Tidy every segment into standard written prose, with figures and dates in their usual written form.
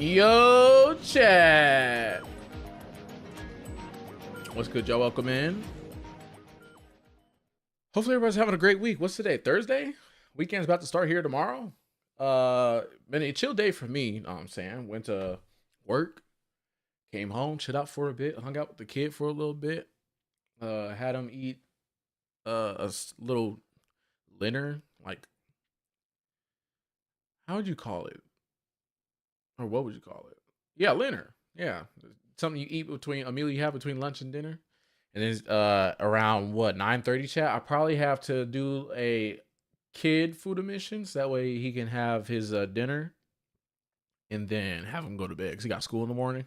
Yo, chat. What's good, y'all? Welcome in. Hopefully everybody's having a great week. What's today? Thursday? Weekend's about to start here tomorrow. Been a chill day for me, you know what I'm saying? Went to work, came home, chilled out for a bit, hung out with the kid for a little bit. Had him eat little dinner, like, how would you call it? Or what would you call it? Yeah, dinner. Yeah. Something you eat between a meal you have between lunch and dinner. And it's around what, 9:30 chat. I probably have to do a kid food emission so that way he can have his dinner and then have him go to bed because he got school in the morning.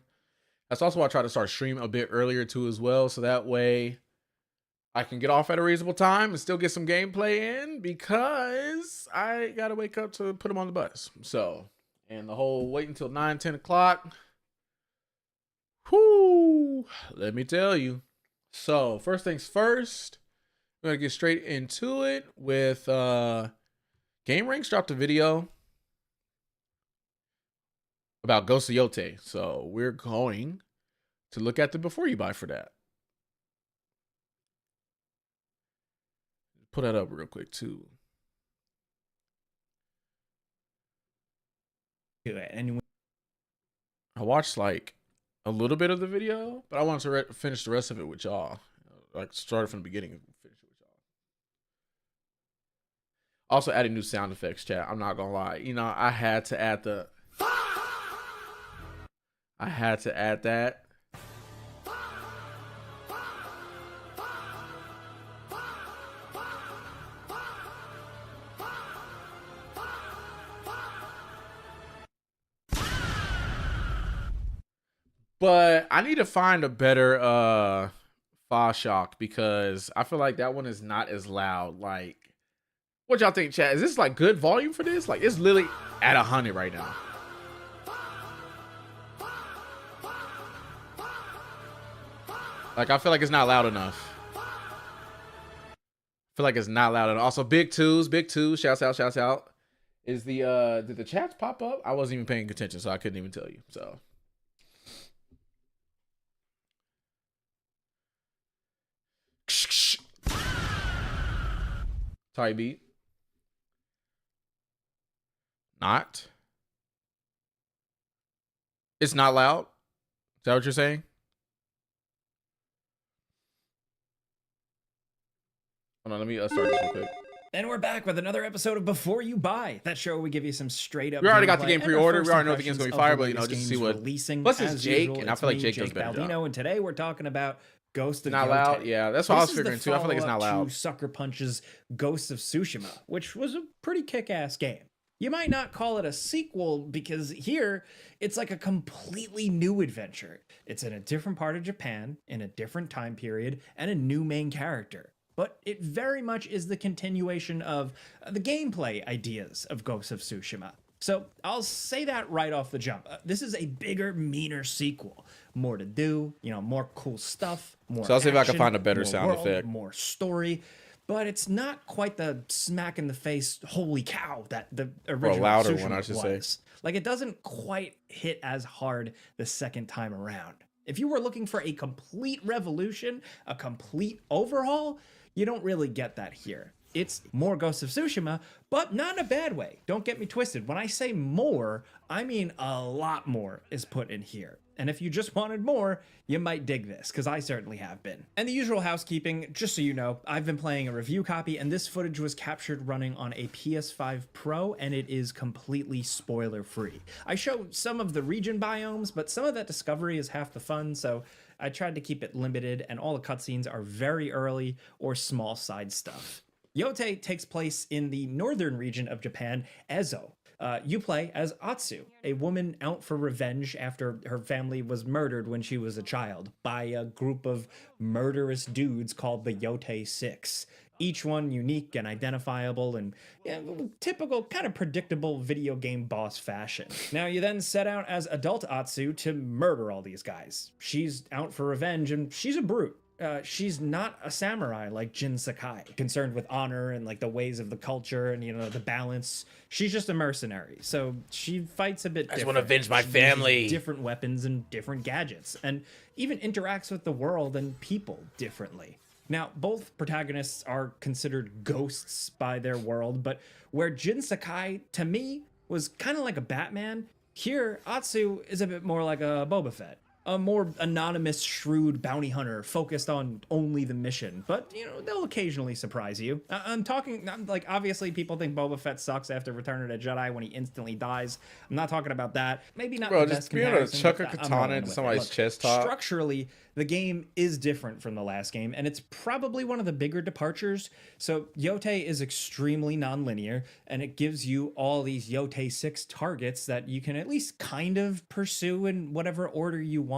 That's also why I try to start streaming a bit earlier too as well, so that way I can get off at a reasonable time and still get some gameplay in because I gotta wake up to put him on the bus. So, and the whole wait until 9-10 o'clock. Whoo, let me tell you. So first things first, we're gonna get straight into it with Game Ranks dropped a video about Ghost of Yote. So we're going to look at the before you buy for that. Put that up real quick too. And I watched like a little bit of the video, but I wanted to finish the rest of it with y'all. Like started from the beginning and finish it with y'all. Also adding new sound effects, chat. I'm not gonna lie. You know, I had to add that. But I need to find a better Foshock because I feel like that one is not as loud. Like, what y'all think, chat? Is this like good volume for this? Like, it's literally at 100 right now. Like, I feel like it's not loud enough. I feel like it's not loud enough. Also, big twos, shouts out. Is the did the chats pop up? I wasn't even paying attention, so I couldn't even tell you. So Ty beat. Not. It's not loud. Is that what you're saying? Hold on, let me start this real quick. And we're back with another episode of Before You Buy. That show we give you some straight up. We already got the game pre-order. We already know the game's gonna be fire, but you know, just to see what. Releasing. Plus it's Jake, and I feel like Jake does better job. And today we're talking about Ghost of Not Yote. Loud. Yeah, that's what I was figuring too. I feel like it's not loud. Sucker Punch's Ghost of Tsushima, which was a pretty kick-ass game. You might not call it a sequel because here it's like a completely new adventure. It's in a different part of Japan, in a different time period, and a new main character. But it very much is the continuation of the gameplay ideas of Ghost of Tsushima. So I'll say that right off the jump. This is a bigger, meaner sequel. More to do, you know, more cool stuff, more. So I'll see if I can action, find a better more sound world, effect. more story. But it's not quite the smack in the face, holy cow, that the original louder Tsushima one, I should was. say. Like, it doesn't quite hit as hard the second time around. If you were looking for a complete revolution, a complete overhaul, you don't really get that here. It's more Ghost of Tsushima, but not in a bad way. Don't get me twisted. When I say more, I mean a lot more is put in here. And if you just wanted more, you might dig this, because I certainly have been. And the usual housekeeping, just so you know, I've been playing a review copy, and this footage was captured running on a PS5 Pro, and it is completely spoiler-free. I show some of the region biomes, but some of that discovery is half the fun, so I tried to keep it limited, and all the cutscenes are very early or small side stuff. Yote takes place in the northern region of Japan, Ezo. You play as Atsu, a woman out for revenge after her family was murdered when she was a child by a group of murderous dudes called the Yote Six. Each one unique and identifiable and typical, kind of predictable video game boss fashion. Now you then set out as adult Atsu to murder all these guys. She's out for revenge and she's a brute. she's not a samurai like Jin Sakai, concerned with honor and like the ways of the culture and, you know, the balance. She's just a mercenary, so she fights a bit different. I just want to avenge my She uses family. different weapons and different gadgets, and even interacts with the world and people differently. Now, both protagonists are considered ghosts by their world, but where Jin Sakai, to me, was kind of like a Batman, here, Atsu is a bit more like a Boba Fett. A more anonymous, shrewd bounty hunter focused on only the mission. But, you know, they'll occasionally surprise you. I'm talking, like, obviously people think Boba Fett sucks after Return of the Jedi when he instantly dies. I'm not talking about that. Maybe not the best being able to comparison, chuck a but I'm katana rolling into with it. somebody's Look, chest top. structurally, the game is different from the last game, and it's probably one of the bigger departures. So Yote is extremely non-linear, and it gives you all these Yote 6 targets that you can at least kind of pursue in whatever order you want.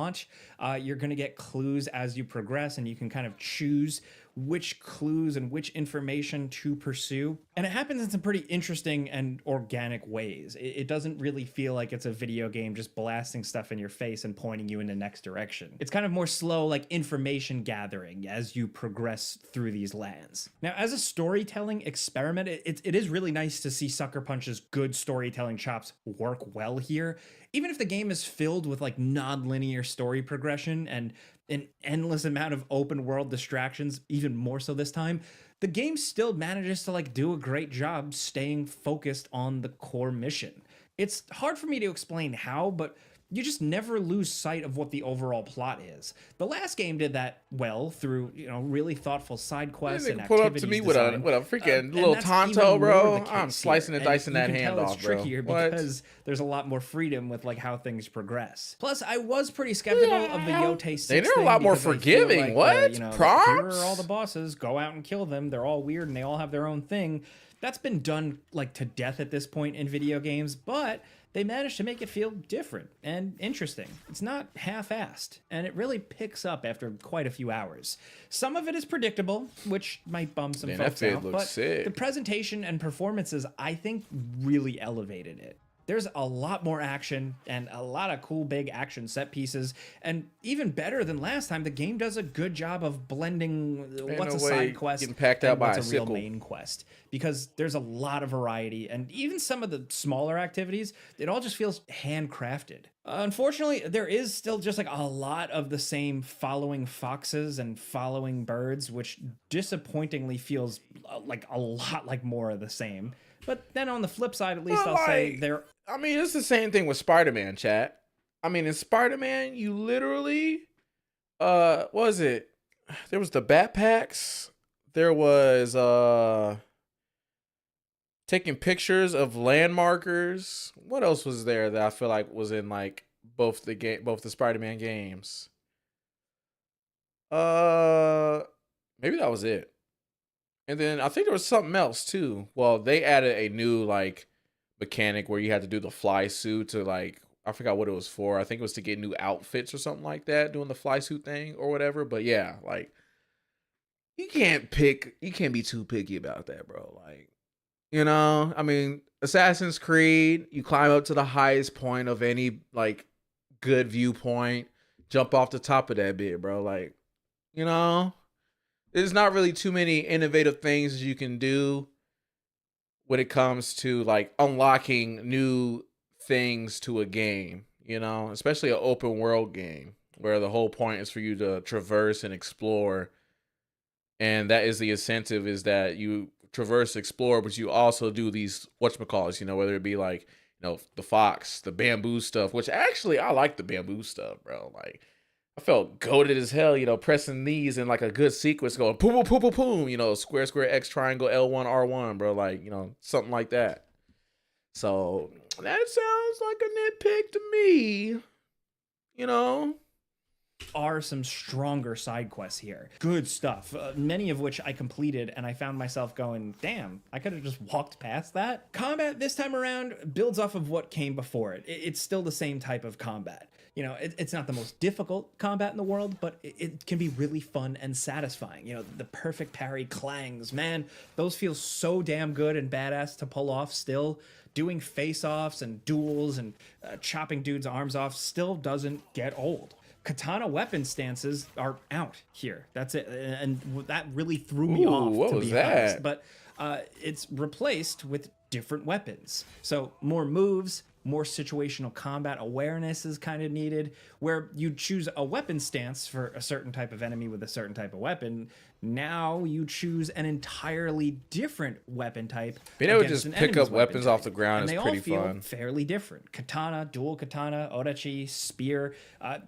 You're going to get clues as you progress, and you can kind of choose which clues and which information to pursue. And it happens in some pretty interesting and organic ways. It doesn't really feel like it's a video game just blasting stuff in your face and pointing you in the next direction. It's kind of more slow, like information gathering as you progress through these lands. Now, as a storytelling experiment, it is really nice to see Sucker Punch's good storytelling chops work well here. Even if the game is filled with like non-linear story progression and an endless amount of open world distractions, even more so this time, the game still manages to like do a great job staying focused on the core mission. It's hard for me to explain how, but you just never lose sight of what the overall plot is. The last game did that well through, you know, really thoughtful side quests and Pull activities up to me design. with a freaking And little that's Tonto, even more bro. the case I'm slicing here. and dicing you that can hand tell off, it's bro. trickier What? because there's a lot more freedom with like how things progress. Plus, I was pretty skeptical of the Yote 6 They're a thing lot more because I feel forgiving. like, What? you know, Props? here are all the bosses. Go out and kill them. They're all weird and they all have their own thing. That's been done like to death at this point in video games, but they managed to make it feel different and interesting. It's not half-assed, and it really picks up after quite a few hours. Some of it is predictable, which might bum some Man, folks that out, looks but sick. the presentation and performances, I think, really elevated it. There's a lot more action and a lot of cool big action set pieces. And even better than last time, the game does a good job of blending what's a side quest getting packed out and by what's a a real sickle. main quest. Because there's a lot of variety, and even some of the smaller activities, it all just feels handcrafted. Unfortunately, there is still just like a lot of the same following foxes and following birds, which disappointingly feels like a lot like more of the same. But then on the flip side, at least Well, I'll say like, there. I mean, it's the same thing with Spider-Man, chat. I mean, in Spider-Man, you literally, what was it? There was the backpacks. There was, taking pictures of landmarkers. What else was there that I feel like was in like both the Spider-Man games? Maybe that was it. And then I think there was something else too. Well, they added a new like mechanic where you had to do the fly suit to like, I forgot what it was for. I think it was to get new outfits or something like that, doing the fly suit thing or whatever. But yeah, like you can't be too picky about that, bro. Like, you know, I mean, Assassin's Creed, you climb up to the highest point of any like good viewpoint, jump off the top of that bit, bro. Like, you know, there's not really too many innovative things you can do when it comes to like unlocking new things to a game, you know, especially an open world game where the whole point is for you to traverse and explore. And that is the incentive, is that you traverse, explore, but you also do these whatchamacallits, you know, whether it be like, you know, the fox, the bamboo stuff, which actually I like the bamboo stuff, bro. Like, I felt goated as hell, you know, pressing these in like a good sequence, going boom, boom, boom, boom, boom, you know, square, square, X, triangle, L1, R1, bro. Like, you know, something like that. So that sounds like a nitpick to me, you know. Are some stronger side quests here. Good stuff, many of which I completed, and I found myself going, damn, I could have just walked past that. Combat this time around builds off of what came before it. It's still the same type of combat. You know, it's not the most difficult combat in the world, but it can be really fun and satisfying. You know, the perfect parry clangs, man, those feel so damn good and badass to pull off still. Doing face-offs and duels and chopping dudes' arms off still doesn't get old. katana weapon stances are out here. That's it, and that really threw me off. What was that? But it's replaced with different weapons. So more moves, more situational combat awareness is kind of needed, where you choose a weapon stance for a certain type of enemy with a certain type of weapon. Now you choose an entirely different weapon type. Being able to just pick up weapons off the ground is pretty fun. Fairly different. Katana, dual katana, odachi, spear.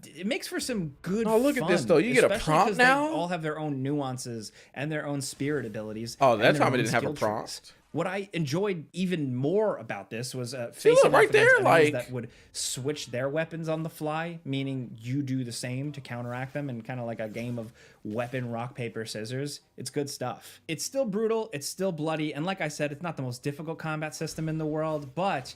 It makes for some good fun. Oh, look at this though. You get a prompt now? They all have their own nuances and their own spirit abilities. Oh, that time I didn't have a prompt. What I enjoyed even more about this was facing right there, like that would switch their weapons on the fly, meaning you do the same to counteract them, and kind of like a game of weapon rock paper scissors. It's good stuff. It's still brutal, it's still bloody, and like I said, it's not the most difficult combat system in the world, but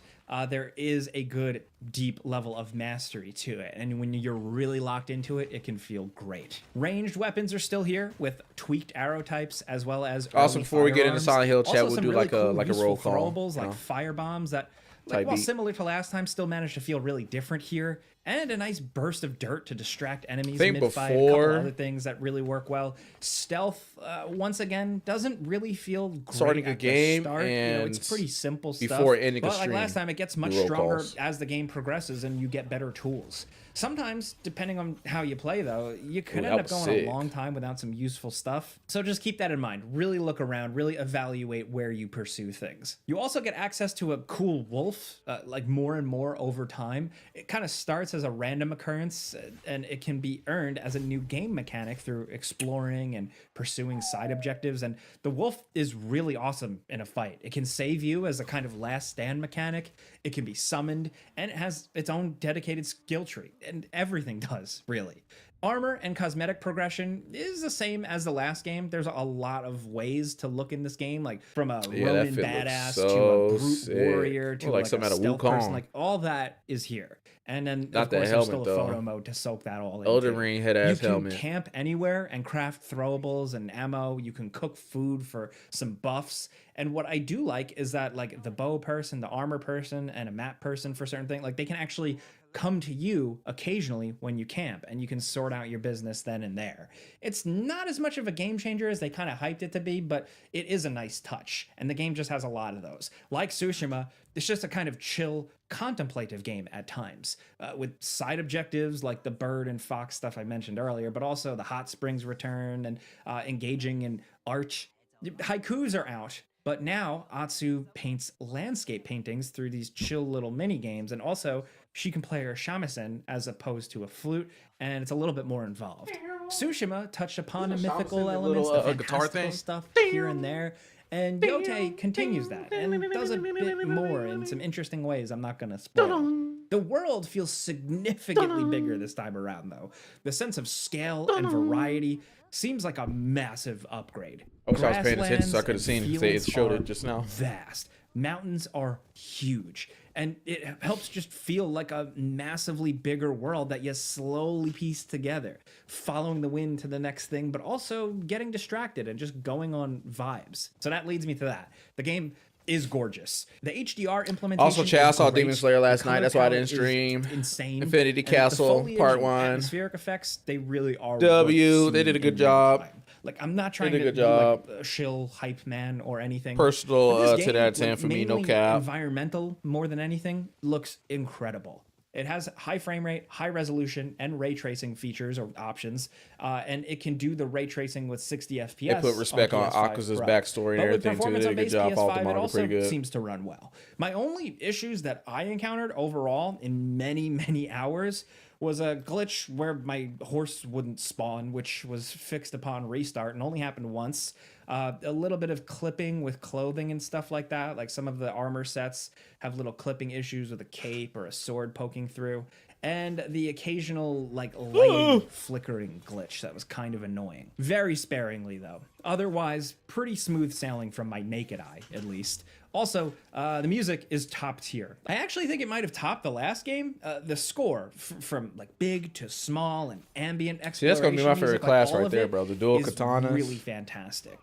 there is a good deep level of mastery to it, and when you're really locked into it, it can feel great. Ranged weapons are still here with tweaked arrow types, as well as also before we get into Silent Hill chat, we'll do really like a roll call, throwables, like fire bombs that, like, while similar to last time, still managed to feel really different here, and a nice burst of dirt to distract enemies mid-fight. A couple other things that really work well. Stealth, once again, doesn't really feel great starting a game, start. And it's pretty simple stuff. Before ending a but stream, like last time, it gets much stronger as the game progresses and you get better tools. Sometimes, depending on how you play, though, you could end up going a long time without some useful stuff. So just keep that in mind. Really look around, really evaluate where you pursue things. You also get access to a cool wolf, like more and more over time. It kind of starts as a random occurrence, and it can be earned as a new game mechanic through exploring and pursuing side objectives. And the wolf is really awesome in a fight. It can save you as a kind of last stand mechanic. It can be summoned, and it has its own dedicated skill tree. And everything does, really. Armor and cosmetic progression is the same as the last game. There's a lot of ways to look in this game, like from a Ronin badass to a brute warrior to like a stealth person. Like all that is here. And then of course there's still a photo mode to soak that all in. Elden Ring head-ass helmet. You can camp anywhere and craft throwables and ammo. You can cook food for some buffs. And what I do like is that like the bow person, the armor person, and a map person for certain things, like they can actually come to you occasionally when you camp, and you can sort out your business then and there. It's not as much of a game changer as they kind of hyped it to be, but it is a nice touch, and the game just has a lot of those. Like Tsushima, it's just a kind of chill, contemplative game at times, with side objectives like the bird and fox stuff I mentioned earlier, but also the hot springs return and engaging in art. Haikus are out, but now Atsu paints landscape paintings through these chill little mini games, and also she can play her shamisen as opposed to a flute, and it's a little bit more involved. Tsushima touched upon a mythical elements, the guitar thing stuff here and there, and Yote continues that and does a bit more in some interesting ways I'm not going to spoil. The world feels significantly bigger this time around, though. The sense of scale and variety seems like a massive upgrade. I was paying attention so I could have seen if they showed it just now. Vast. Mountains are huge, and it helps just feel like a massively bigger world that you slowly piece together, following the wind to the next thing, but also getting distracted and just going on vibes. So that leads me to that. The game is gorgeous. The HDR implementation. Also, chat, I saw Demon Slayer last night. That's why I didn't stream. Insane. Infinity Castle Part 1. Atmospheric effects, they really are. They did a good job. Like, I'm not trying to be like a shill hype man or anything. Personal 10 out of 10 for me, no cap. Environmental more than anything looks incredible. It has high frame rate, high resolution, and ray tracing features or options, and it can do the ray tracing with 60 FPS. They put respect on Akaza's backstory and everything too. They did a good job. All the models pretty good. Seems to run well. My only issues that I encountered overall in many hours was a glitch where my horse wouldn't spawn, which was fixed upon restart and only happened once. A little bit of clipping with clothing and stuff like that. Like some of the armor sets have little clipping issues with a cape or a sword poking through. And the occasional like lighting flickering glitch that was kind of annoying. Very sparingly though. Otherwise, pretty smooth sailing from my naked eye, at least. Also, the music is top tier. I actually think it might have topped the last game. The score, from like big to small and ambient exploration. See, that's gonna be my favorite class right there, bro. The dual katanas. Really fantastic.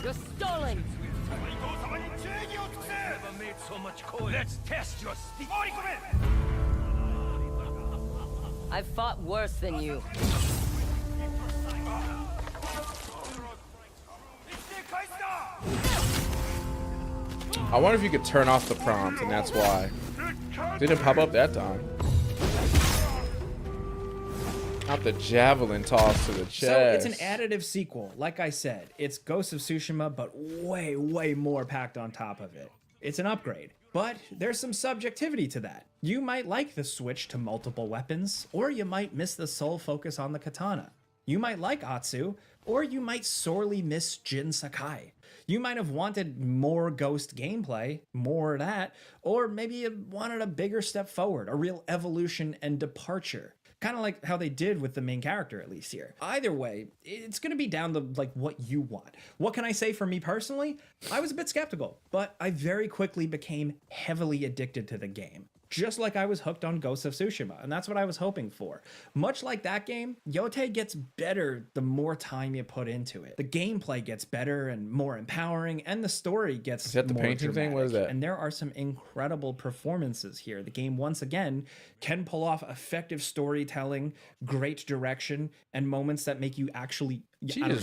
You're stalling! Let's test your speed. I've fought worse than you. I wonder if you could turn off the prompt, and that's why. Didn't pop up that time. Not the javelin toss to the chest. So it's an additive sequel. Like I said, it's Ghost of Tsushima, but way, way more packed on top of it. It's an upgrade, but there's some subjectivity to that. You might like the switch to multiple weapons, or you might miss the sole focus on the katana. You might like Atsu, or you might sorely miss Jin Sakai. You might have wanted more Ghost gameplay, more of that, or maybe you wanted a bigger step forward, a real evolution and departure. Kind of like how they did with the main character, at least here. Either way, it's going to be down to like what you want. What can I say for me personally? I was a bit skeptical, but I very quickly became heavily addicted to the game. Just like I was hooked on Ghost of Tsushima, and that's what I was hoping for. Much like that game, Yotei gets better the more time you put into it. The gameplay gets better and more empowering, and the story gets Is that the more painting dramatic. thing? What is that? And there are some incredible performances here. The game, once again, can pull off effective storytelling, great direction, and moments that make you actually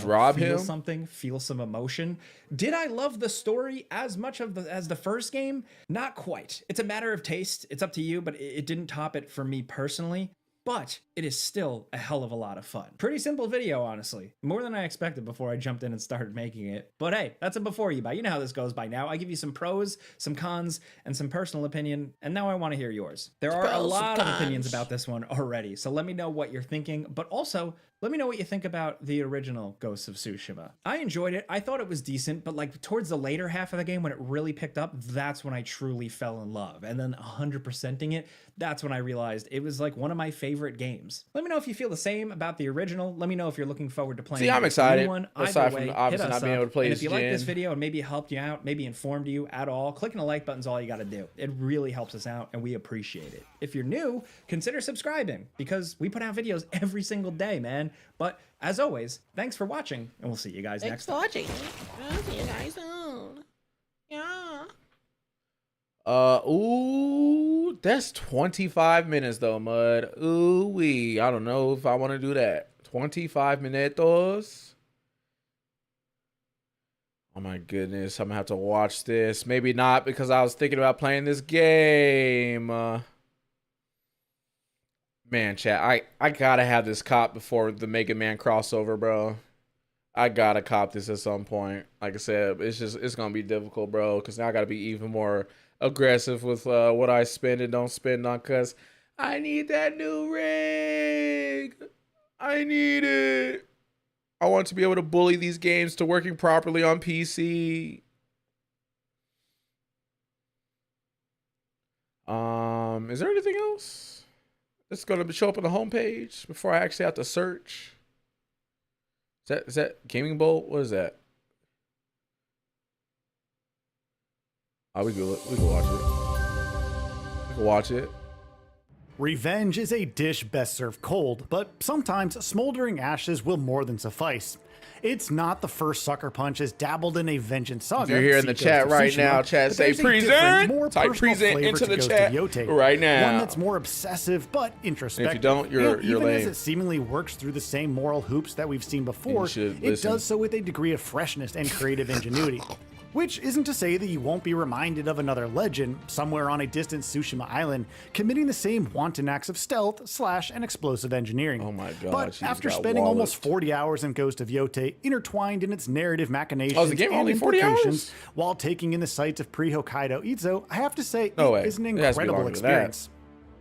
rob feel him? something, feel some emotion. Did I love the story as much as the first game? Not quite. It's a matter of taste. It's up to you, but it didn't top it for me personally. But it is still a hell of a lot of fun. Pretty simple video, honestly. More than I expected before I jumped in and started making it. But hey, that's a before you buy. You know how this goes by now. I give you some pros, some cons, and some personal opinion, and now I want to hear yours. There are a lot of opinions about this one already, so let me know what you're thinking, but also let me know what you think about the original Ghost of Tsushima. I enjoyed it. I thought it was decent, but like towards the later half of the game when it really picked up, that's when I truly fell in love. And then 100%ing it, that's when I realized it was like one of my favorite games. Let me know if you feel the same about the original. Let me know if you're looking forward to playing. See, I'm the excited. new one. Aside Either way, from obviously hit us not being up. able to play And as if you like this Jin. video and maybe it helped you out, maybe informed you at all, clicking the like button's all you got to do. It really helps us out and we appreciate it. If you're new, consider subscribing because we put out videos every single day, man. But as always, thanks for watching and we'll see you guys next time. I'll see you guys soon. Yeah. Ooh, that's 25 minutes though, Mud. Ooh wee. I don't know if I want to do that. 25 minutos. Oh my goodness, I'm gonna have to watch this. Maybe not because I was thinking about playing this game. Man, chat, I gotta have this cop before the Mega Man crossover, bro. I gotta cop this at some point. Like I said, it's gonna be difficult, bro, because now I gotta be even more aggressive with what I spend and don't spend on, because I need that new rig. I need it. I want to be able to bully these games to working properly on PC. Is there anything else that's gonna show up on the homepage before I actually have to search? Is that Gaming Bolt? What is that? Oh, we can watch it. We can watch it. Revenge is a dish best served cold, but sometimes smoldering ashes will more than suffice. It's not the first Sucker Punch has dabbled in a vengeance saga. If you're here in the chat right now, chat say present. Type present into the chat right now. One that's more obsessive but introspective. And if you don't, you're even lame. as it seemingly works through the same moral hoops that we've seen before, it does so with a degree of freshness and creative ingenuity. Which isn't to say that you won't be reminded of another legend, somewhere on a distant Tsushima island, committing the same wanton acts of stealth / and explosive engineering. Oh my god. But after spending almost 40 hours in Ghost of Yotei, intertwined in its narrative machinations the game and only 40 implications, hours? while taking in the sights of pre-Hokkaido Itzo, I have to say No it way. is an It has to be incredible longer than that. experience.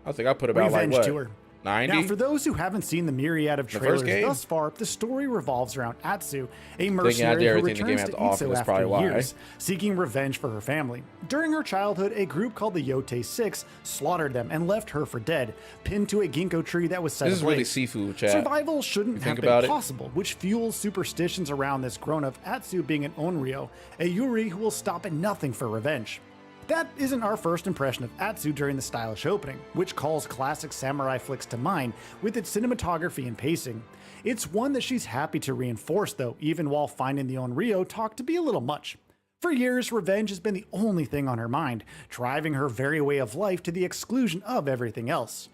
I think I put about Revenge like what? Tour. 90? Now, for those who haven't seen the myriad of first trailers game? thus far, the story revolves around Atsu, a out mercenary there who everything the game returns has to to offer, Itzo that's after probably why. years, seeking revenge for her family. During her childhood, a group called the Yotei Six slaughtered them and left her for dead, pinned to a ginkgo tree that was set This is really ablaze. seafood, chat. Survival shouldn't have think been about it. possible, which fuels superstitions around this grown-up Atsu being an Onryo, a Yuri who will stop at nothing for revenge. That isn't our first impression of Atsu during the stylish opening, which calls classic samurai flicks to mind with its cinematography and pacing. It's one that she's happy to reinforce though, even while finding the Onryo talk to be a little much. For years, revenge has been the only thing on her mind, driving her very way of life to the exclusion of everything else.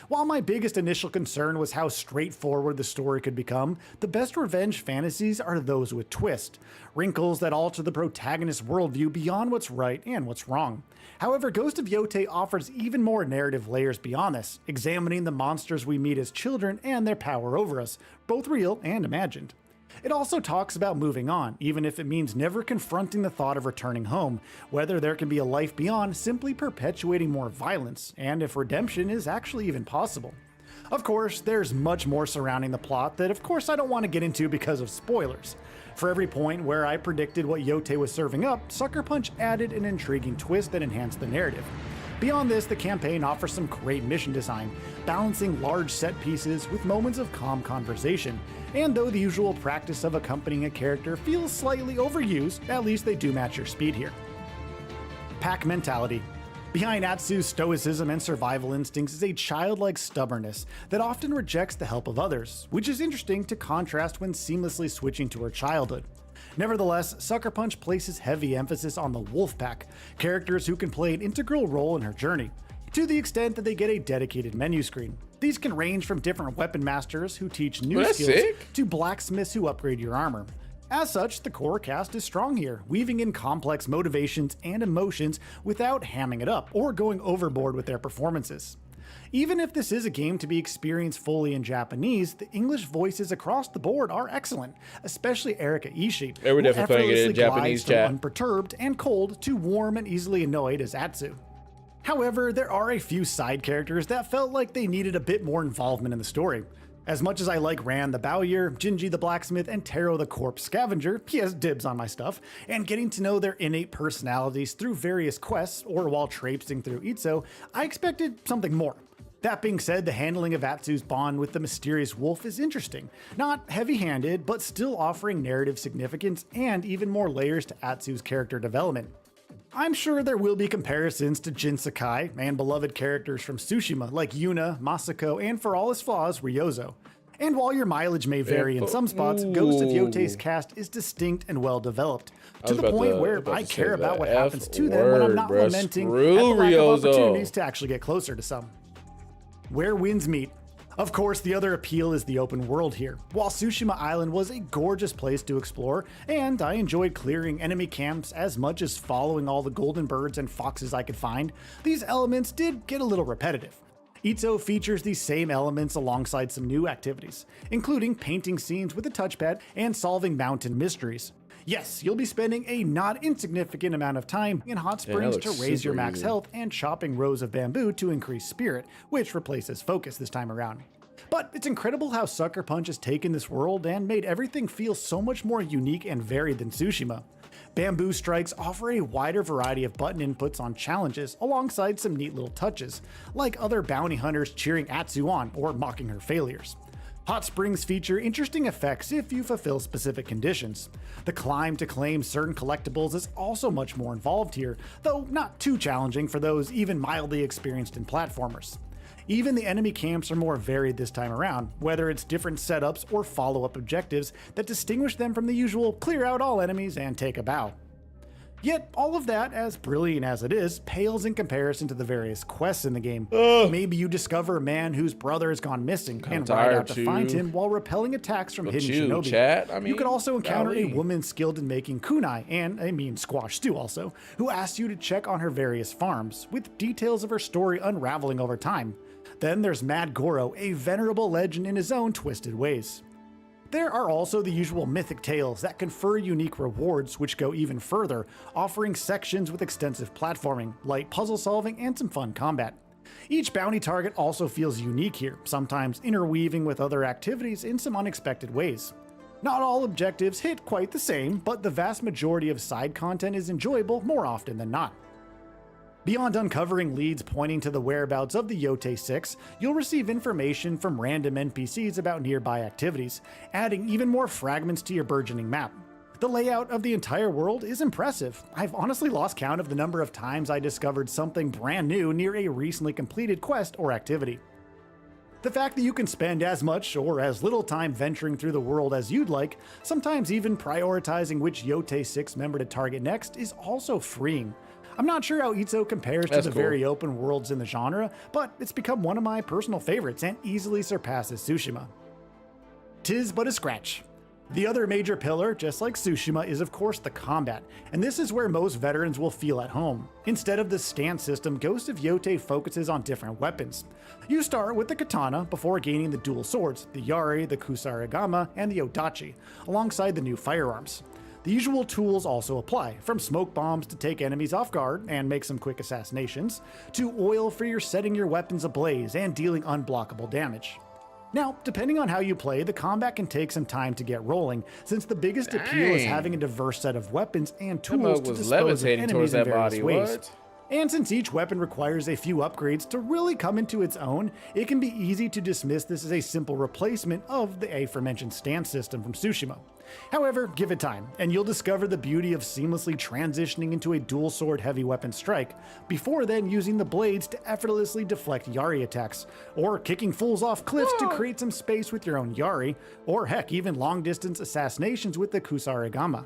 While my biggest initial concern was how straightforward the story could become, the best revenge fantasies are those with twist, wrinkles that alter the protagonist's worldview beyond what's right and what's wrong. However, Ghost of Yotei offers even more narrative layers beyond this, examining the monsters we meet as children and their power over us, both real and imagined. It also talks about moving on, even if it means never confronting the thought of returning home, whether there can be a life beyond simply perpetuating more violence, and if redemption is actually even possible. Of course, there's much more surrounding the plot that of course I don't want to get into because of spoilers. For every point where I predicted what Yotei was serving up, Sucker Punch added an intriguing twist that enhanced the narrative. Beyond this, the campaign offers some great mission design, balancing large set pieces with moments of calm conversation, and though the usual practice of accompanying a character feels slightly overused, at least they do match your speed here. Pack mentality. Behind Atsu's stoicism and survival instincts is a childlike stubbornness that often rejects the help of others, which is interesting to contrast when seamlessly switching to her childhood. Nevertheless, Sucker Punch places heavy emphasis on the Wolf Pack, characters who can play an integral role in her journey, to the extent that they get a dedicated menu screen. These can range from different weapon masters who teach new skills to blacksmiths who upgrade your armor. As such, the core cast is strong here, weaving in complex motivations and emotions without hamming it up or going overboard with their performances. Even if this is a game to be experienced fully in Japanese, the English voices across the board are excellent, especially Erika Ishii, We're definitely playing it in Japanese chat. Unperturbed and cold to warm and easily annoyed as Atsu. However, there are a few side characters that felt like they needed a bit more involvement in the story. As much as I like Ran the Bowyer, Jinji the Blacksmith, and Taro the Corpse Scavenger, he has dibs on my stuff, and getting to know their innate personalities through various quests or while traipsing through Itzo, I expected something more. That being said, the handling of Atsu's bond with the mysterious wolf is interesting. Not heavy-handed, but still offering narrative significance and even more layers to Atsu's character development. I'm sure there will be comparisons to Jin Sakai and beloved characters from Tsushima like Yuna, Masako, and for all his flaws, Ryozo. And while your mileage may vary in some spots, Ghost of Yotei's cast is distinct and well developed, to the point where I care about what happens to them when I'm not lamenting at the lack of opportunities to actually get closer to some. Where winds meet. Of course, the other appeal is the open world here. While Tsushima Island was a gorgeous place to explore, and I enjoyed clearing enemy camps as much as following all the golden birds and foxes I could find, these elements did get a little repetitive. Itzo features these same elements alongside some new activities, including painting scenes with a touchpad and solving mountain mysteries. Yes, you'll be spending a not insignificant amount of time in hot springs to raise your max health and chopping rows of bamboo to increase spirit, which replaces focus this time around. But it's incredible how Sucker Punch has taken this world and made everything feel so much more unique and varied than Tsushima. Bamboo strikes offer a wider variety of button inputs on challenges alongside some neat little touches, like other bounty hunters cheering Atsu on or mocking her failures. Hot springs feature interesting effects if you fulfill specific conditions. The climb to claim certain collectibles is also much more involved here, though not too challenging for those even mildly experienced in platformers. Even the enemy camps are more varied this time around, whether it's different setups or follow-up objectives that distinguish them from the usual clear out all enemies and take a bow. Yet, all of that, as brilliant as it is, pales in comparison to the various quests in the game. Maybe you discover a man whose brother has gone missing and ride out to find him while repelling attacks from hidden shinobi. You could also encounter a woman skilled in making kunai, and I mean squash stew also, who asks you to check on her various farms, with details of her story unraveling over time. Then there's Mad Goro, a venerable legend in his own twisted ways. There are also the usual mythic tales that confer unique rewards which go even further, offering sections with extensive platforming, light puzzle solving, and some fun combat. Each bounty target also feels unique here, sometimes interweaving with other activities in some unexpected ways. Not all objectives hit quite the same, but the vast majority of side content is enjoyable more often than not. Beyond uncovering leads pointing to the whereabouts of the Yotei 6, you'll receive information from random NPCs about nearby activities, adding even more fragments to your burgeoning map. The layout of the entire world is impressive. I've honestly lost count of the number of times I discovered something brand new near a recently completed quest or activity. The fact that you can spend as much or as little time venturing through the world as you'd like, sometimes even prioritizing which Yotei 6 member to target next, is also freeing. I'm not sure how Itzo compares to the very open worlds in the genre, but it's become one of my personal favorites and easily surpasses Tsushima. 'Tis but a scratch. The other major pillar, just like Tsushima, is of course the combat, and this is where most veterans will feel at home. Instead of the stance system, Ghost of Yotei focuses on different weapons. You start with the katana before gaining the dual swords, the yari, the kusarigama, and the odachi, alongside the new firearms. The usual tools also apply, from smoke bombs to take enemies off guard and make some quick assassinations, to oil for your setting your weapons ablaze and dealing unblockable damage. Now, depending on how you play, the combat can take some time to get rolling, since the biggest appeal is having a diverse set of weapons and tools to dispose of enemies in various ways. And since each weapon requires a few upgrades to really come into its own, it can be easy to dismiss this as a simple replacement of the aforementioned stance system from Tsushima. However, give it time, and you'll discover the beauty of seamlessly transitioning into a dual sword heavy weapon strike, before then using the blades to effortlessly deflect Yari attacks, or kicking fools off cliffs to create some space with your own Yari, or heck, even long distance assassinations with the Kusarigama.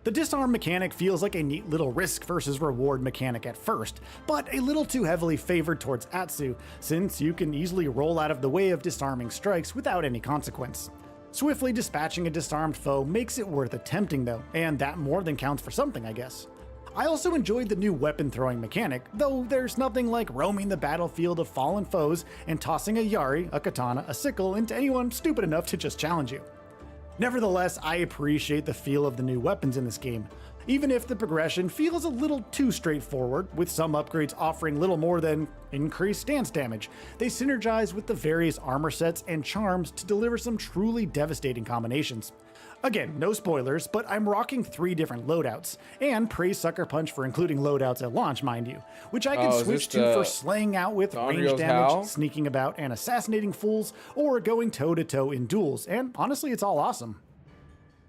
The disarm mechanic feels like a neat little risk versus reward mechanic at first, but a little too heavily favored towards Atsu, since you can easily roll out of the way of disarming strikes without any consequence. Swiftly dispatching a disarmed foe makes it worth attempting though, and that more than counts for something, I guess. I also enjoyed the new weapon throwing mechanic, though there's nothing like roaming the battlefield of fallen foes and tossing a yari, a katana, a sickle into anyone stupid enough to just challenge you. Nevertheless, I appreciate the feel of the new weapons in this game, even if the progression feels a little too straightforward, with some upgrades offering little more than increased stance damage. They synergize with the various armor sets and charms to deliver some truly devastating combinations. Again, no spoilers, but I'm rocking 3 different loadouts, and praise Sucker Punch for including loadouts at launch, mind you, which I can switch to for slaying out with range damage, sneaking about and assassinating fools, or going toe-to-toe in duels, and honestly, it's all awesome.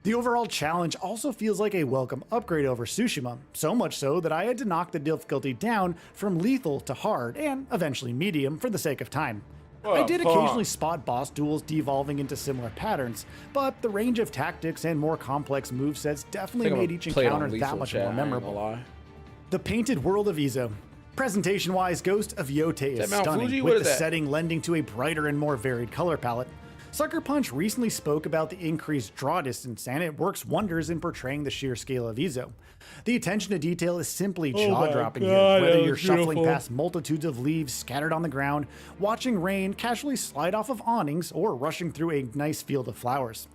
The overall challenge also feels like a welcome upgrade over Tsushima, so much so that I had to knock the difficulty down from lethal to hard, and eventually medium for the sake of time. I did occasionally spot boss duels devolving into similar patterns, but the range of tactics and more complex movesets definitely made each encounter that much more memorable. The Painted World of Izo. Presentation-wise, Ghost of Yotei is stunning, with the setting lending to a brighter and more varied color palette. Sucker Punch recently spoke about the increased draw distance, and it works wonders in portraying the sheer scale of Izo. The attention to detail is simply jaw-dropping here, whether you're shuffling past multitudes of leaves scattered on the ground, watching rain casually slide off of awnings, or rushing through a nice field of flowers.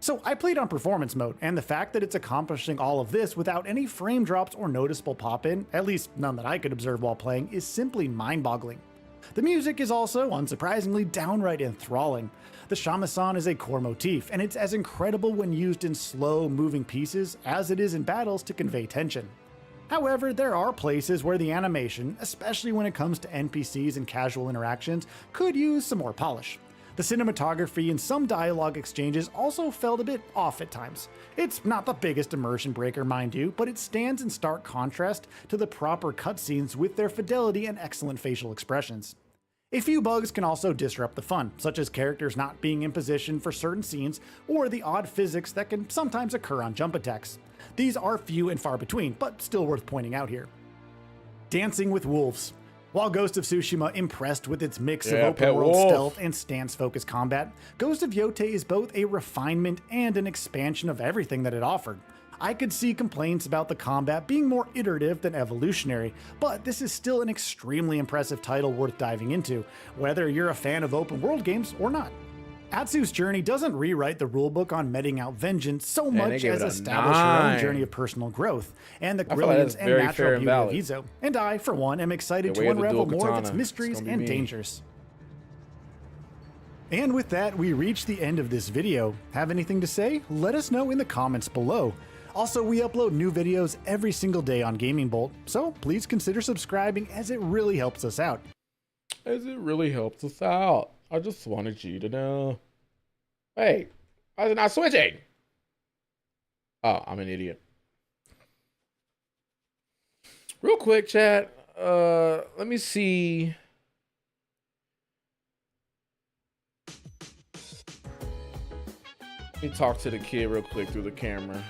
So I played on performance mode, and the fact that it's accomplishing all of this without any frame drops or noticeable pop-in, at least none that I could observe while playing, is simply mind-boggling. The music is also, unsurprisingly, downright enthralling. The shamisen is a core motif, and it's as incredible when used in slow, moving pieces as it is in battles to convey tension. However, there are places where the animation, especially when it comes to NPCs and casual interactions, could use some more polish. The cinematography and some dialogue exchanges also felt a bit off at times. It's not the biggest immersion breaker, mind you, but it stands in stark contrast to the proper cutscenes with their fidelity and excellent facial expressions. A few bugs can also disrupt the fun, such as characters not being in position for certain scenes, or the odd physics that can sometimes occur on jump attacks. These are few and far between, but still worth pointing out here. Dancing with Wolves. While Ghost of Tsushima impressed with its mix of open-world stealth and stance-focused combat, Ghost of Yotei is both a refinement and an expansion of everything that it offered. I could see complaints about the combat being more iterative than evolutionary, but this is still an extremely impressive title worth diving into, whether you're a fan of open-world games or not. Atsu's journey doesn't rewrite the rulebook on meting out vengeance so much as establish her own journey of personal growth, and the brilliance and natural beauty of Izo. And I, for one, am excited to unravel more of its mysteries and dangers. And with that, we reach the end of this video. Have anything to say? Let us know in the comments below. Also, we upload new videos every single day on Gaming Bolt, so please consider subscribing as it really helps us out. I just wanted you to know. Hey, why is it not switching? Oh, I'm an idiot. Real quick, chat. Let me see. Let me talk to the kid real quick through the camera.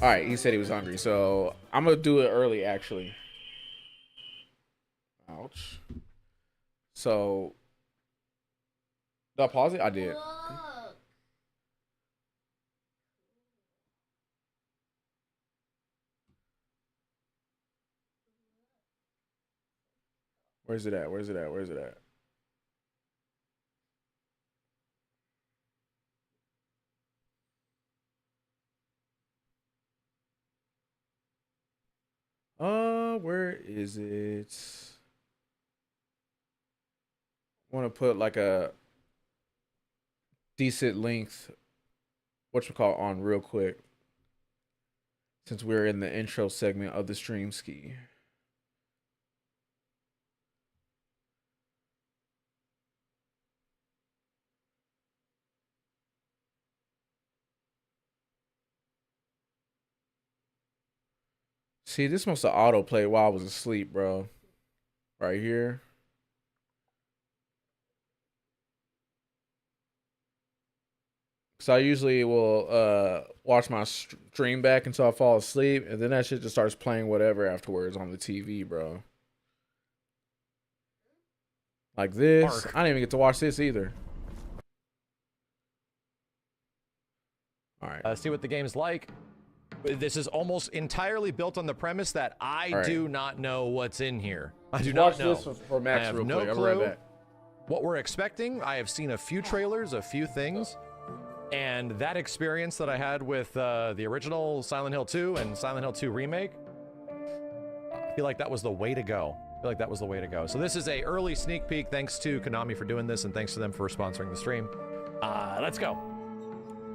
All right, he said he was hungry, so I'm gonna do it early. Actually, ouch. So, did I pause it? I did. Where's it at? Where's it at? Where's it at? Where is it? I want to put like a decent length, whatchamacallit, on real quick, since we're in the intro segment of the stream ski. See, this must have autoplayed while I was asleep, bro. Right here. So I usually will watch my stream back until I fall asleep, and then that shit just starts playing whatever afterwards on the TV, bro. Like this. I didn't even get to watch this either. All right. See what the game's like. This is almost entirely built on the premise that I do not know what's in here. I do not know. Watch this for Max I have real no quick. I'll be clue right back. what we're expecting. I have seen a few trailers, a few things, and that experience that I had with the original Silent Hill 2 and Silent Hill 2 Remake, I feel like that was the way to go. So this is a early sneak peek. Thanks to Konami for doing this, and thanks to them for sponsoring the stream. Let's go.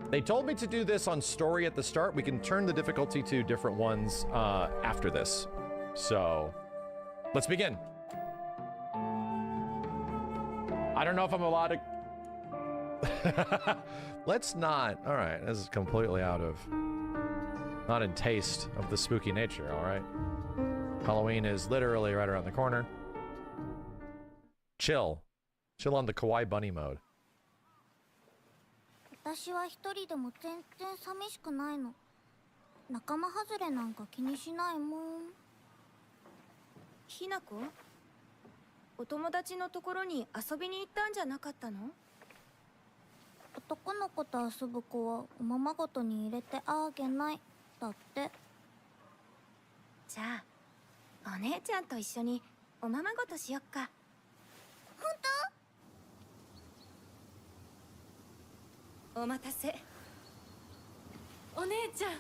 They told me to do this on story at the start. We can turn the difficulty to different ones after this. So let's begin. I don't know if I'm allowed to. Let's not. All right, this is completely out of, not in taste of the spooky nature. All right, Halloween is literally right around the corner. Chill on the kawaii bunny mode. 私は一人でも全然寂しくないの。仲間外れなんか気にしないもん。ひなこ、お友達のところに遊びに行ったんじゃなかったの？男の子と遊ぶ子はおままごとに入れてあげないだって。じゃあお姉ちゃんと一緒におままごとしよっか。本当？お待たせ。お姉ちゃん。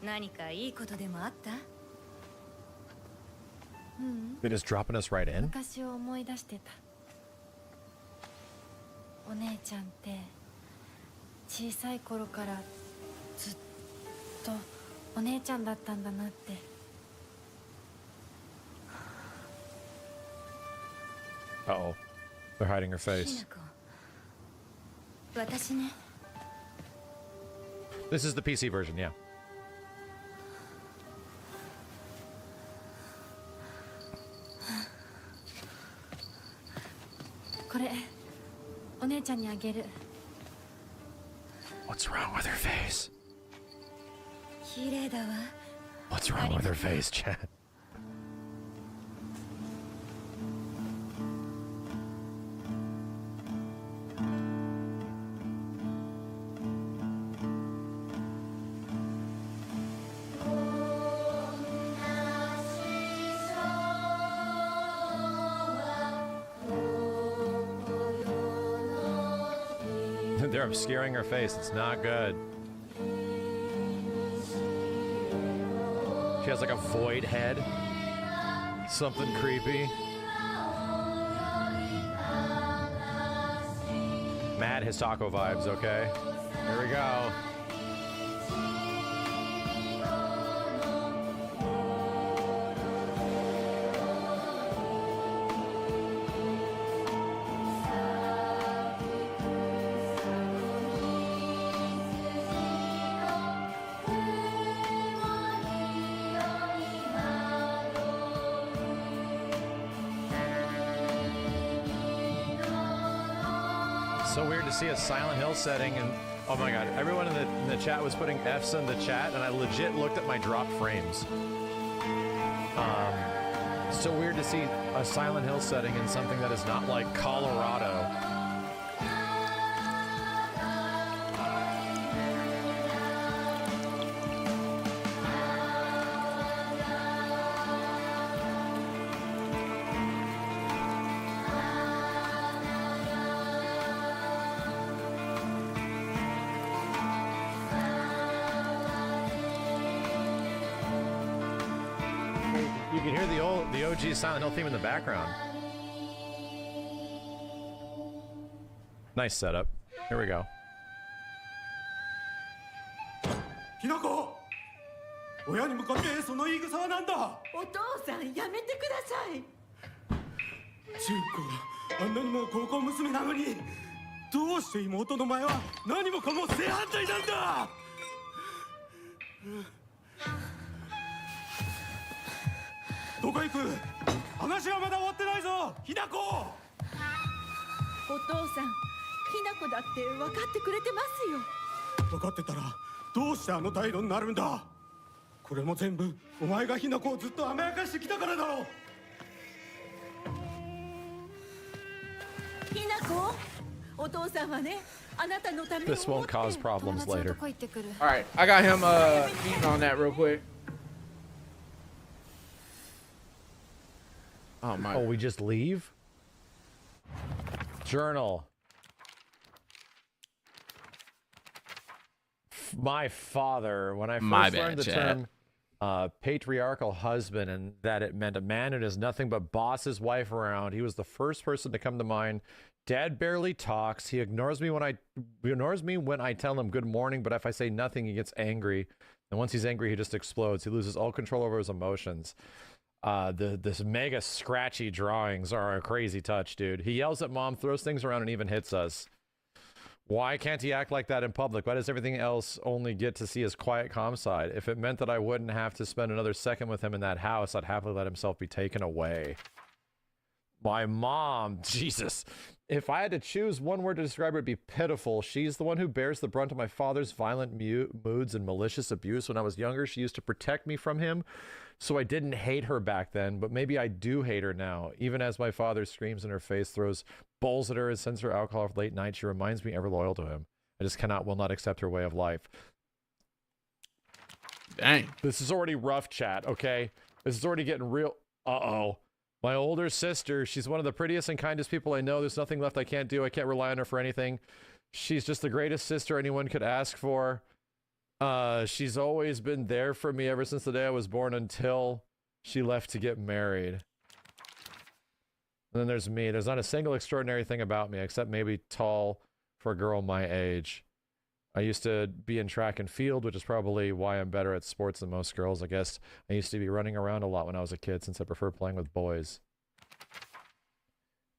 何かいいことでもあった？They just dropping us right in? 昔を思い出してた。お姉ちゃんって小さい頃からずっとお姉ちゃんだったんだなって。Uh-oh. They're hiding her face. This is the PC version, yeah. What's wrong with her face? What's wrong with her face, Chad? They're obscuring her face. It's not good. She has like a void head. Something creepy. Mad Hisako vibes, okay? Here we go. So weird to see a Silent Hill setting, and oh my god, everyone in the chat was putting F's in the chat, and I legit looked at my dropped frames. So weird to see a Silent Hill setting in something that is not like Colorado. You can hear the OG Silent Hill theme in the background. Nice setup. Here we go. Hinako! 親に向かってその言い草はなんだお父さんやめてください中高あんなにも高校娘なのにどうして妹の前は何もかも正反対なんだどこ行く話はまだ終わってないぞひなこお父さんひなこだって分かってくれてますよ分かってたらどうしてあの態度になるんだこれも全部お前がひなこをずっと甘やかしてきたからだろひなこお父さんはねあなたのために This won't cause problems later. Alright, I got him eating on that real quick. Oh my. Oh, we just leave? Journal. My father, when I first learned the term patriarchal husband and that it meant a man who does nothing but boss his wife around, he was the first person to come to mind. Dad barely talks. He ignores me when I tell him good morning, but if I say nothing, he gets angry. And once he's angry, he just explodes. He loses all control over his emotions. This mega scratchy drawings are a crazy touch, dude. He yells at mom, throws things around, and even hits us. Why can't he act like that in public? Why does everything else only get to see his quiet, calm side? If it meant that I wouldn't have to spend another second with him in that house, I'd happily let himself be taken away. My mom, Jesus. If I had to choose one word to describe her, it'd be pitiful. She's the one who bears the brunt of my father's violent moods and malicious abuse. When I was younger, she used to protect me from him, so I didn't hate her back then, but maybe I do hate her now. Even as my father screams in her face, throws bowls at her, and sends her alcohol for late night, she reminds me ever loyal to him. I just will not accept her way of life. Dang. This is already rough, chat, okay? This is already getting real. Uh-oh. My older sister, she's one of the prettiest and kindest people I know. There's nothing left I can't do. I can't rely on her for anything. She's just the greatest sister anyone could ask for. She's always been there for me ever since the day I was born until she left to get married. And then there's me. There's not a single extraordinary thing about me, except maybe tall for a girl my age. I used to be in track and field, which is probably why I'm better at sports than most girls. I guess I used to be running around a lot when I was a kid, since I prefer playing with boys.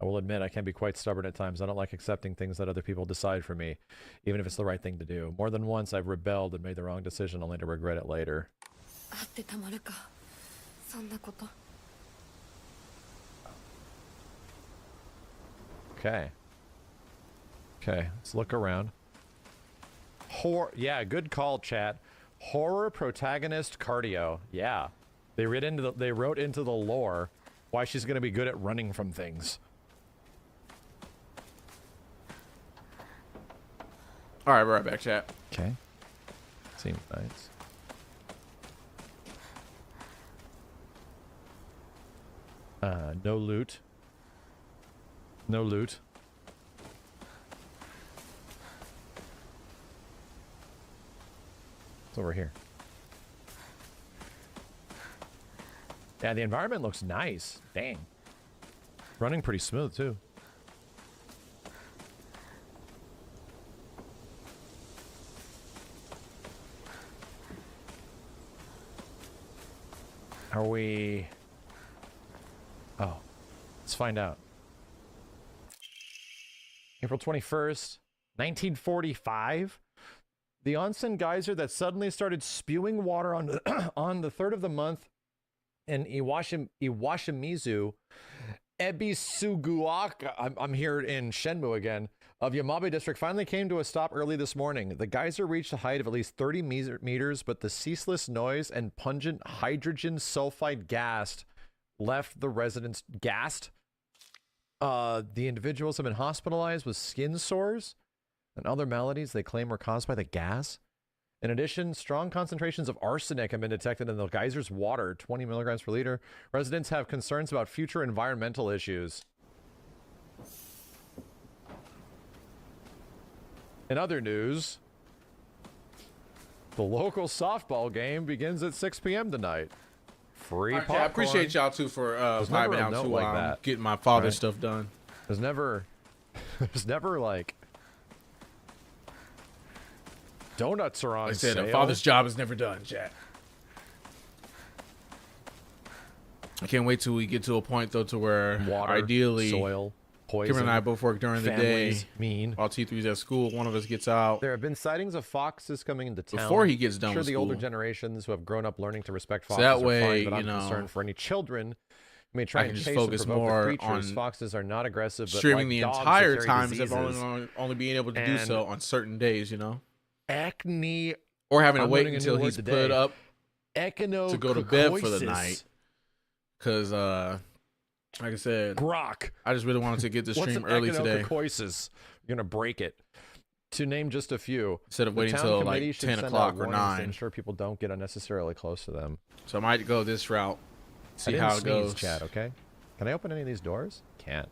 I will admit I can be quite stubborn at times. I don't like accepting things that other people decide for me, even if it's the right thing to do. More than once, I've rebelled and made the wrong decision only to regret it later. Okay. Okay, let's look around. Yeah, good call, chat. Horror protagonist cardio. Yeah. They wrote into the lore why she's going to be good at running from things. All right, we're right back, chat. Okay. Seems nice. No loot. No loot. It's over here. Yeah, the environment looks nice. Dang. Running pretty smooth, too. Are we... Oh. Let's find out. April 21st, 1945. The onsen geyser that suddenly started spewing water on on the 3rd of the month in Iwashimizu, Ebisuguaka, I'm here in Shenmue again, of Yamabe District finally came to a stop early this morning. The geyser reached a height of at least 30 meters, but the ceaseless noise and pungent hydrogen sulfide gas left the residents gassed. The individuals have been hospitalized with skin sores and other maladies they claim were caused by the gas. In addition, strong concentrations of arsenic have been detected in the geyser's water, 20 milligrams per liter. Residents have concerns about future environmental issues. In other news, the local softball game begins at 6 p.m. tonight. Free popcorn. I appreciate y'all too for vibing out too while I'm getting my father's stuff done. There's never like donuts are on like I said, sale. a father's job is never done, chat. I can't wait till we get to a point though to where water, ideally soil, poison. Kim and I both work during the day. Mean. While T3's at school, one of us gets out. There have been sightings of foxes coming into town before he gets done. I'm sure with the school. older generations who have grown up learning to respect foxes so that way, are fine, but I'm you know, concerned for any children. I mean, try I and can chase just focus and provoke more the creatures. on Foxes are not aggressive, but streaming like the dogs entire that carry time diseases. instead of only being able to do so on certain days, you know. Acne, or having to wait until he's put up to go to bed for the night. Because, like I said, Grok. I just really wanted to get the stream early today. Echinococosis? You're gonna break it. To name just a few, instead of waiting until like 10 o'clock or 9. Ensure people don't get unnecessarily close to them. So I might go this route. See how it goes. Chat, okay? Can I open any of these doors? Can't.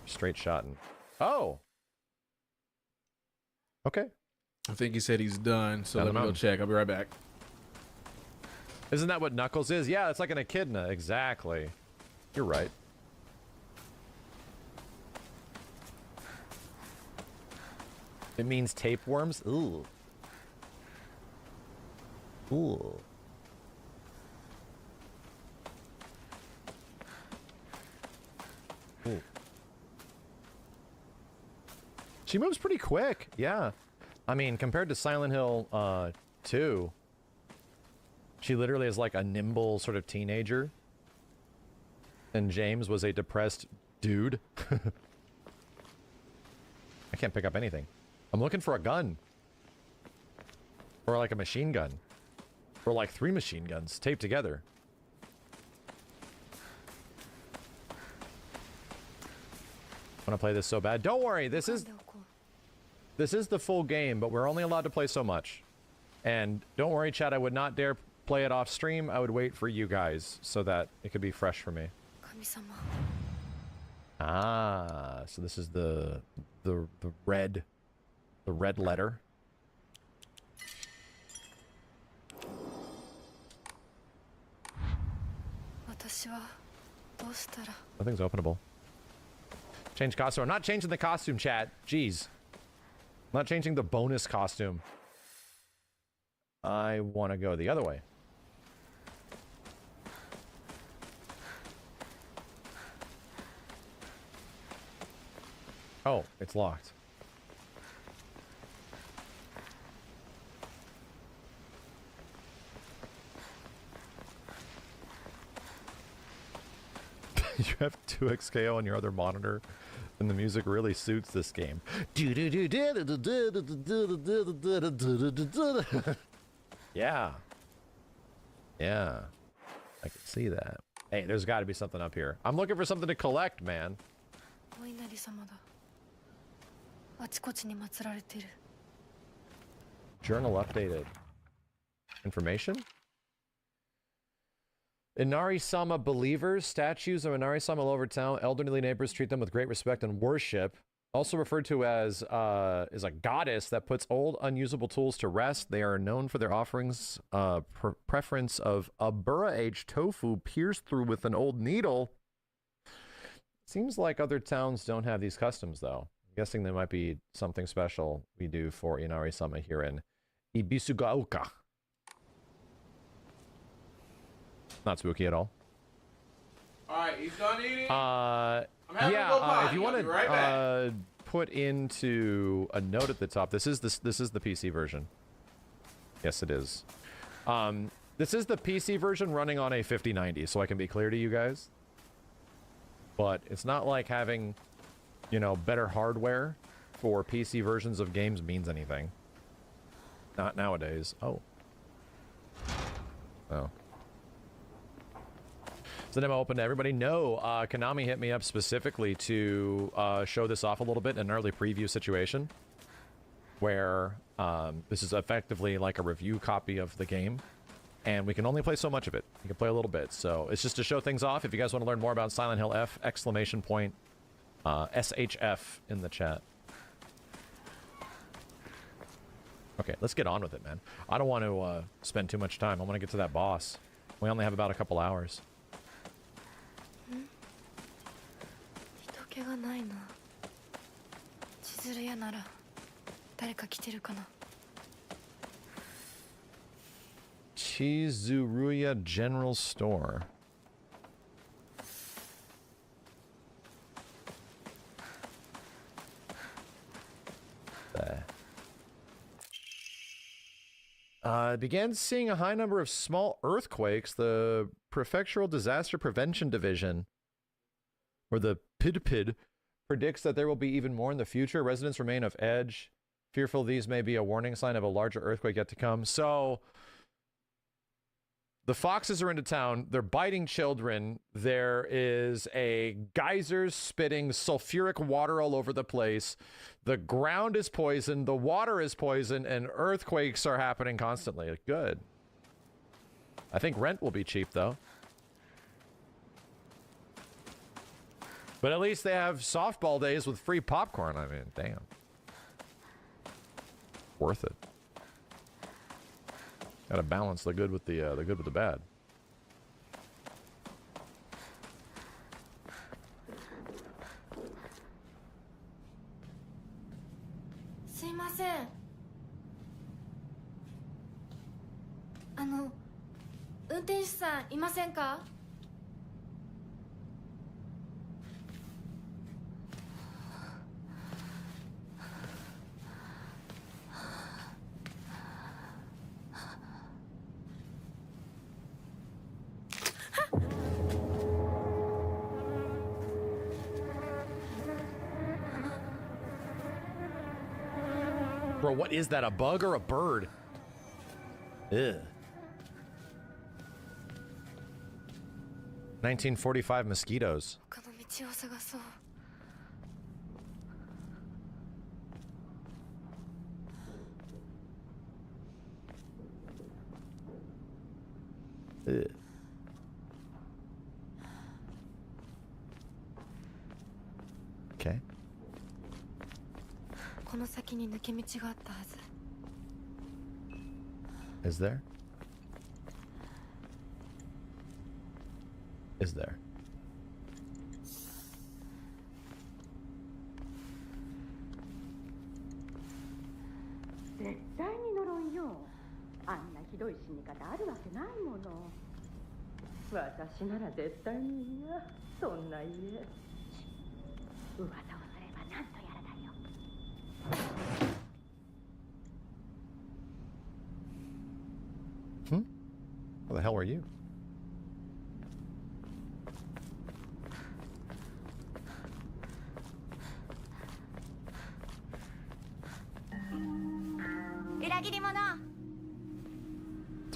Straight shotting. Oh. Okay. I think he said he's done, so let me go check. I'll be right back. Isn't that what Knuckles is? Yeah, it's like an echidna. Exactly. You're right. It means tapeworms? Ooh. Ooh. Ooh. She moves pretty quick. Yeah. I mean, compared to Silent Hill 2, she literally is like a nimble sort of teenager. And James was a depressed dude. I can't pick up anything. I'm looking for a gun. Or like a machine gun. Or like 3 machine guns taped together. I want to play this so bad. Don't worry, this is the full game, but we're only allowed to play so much. And don't worry, chat, I would not dare play it off stream. I would wait for you guys so that it could be fresh for me. Ah, so this is the red letter. Nothing's openable. Change costume. I'm not changing the costume, chat. Jeez. I'm not changing the bonus costume. I want to go the other way. Oh, it's locked. You have 2x KO on your other monitor, and the music really suits this game. Yeah. Yeah. I can see that. Hey, there's got to be something up here. I'm looking for something to collect, man. Journal updated. Information? Inari-sama believers, statues of Inari-sama all over town. Elderly neighbors treat them with great respect and worship. Also referred to as is a goddess that puts old, unusable tools to rest. They are known for their offerings, preference of Abura-aged tofu pierced through with an old needle. Seems like other towns don't have these customs, though. I'm guessing there might be something special we do for Inari-sama here in Ibisugaoka. Not spooky at all. Alright, he's done eating? Yeah, if you want to put into a note at the top, this is the PC version. Yes, it is. This is the PC version running on a 5090, so I can be clear to you guys. But it's not like having, you know, better hardware for PC versions of games means anything. Not nowadays. Oh. Oh. Is the demo open to everybody? No. Konami hit me up specifically to show this off a little bit in an early preview situation where this is effectively like a review copy of the game, and we can only play so much of it. You can play a little bit, so it's just to show things off. If you guys want to learn more about Silent Hill F, exclamation point SHF in the chat. Okay, let's get on with it, man. I don't want to spend too much time. I want to get to that boss. We only have about a couple hours. Chizuruya General Store. Began seeing a high number of small earthquakes. The Prefectural Disaster Prevention Division, or the PIDPID, predicts that there will be even more in the future. Residents remain of edge, fearful these may be a warning sign of a larger earthquake yet to come. So the foxes are into town. They're biting children. There is a geyser spitting sulfuric water all over the place. The ground is poisoned. The water is poisoned, and earthquakes are happening constantly. Good. I think rent will be cheap, though. But at least they have softball days with free popcorn. I mean, damn. Worth it. Gotta balance the good with the good with the bad. Bro, what is that? A bug or a bird? Ugh. 1945 mosquitoes. Ugh. Okay. Is there? Is there? Who the hell are you?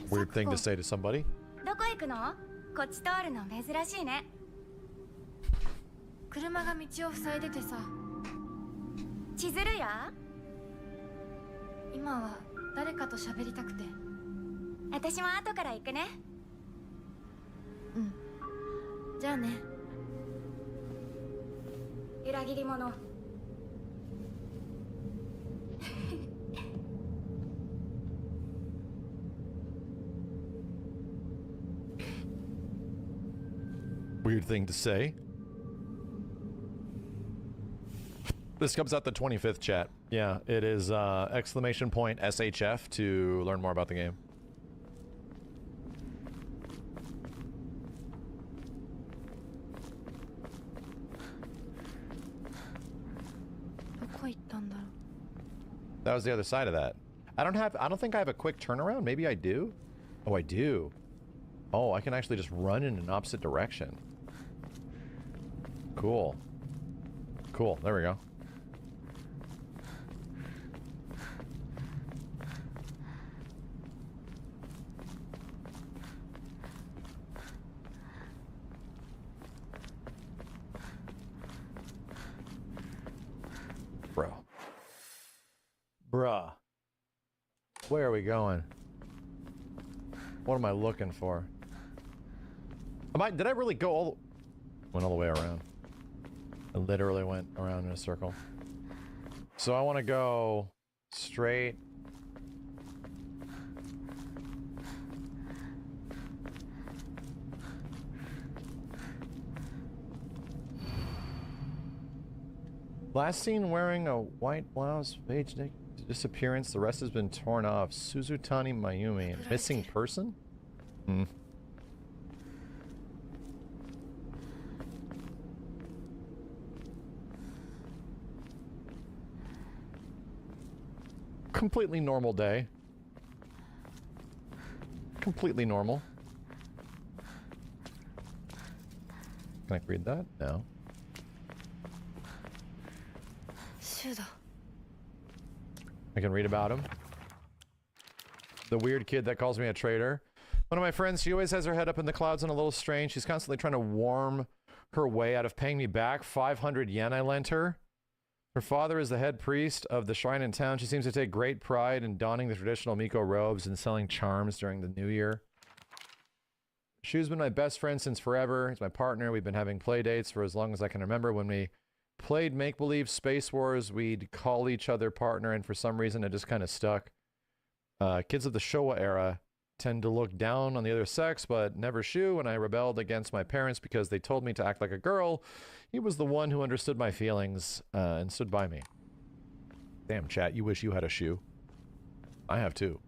Weird thing to say to somebody. どこ行くの？こっち通るの珍しいね。車が道を塞いでてさ。千鶴や？今は誰かと喋りたくて。私も後から行くね。うん。じゃあね。裏切り者。Weird thing to say. This comes out the 25th, chat. Yeah, it is exclamation point SHF to learn more about the game. That was the other side of that. I don't think I have a quick turnaround. Maybe I do. Oh, I do. Oh, I can actually just run in an opposite direction. Cool. Cool. There we go. Bro. Bruh. Where are we going? What am I looking for? Did I really go all... Went all the way around. I literally went around in a circle. So I want to go straight. Last seen wearing a white blouse, page disappearance. The rest has been torn off. Suzutani Mayumi. Missing person? Hmm. Completely normal day. Completely normal. Can I read that? No. I can read about him. The weird kid that calls me a traitor. One of my friends, she always has her head up in the clouds and a little strange. She's constantly trying to worm her way out of paying me back 500 yen I lent her. Her father is the head priest of the shrine in town. She seems to take great pride in donning the traditional Miko robes and selling charms during the new year. Shu's been my best friend since forever. He's my partner. We've been having play dates for as long as I can remember. When we played Make-Believe Space Wars, we'd call each other partner, and for some reason it just kind of stuck. Kids of the Showa era tend to look down on the other sex, but never Shu. When I rebelled against my parents because they told me to act like a girl, he was the one who understood my feelings and stood by me. Damn, chat, you wish you had a Shu. I have too.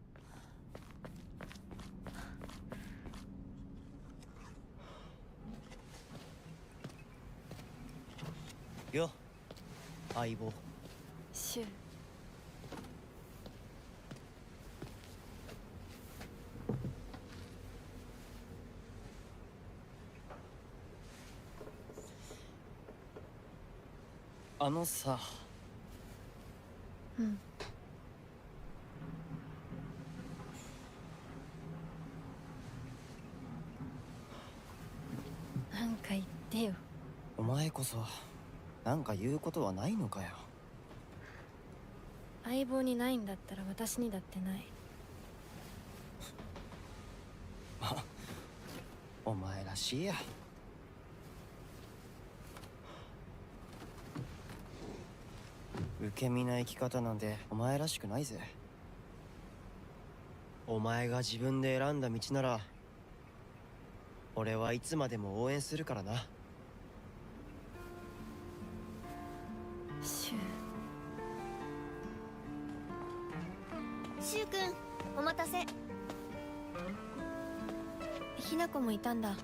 Yo, Aibo. Shu. あのさ。うん。なんか言ってよ。お前こそなんか言うことはないのかよ。相棒にないんだったら私にだってない。まあ、お前らしいや。受け身な生き方なんてお前らしくないぜ。お前が自分で選んだ道なら俺はいつまでも応援するからな。シュウ。シュウ君、お待たせ。ひな子もいたんだ。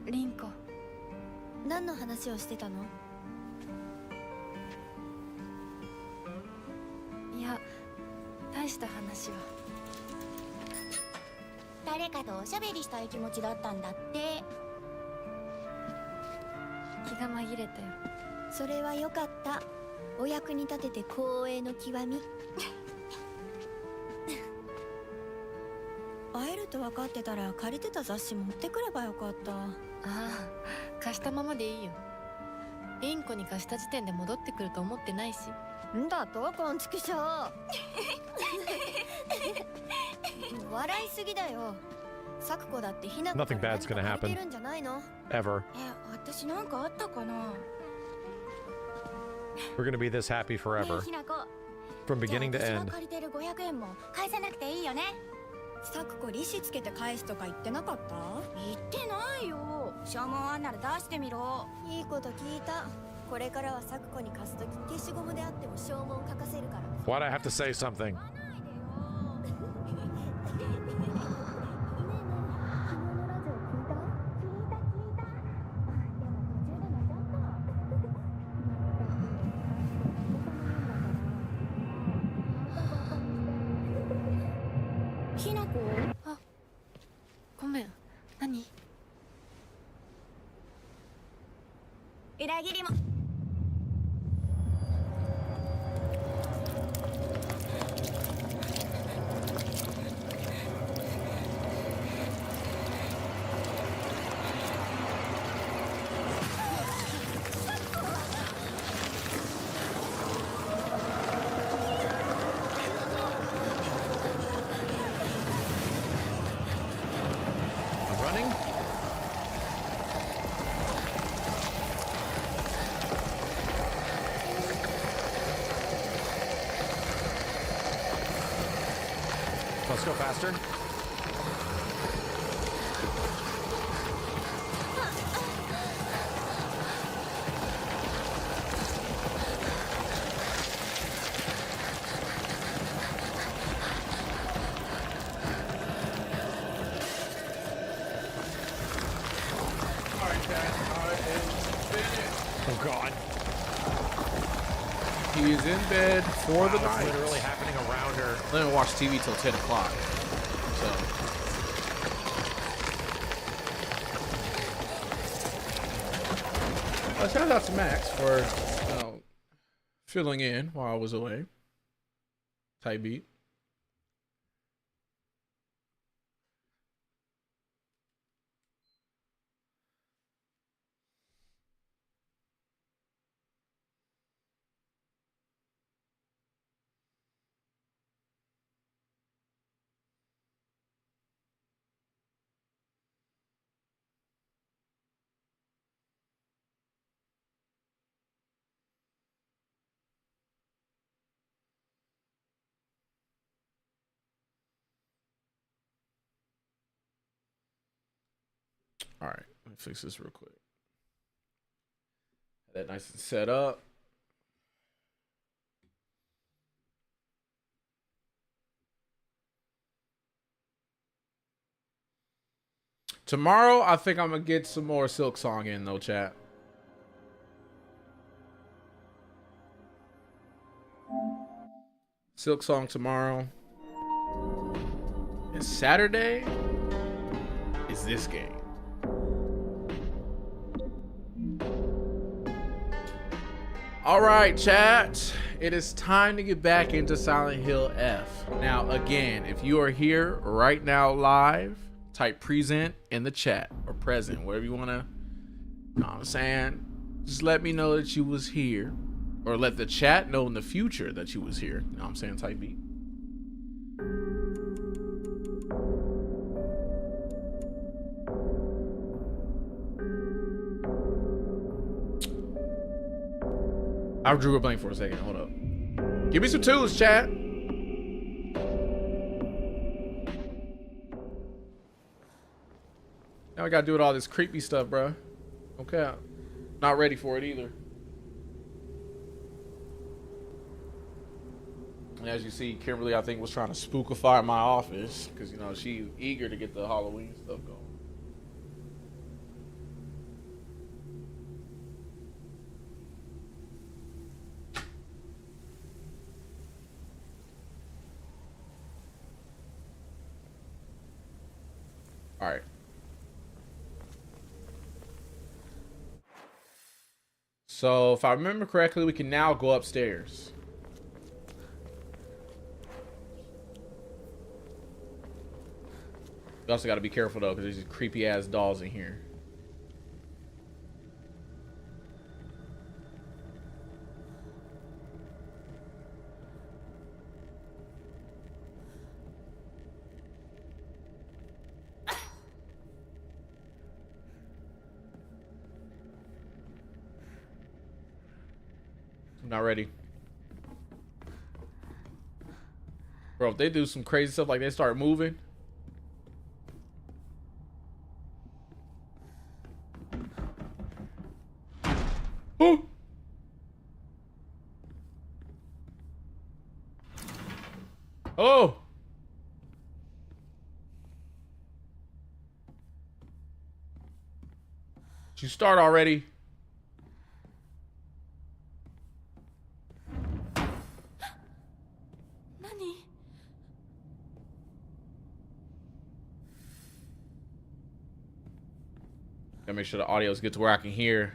リンコ。何の話をしてたの？いや、大した話は。誰かとおしゃべりしたい気持ちだったんだって。気が紛れたよ。それはよかった。お役に立てて光栄の極み。会えると分かってたら借りてた雑誌持ってくればよかった。ああ、貸したままでいいよ。インコに貸した時点で戻ってくると思ってないし。んだとこんちくしょう。笑いすぎだよ。サクコだってひなこ Nothing bad's gonna happen. 借りてるんじゃないの？ Ever. 私なんかあったかな。 We're gonna be this happy forever. ひなこ。From beginning to じゃあ私 end. が借りてる500円も返さなくていいよね。サクコ利子つけて返すとか言ってなかった？言ってないよ。消耗あんなら出してみろ。いいこと聞いた。これからはサクコに貸すとき消しゴムであっても消耗を書かせるから。 Why'd I have to say something? ひなこ。あ、ごめん。何？裏切りも。Running? Let's go faster. Oh God. He is in bed for the Wow, night. it's literally happening around her. Let me watch TV till 10 o'clock. So. Shout out to Max for filling in while I was away. Tight beat. All right, let me fix this real quick. That nice and set up. Tomorrow, I think I'm gonna get some more Silk Song in though, chat. Silk Song tomorrow. And Saturday is this game. All right, chat. It is time to get back into Silent Hill F. Now, again, if you are here right now live, type present in the chat or present, whatever you want to, you know what I'm saying? Just let me know that you was here, or let the chat know in the future that you was here. You know what I'm saying? Type beat. I drew a blank for a second. Hold up. Give me some twos, chat. Now I gotta do with all this creepy stuff, bro. Okay. Not ready for it either. And as you see, Kimberly, I think, was trying to spookify my office because, you know, she's eager to get the Halloween stuff going. All right. So if I remember correctly, we can now go upstairs. We also got to be careful though, because there's these creepy ass dolls in here. I'm not ready. Bro, if they do some crazy stuff like they start moving. Oh! Oh! Did you start already? Gotta make sure the audio is good to where I can hear.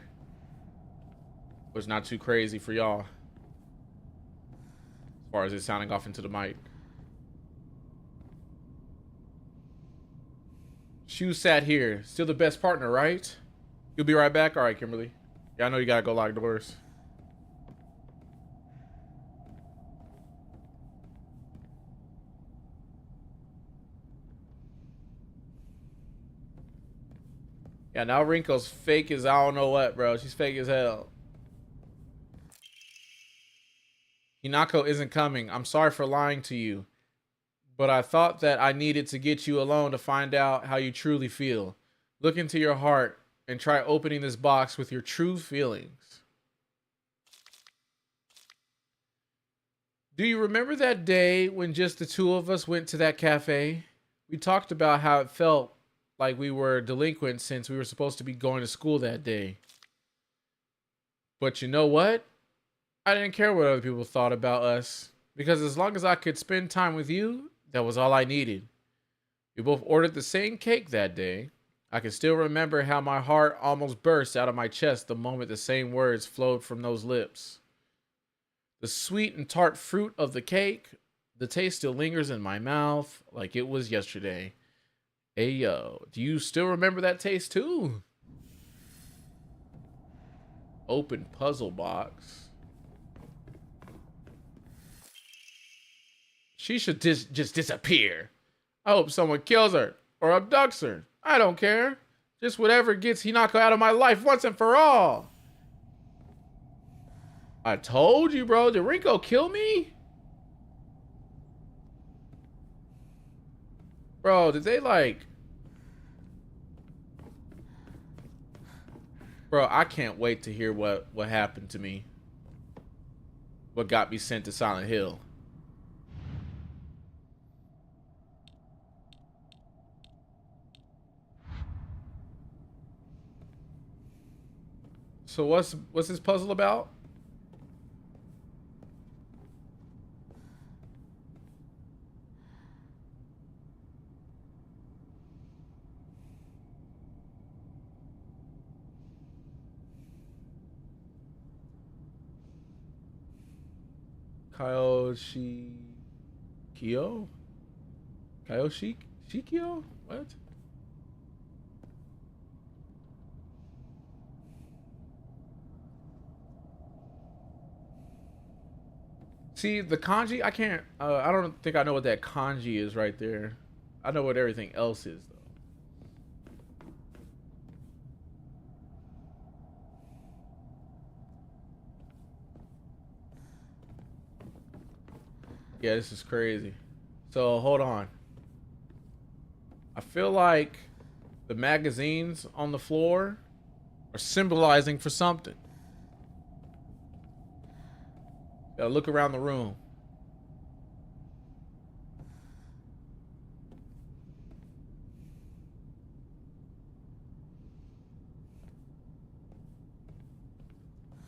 But it's not too crazy for y'all. As far as it sounding off into the mic. Shu sat here. Still the best partner, right? You'll be right back? Alright, Kimberly. Yeah, I know you gotta go lock doors. Yeah, now Rinko's fake as I don't know what, bro. She's fake as hell. Hinako isn't coming. I'm sorry for lying to you. But I thought that I needed to get you alone to find out how you truly feel. Look into your heart and try opening this box with your true feelings. Do you remember that day when just the two of us went to that cafe? We talked about how it felt like we were delinquents since we were supposed to be going to school that day. But you know what? I didn't care what other people thought about us, because as long as I could spend time with you, that was all I needed. We both ordered the same cake that day. I can still remember how my heart almost burst out of my chest the moment the same words flowed from those lips. The sweet and tart fruit of the cake, the taste still lingers in my mouth like it was yesterday. Hey yo, do you still remember that taste too? Open puzzle box. She should just disappear. I hope someone kills her or abducts her. I don't care. Just whatever gets Hinako out of my life once and for all. I told you, bro. Did Rinko kill me? Bro, did they like... Bro, I can't wait to hear what happened to me. What got me sent to Silent Hill. So what's this puzzle about? Shikio? Shikio? What? See, the kanji, I can't, I don't think I know what that kanji is right there. I know what everything else is, though. Yeah, this is crazy. So, hold on. I feel like the magazines on the floor are symbolizing for something. Gotta look around the room.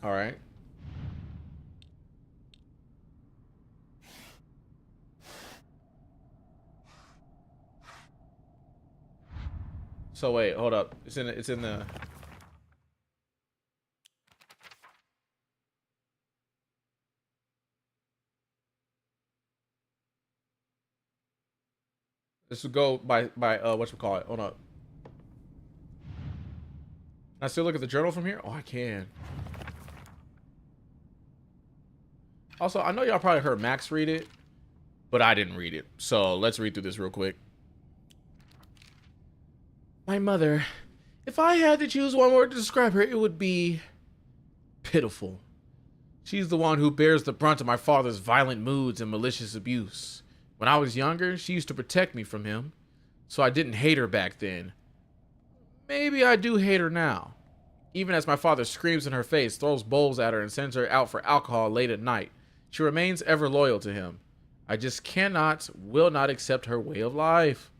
All right. So wait, hold up. It's in the. This will go by whatchamacallit. Hold up. Can I still look at the journal from here? Oh, I can. Also, I know y'all probably heard Max read it, but I didn't read it. So let's read through this real quick. My mother. If I had to choose one word to describe her, it would be pitiful. She's the one who bears the brunt of my father's violent moods and malicious abuse. When I was younger, she used to protect me from him, so I didn't hate her back then. Maybe I do hate her now. Even as my father screams in her face, throws bowls at her, and sends her out for alcohol late at night, she remains ever loyal to him. I just will not accept her way of life.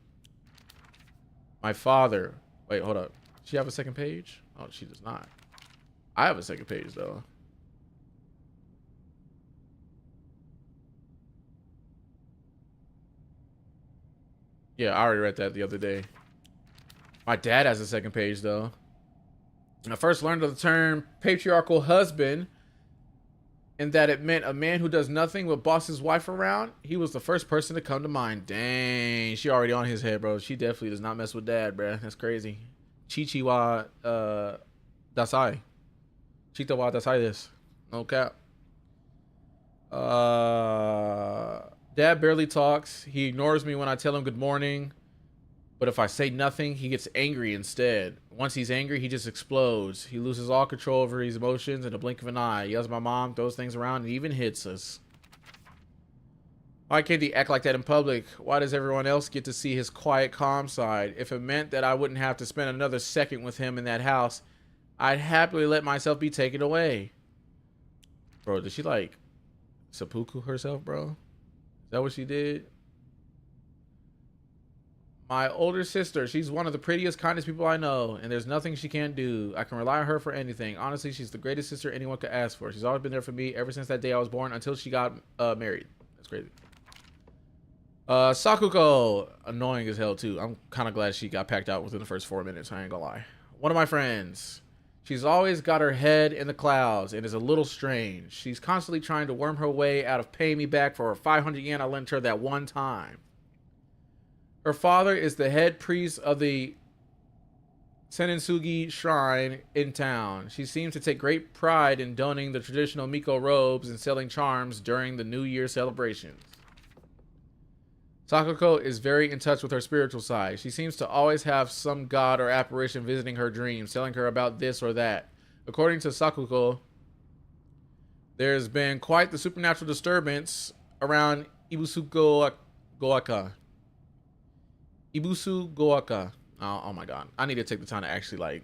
My father. Wait, hold up. Does she have a second page? Oh, she does not. I have a second page, though. Yeah, I already read that the other day. My dad has a second page, though. When I first learned of the term patriarchal husband, and that it meant a man who does nothing but boss his wife around, he was the first person to come to mind. Dang, she already on his head, bro. She definitely does not mess with dad, bro. That's crazy. Chichi wa dasai. Chita wa dasai this. No cap. Dad barely talks. He ignores me when I tell him good morning. But if I say nothing, he gets angry instead. Once he's angry, he just explodes. He loses all control over his emotions in a blink of an eye. He yells at my mom, throws things around, and even hits us. Why can't he act like that in public? Why does everyone else get to see his quiet, calm side? If it meant that I wouldn't have to spend another second with him in that house, I'd happily let myself be taken away. Bro, did she like seppuku herself, bro? Is that what she did? My older sister, she's one of the prettiest, kindest people I know, and there's nothing she can't do. I can rely on her for anything. Honestly, she's the greatest sister anyone could ask for. She's always been there for me ever since that day I was born until she got married. That's crazy. Sakuko, annoying as hell too. I'm kind of glad she got packed out within the first 4 minutes. I ain't gonna lie. One of my friends. She's always got her head in the clouds and is a little strange. She's constantly trying to worm her way out of paying me back for her 500 yen I lent her that one time. Her father is the head priest of the Senensugi shrine in town. She seems to take great pride in donning the traditional Miko robes and selling charms during the New Year celebrations. Sakuko is very in touch with her spiritual side. She seems to always have some god or apparition visiting her dreams, telling her about this or that. According to Sakuko, there's been quite the supernatural disturbance around Ibusu Goaka. Ibusu Goaka. Oh my god. I need to take the time to actually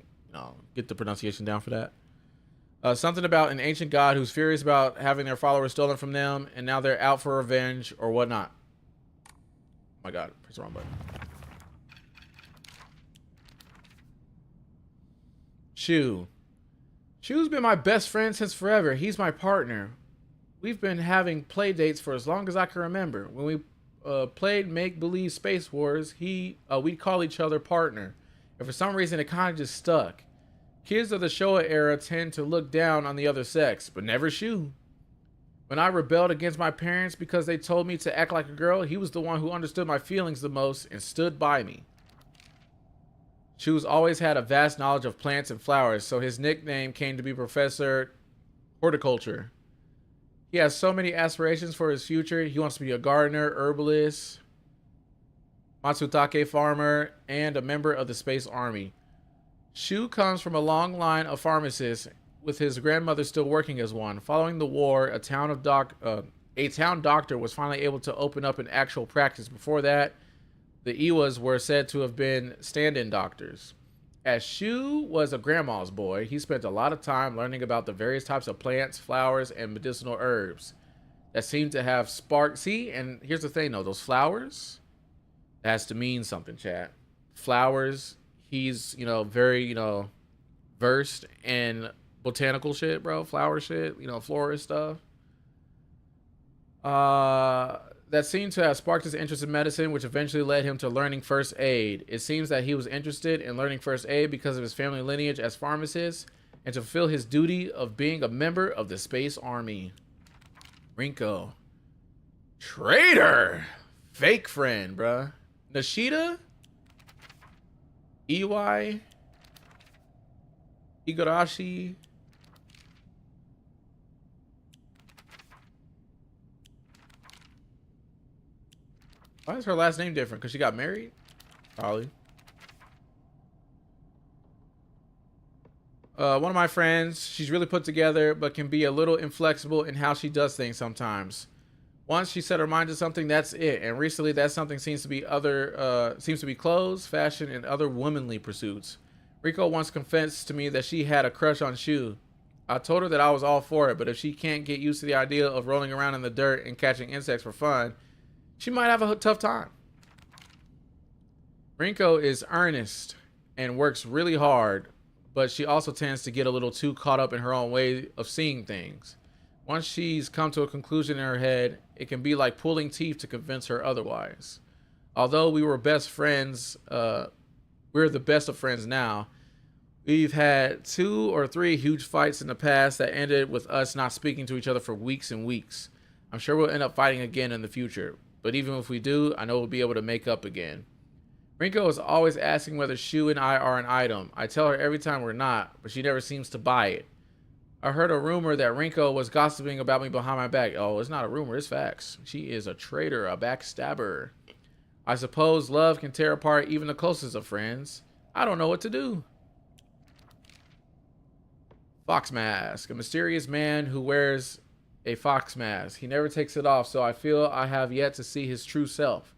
get the pronunciation down for that. Something about an ancient god who's furious about having their followers stolen from them, and now they're out for revenge or whatnot. Oh my god, press the wrong button. Shu's been my best friend since forever. He's my partner. We've been having play dates for as long as I can remember. When we played make-believe Space Wars, we'd call each other partner. And for some reason, it kind of just stuck. Kids of the Showa era tend to look down on the other sex, but never Shu. When I rebelled against my parents because they told me to act like a girl, he was the one who understood my feelings the most and stood by me. Shu's always had a vast knowledge of plants and flowers, so his nickname came to be Professor Horticulture. He has so many aspirations for his future. He wants to be a gardener, herbalist, Matsutake farmer, and a member of the Space Army. Shu comes from a long line of pharmacists, with his grandmother still working as one. Following the war, a town doctor was finally able to open up an actual practice. Before that, the Iwas were said to have been stand-in doctors. As Shu was a grandma's boy, he spent a lot of time learning about the various types of plants, flowers, and medicinal herbs that seem to have sparked. See, and here's the thing though, those flowers, that has to mean something, chat. Flowers, he's, very, versed in botanical shit, bro. Flower shit, florist stuff. that seemed to have sparked his interest in medicine, which eventually led him to learning first aid. It seems that he was interested in learning first aid because of his family lineage as pharmacists and to fulfill his duty of being a member of the Space Army. Rinko. Traitor! Fake friend, bruh. Nishida? Iwai? Igarashi? Why is her last name different? Because she got married? Probably. One of my friends, she's really put together, but can be a little inflexible in how she does things sometimes. Once she set her mind to something, that's it. And recently that something seems to be clothes, fashion, and other womanly pursuits. Rico once confessed to me that she had a crush on Shu. I told her that I was all for it, but if she can't get used to the idea of rolling around in the dirt and catching insects for fun, she might have a tough time. Rinko is earnest and works really hard, but she also tends to get a little too caught up in her own way of seeing things. Once she's come to a conclusion in her head, it can be like pulling teeth to convince her otherwise. Although we were best friends, we're the best of friends now. We've had 2 or 3 huge fights in the past that ended with us not speaking to each other for weeks and weeks. I'm sure we'll end up fighting again in the future, but even if we do, I know we'll be able to make up again. Rinko is always asking whether Shu and I are an item. I tell her every time we're not, but she never seems to buy it. I heard a rumor that Rinko was gossiping about me behind my back. Oh, it's not a rumor, it's facts. She is a traitor, a backstabber. I suppose love can tear apart even the closest of friends. I don't know what to do. Fox mask. A mysterious man who wears a fox mask. He never takes it off, so I feel I have yet to see his true self.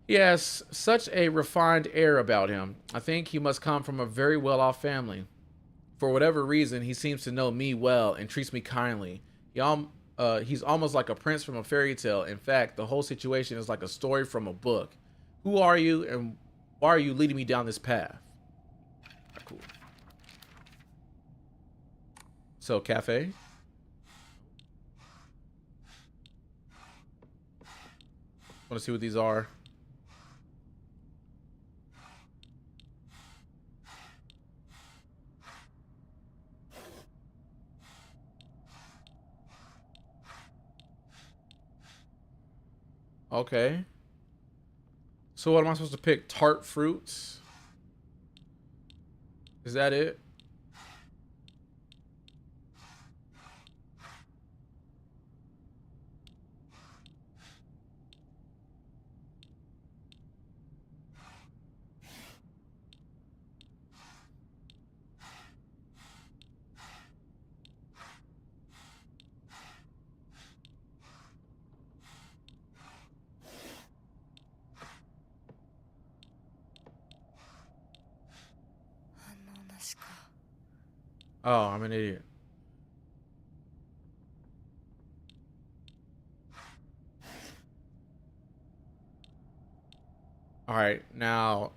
He has such a refined air about him. I think he must come from a very well-off family. For whatever reason, he seems to know me well and treats me kindly. He's almost like a prince from a fairy tale. In fact, the whole situation is like a story from a book. Who are you and why are you leading me down this path? Cool. So, cafe? Want to see what these are? Okay. So what am I supposed to pick? Tart fruits? Is that it? Oh, I'm an idiot. All right, now.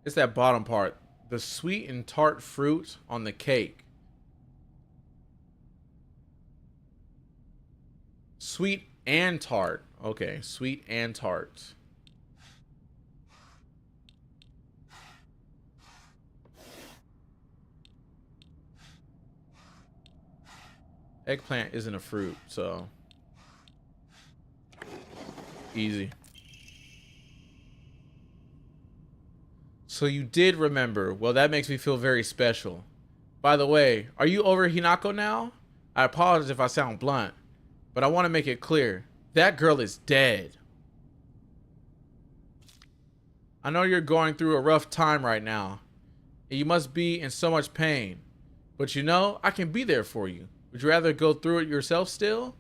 It's that bottom part. The sweet and tart fruit on the cake. Sweet and tart. Okay, sweet and tart. Eggplant isn't a fruit, so easy. So you did remember. Well, that makes me feel very special. By the way, are you over Hinako now? I apologize if I sound blunt, but I want to make it clear. That girl is dead. I know you're going through a rough time right now, and you must be in so much pain. But you know, I can be there for you. Would you rather go through it yourself still?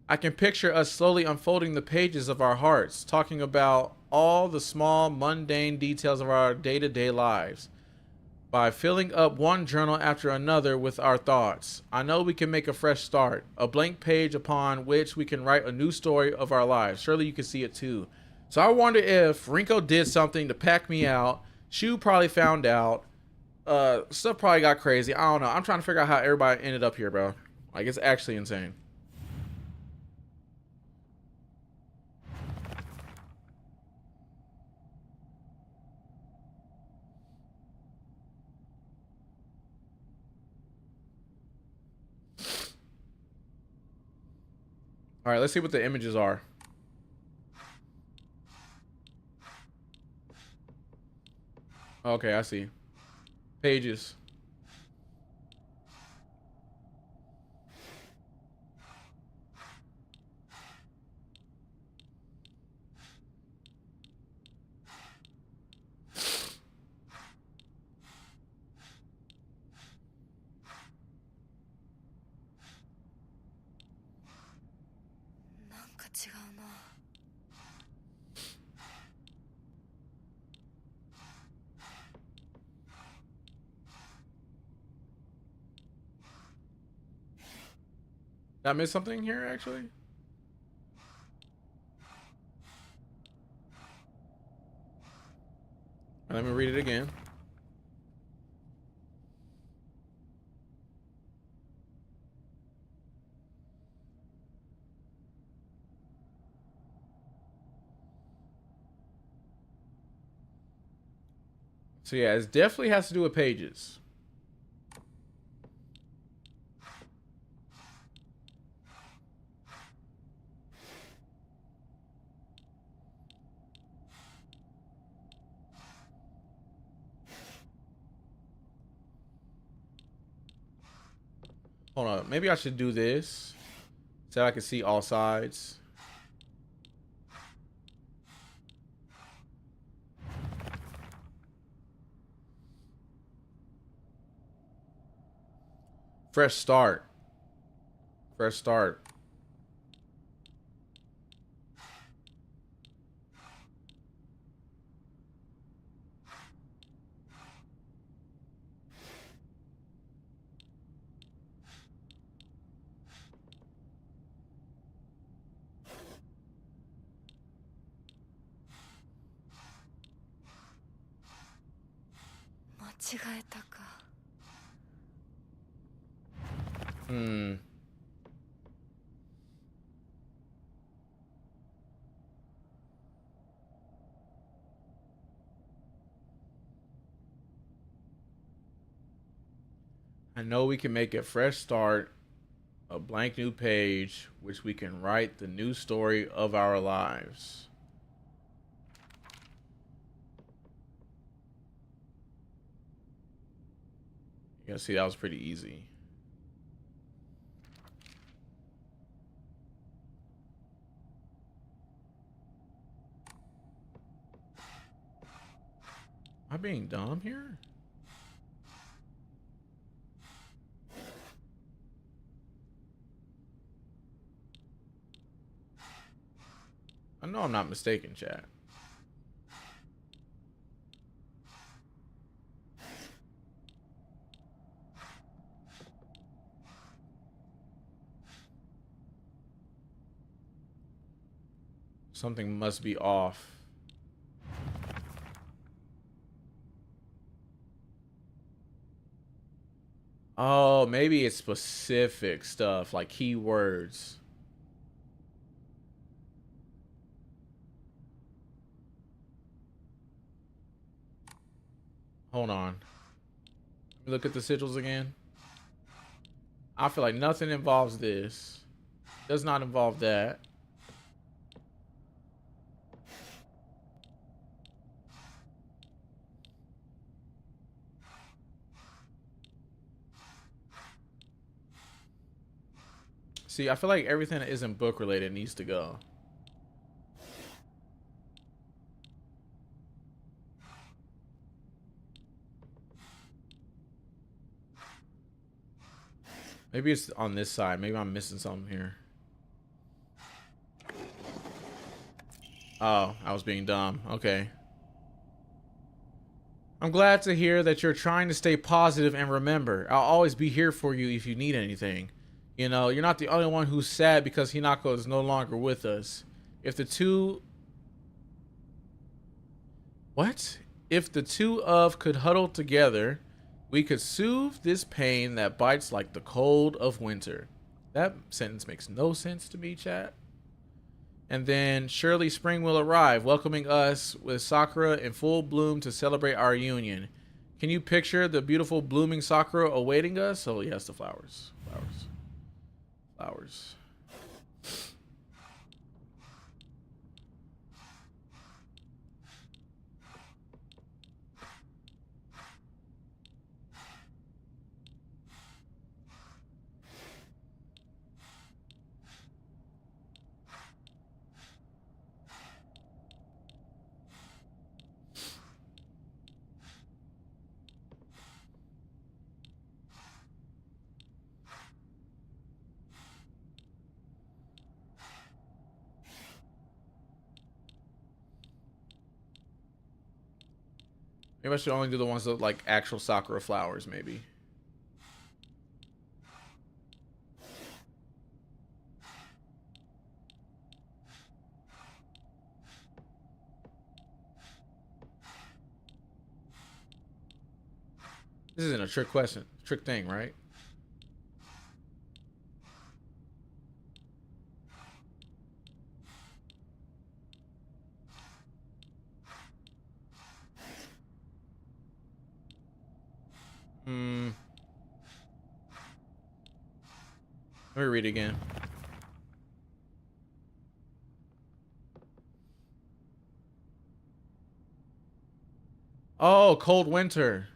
I can picture us slowly unfolding the pages of our hearts, talking about all the small, mundane details of our day-to-day lives. by filling up one journal after another with our thoughts. I know we can make a fresh start, a blank page upon which we can write a new story of our lives. Surely you can see it too. So I wonder if Rinko did something to pack me out. Shu probably found out. Stuff probably got crazy. I don't know. I'm trying to figure out how everybody ended up here, bro. Like, it's actually insane. All right, let's see what the images are. Okay, I see. Pages. Did I miss something here, actually? Let me read it again. So yeah, it definitely has to do with pages. Hold on, maybe I should do this so I can see all sides. Fresh start. Fresh start. I know we can make a fresh start, a blank new page, which we can write the new story of our lives. You see, that was pretty easy. Am I being dumb here? I know I'm not mistaken, chat. Something must be off. Oh, maybe it's specific stuff like keywords. Hold on. Let me look at the sigils again. I feel like nothing involves this. Does not involve that. See, I feel like everything that isn't book related needs to go. Maybe it's on this side. Maybe I'm missing something here. Oh, I was being dumb. Okay. I'm glad to hear that you're trying to stay positive, and remember, I'll always be here for you if you need anything. You know, you're not the only one who's sad because Hinako is no longer with us. If the two... What? If the two of could huddle together, we could soothe this pain that bites like the cold of winter. That sentence makes no sense to me, chat. And then surely spring will arrive, welcoming us with Sakura in full bloom to celebrate our union. Can you picture the beautiful blooming Sakura awaiting us? Oh yes, the flowers. Flowers. Flowers. Maybe I should only do the ones that look like actual Sakura flowers, maybe. This isn't a trick question, trick thing, right? Let me read it again. Oh, cold winter.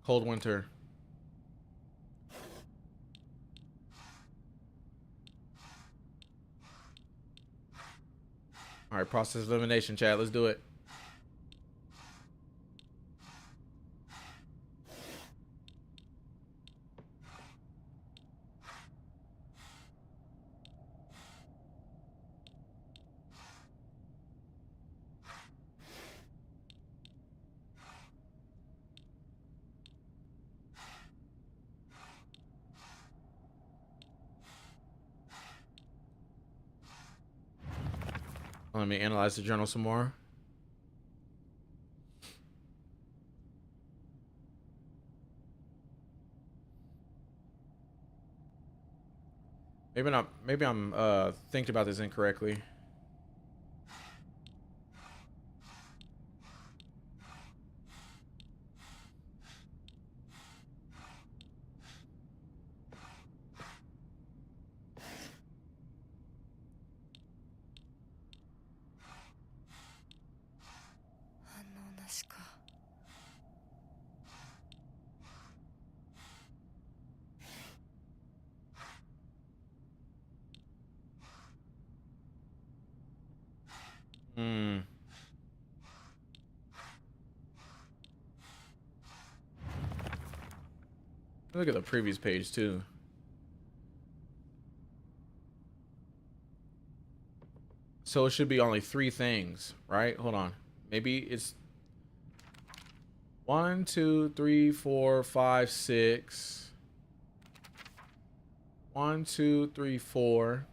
Cold winter. All right, process elimination, chat. Let's do it. Let me analyze the journal some more. Maybe not. Maybe I'm thinking about this incorrectly. Look at the previous page too. So it should be only 3 things, right? Hold on. Maybe it's 1, 2, 3, 4, 5, 6. 1, 2, 3, 4.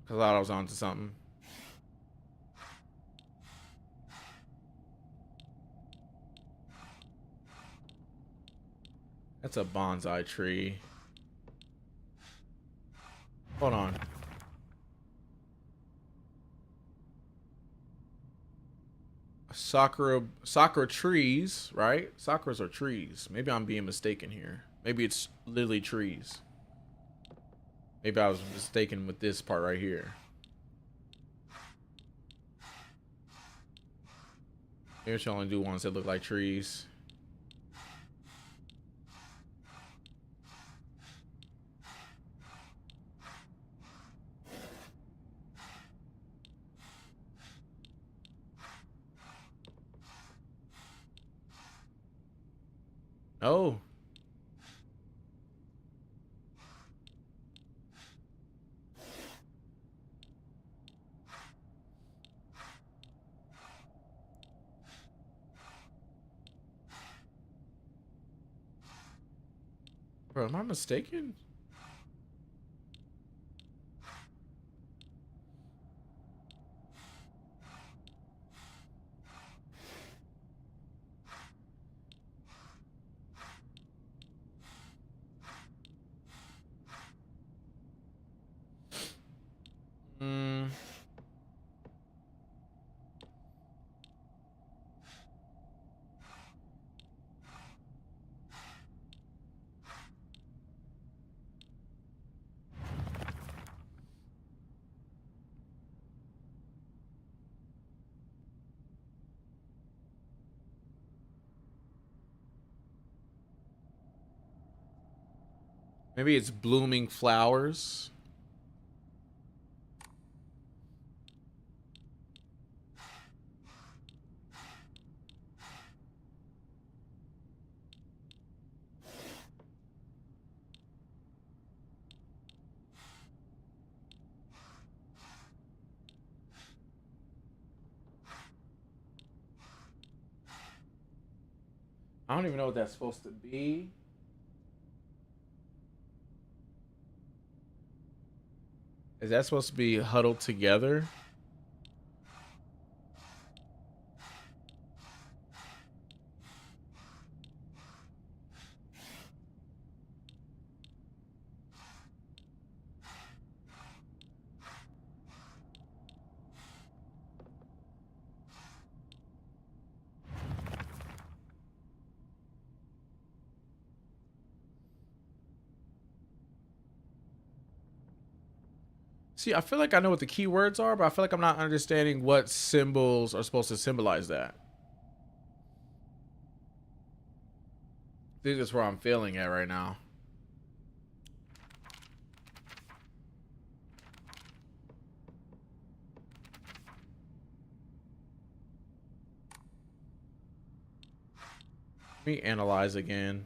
I thought I was onto something. That's a bonsai tree. Hold on. Sakura trees, right? Sakuras are trees. Maybe I'm being mistaken here. Maybe it's literally trees. Maybe I was mistaken with this part right here. Maybe I should only do ones that look like trees. Oh. Bro, am I mistaken? Hmm. Maybe it's blooming flowers. I don't even know what that's supposed to be. Is that supposed to be huddled together? See, I feel like I know what the keywords are, but I feel like I'm not understanding what symbols are supposed to symbolize that. I think that's where I'm failing at right now. Let me analyze again.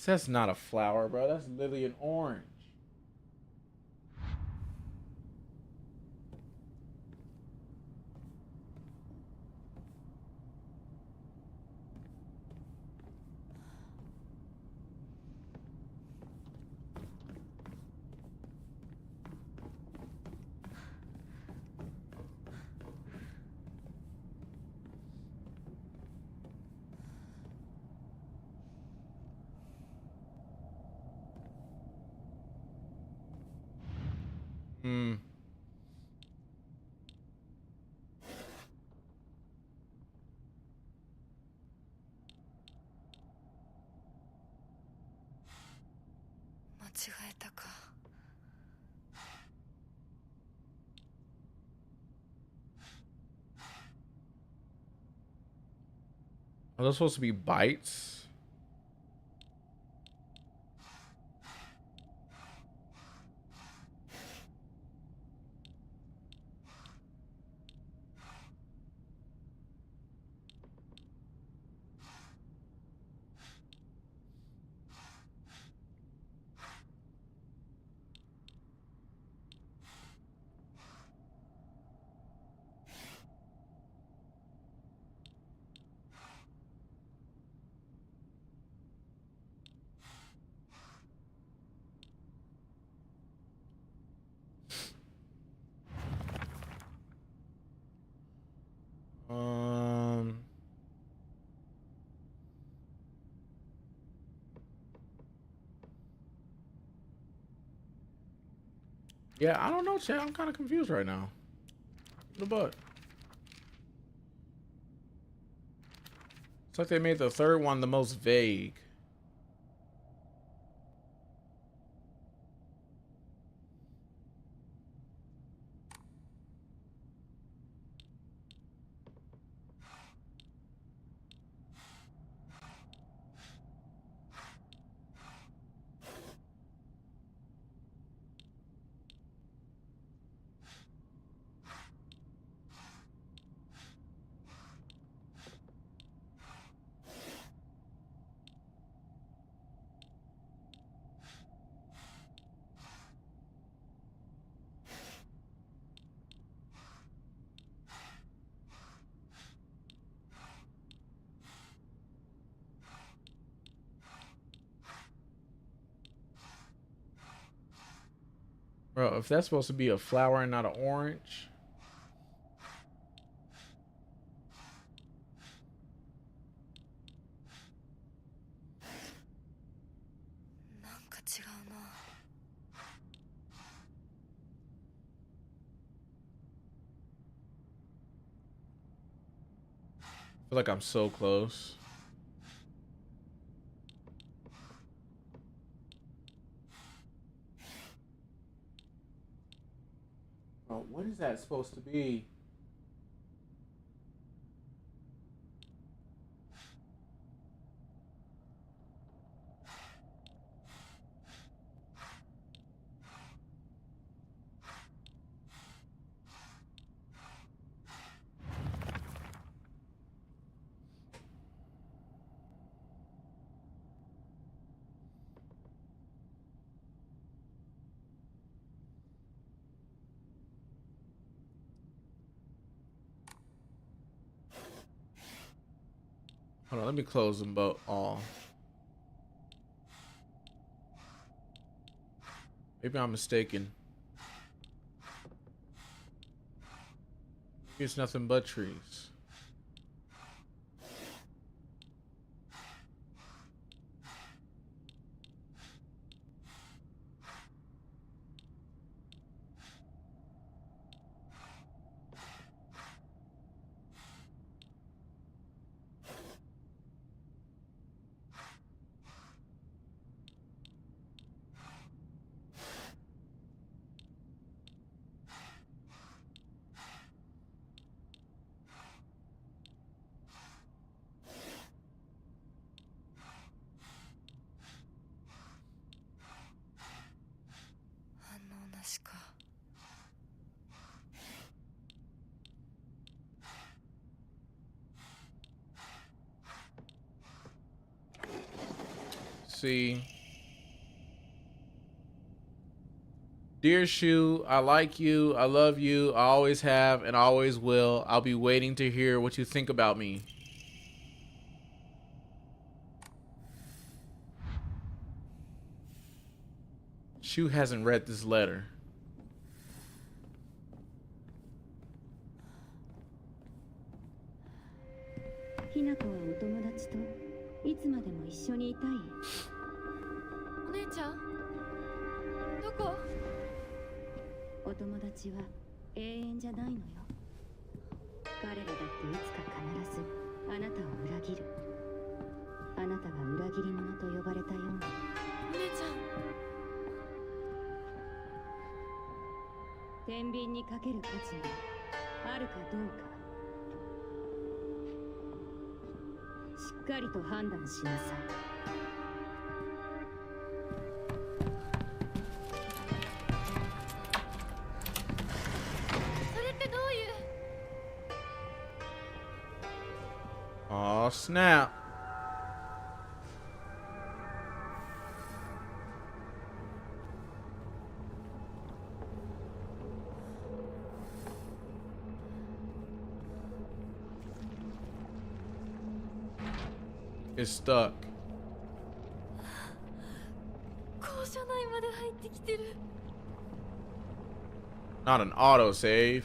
That's not a flower, bro. That's literally an orange. Hmm. Are those supposed to be bites? Um. Yeah, I don't know, chat. I'm kind of confused right now. The butt. It's like they made the third one the most vague. Bro, if that's supposed to be a flower and not an orange. I feel like I'm so close. Bro, what is that supposed to be? Hold on, let me close them both all. Maybe I'm mistaken. Maybe it's nothing but trees. See. Dear Shu, I like you. I love you. I always have and always will. I'll be waiting to hear what you think about me. Shu hasn't read this letter. Hinako はお友達といつまでも一緒にいたい。お姉ちゃんどこ？お友達は永遠じゃないのよ。彼らだっていつか必ずあなたを裏切る。あなたが裏切り者と呼ばれたように。お姉ちゃん。天秤にかける価値があるかどうか。しっかりと判断しなさい。それってどういう？ Oh snap. It's stuck. 校舎内まで入ってきてる。 Not an auto save.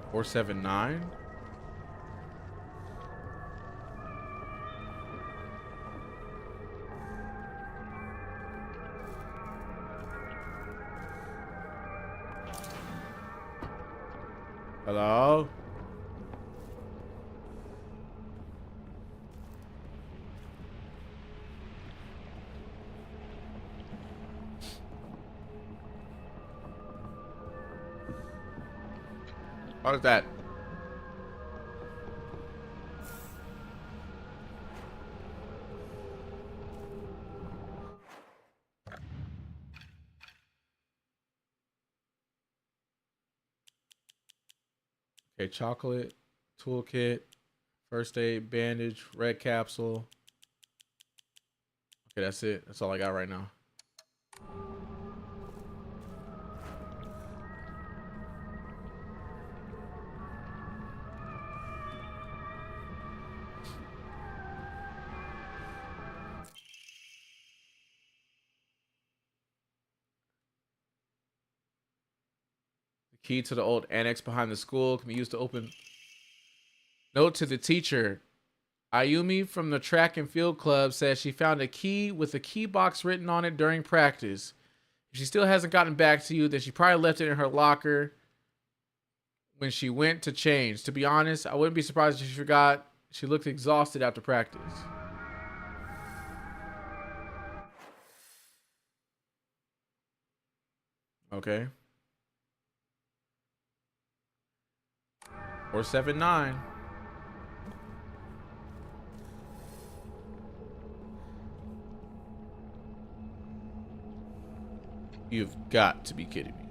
Four, 7, 9. Hello? What is that? Okay, chocolate, toolkit, first aid, bandage, red capsule. Okay, that's it. That's all I got right now. Key to the old annex behind the school can be used to open. Note to the teacher. Ayumi from the track and field club says she found a key with a key box written on it during practice. If she still hasn't gotten back to you, then she probably left it in her locker when she went to change. To be honest, I wouldn't be surprised if she forgot. She looked exhausted after practice. Okay. 479. You've got to be kidding me.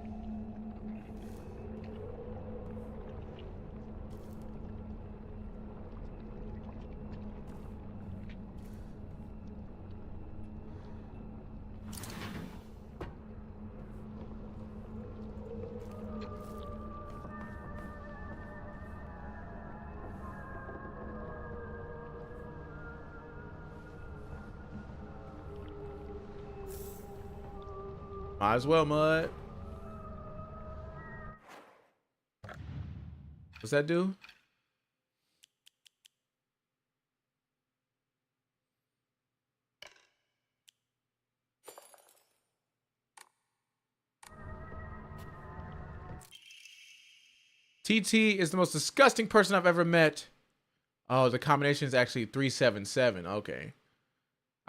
Might as well, Mud. What's that do? TT is the most disgusting person I've ever met. Oh, the combination is actually 377. Okay.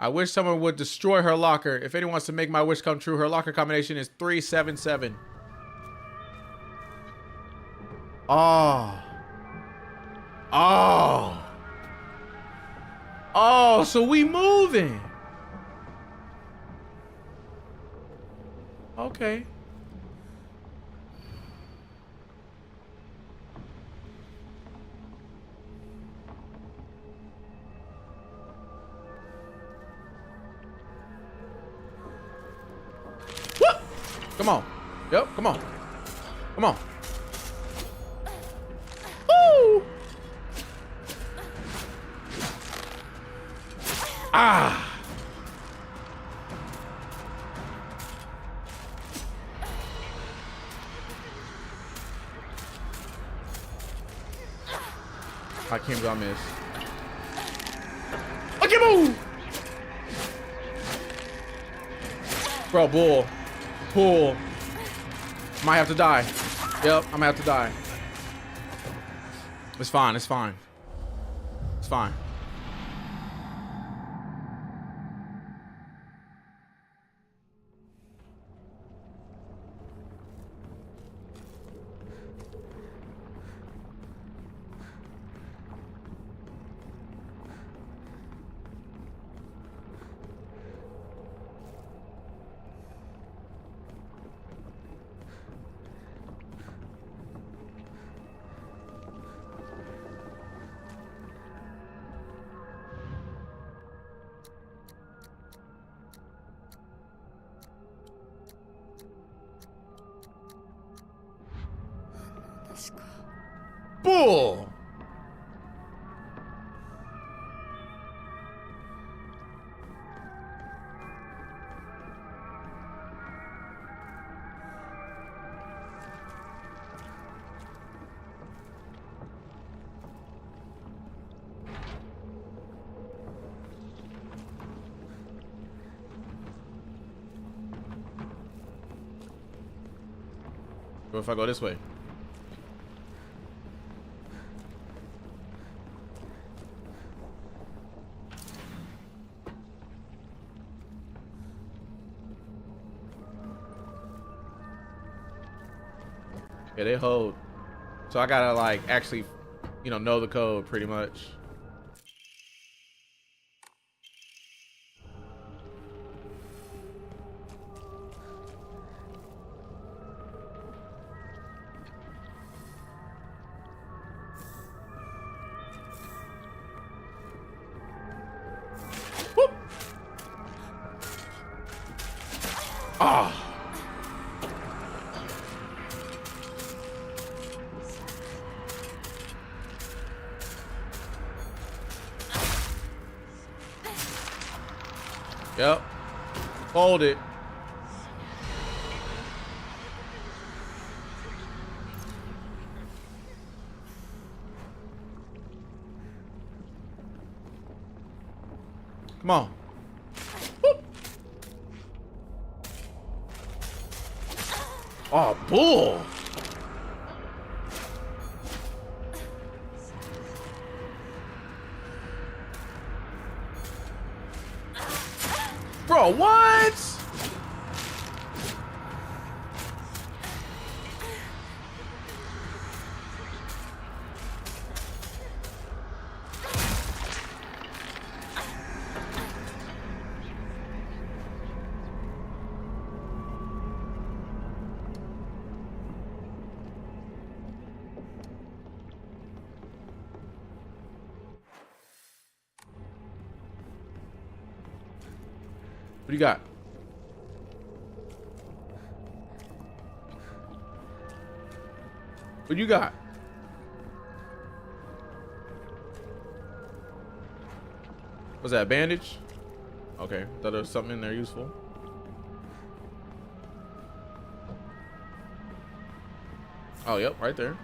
I wish someone would destroy her locker. If anyone wants to make my wish come true, her locker combination is 377. Oh. Oh. Oh, so we moving. Okay. Come on. Yep, come on. Come on. Woo! Ah! I can't go miss. Okay, move! Bro, bull. Pull. Might have to die. Yep, I'm gonna have to die. It's fine, it's fine. It's fine. Bull. What if I go this way? Yeah, they hold. So I gotta like actually, you know the code pretty much. Whoop. Yep. Fold it. Come on. Whoop. Oh, bull. Bro, what? What do you got? What you got? Was that a bandage? Okay, thought there was something in there useful. Oh, yep, right there.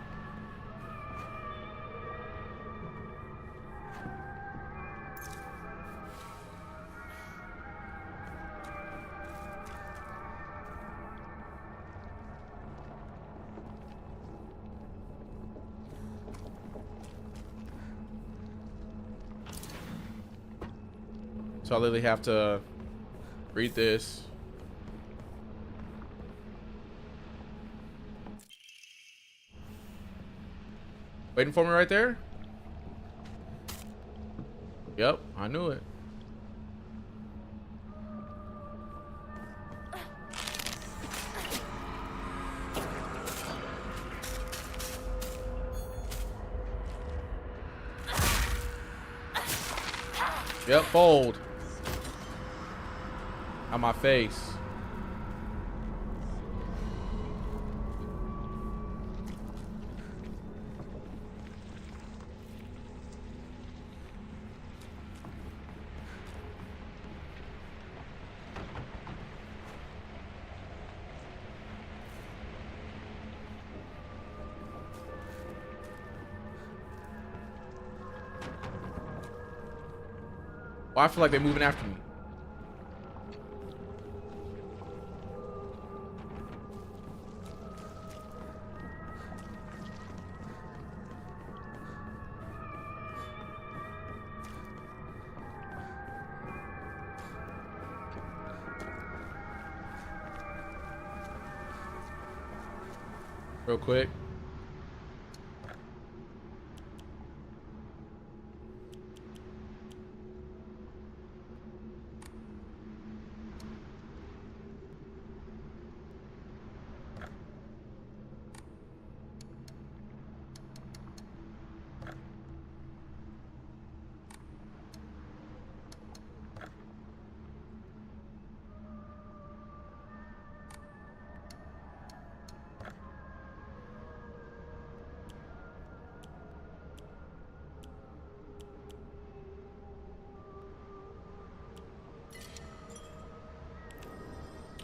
So I literally have to read this. Waiting for me right there? Yep, I knew it. Yep, fold. On my face. Well, I feel like they're moving after me. Real quick.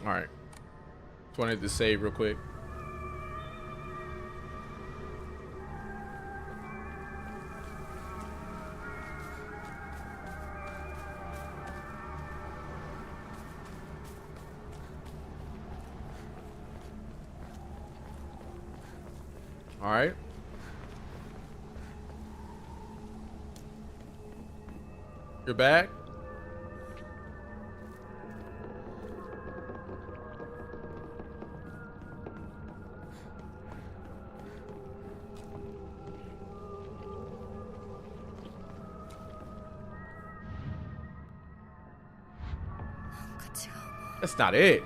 All right. Just wanted to save real quick. All right. You're back. That's not it.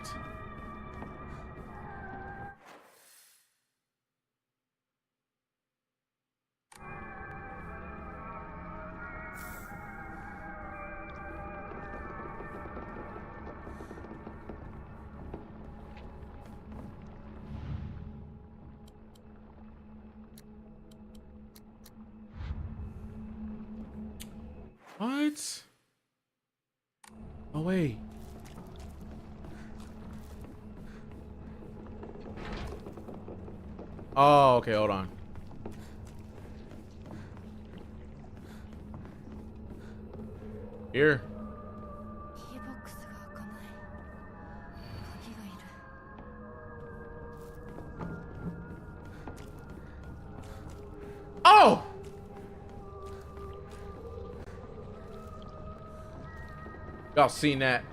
What? Oh, wait. Oh, okay, hold on. Here. Oh! Y'all seen that?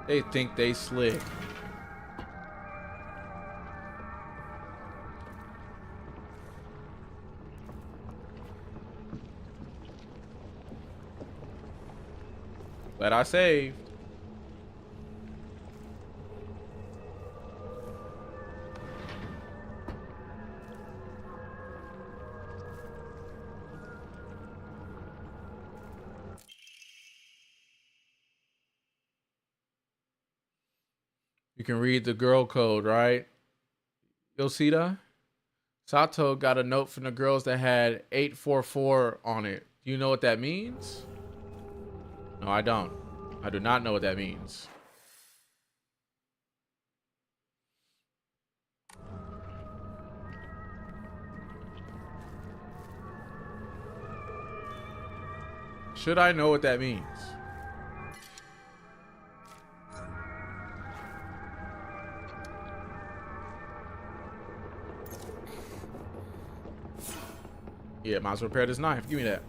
They think they slick. But I saved. You can read the girl code, right? Yoshida? Sato got a note from the girls that had 844 on it. Do you know what that means? No, I don't. I do not know what that means. Should I know what that means? Yeah, might as well repair this knife. Give me that.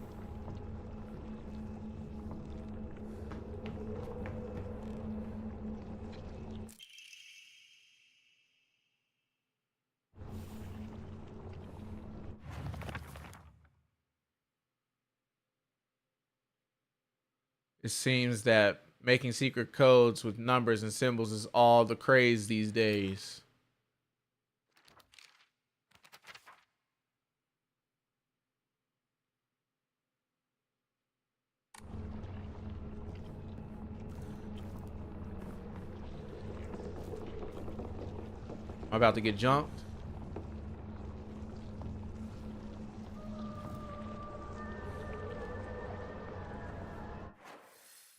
It seems that making secret codes with numbers and symbols is all the craze these days. I'm about to get jumped.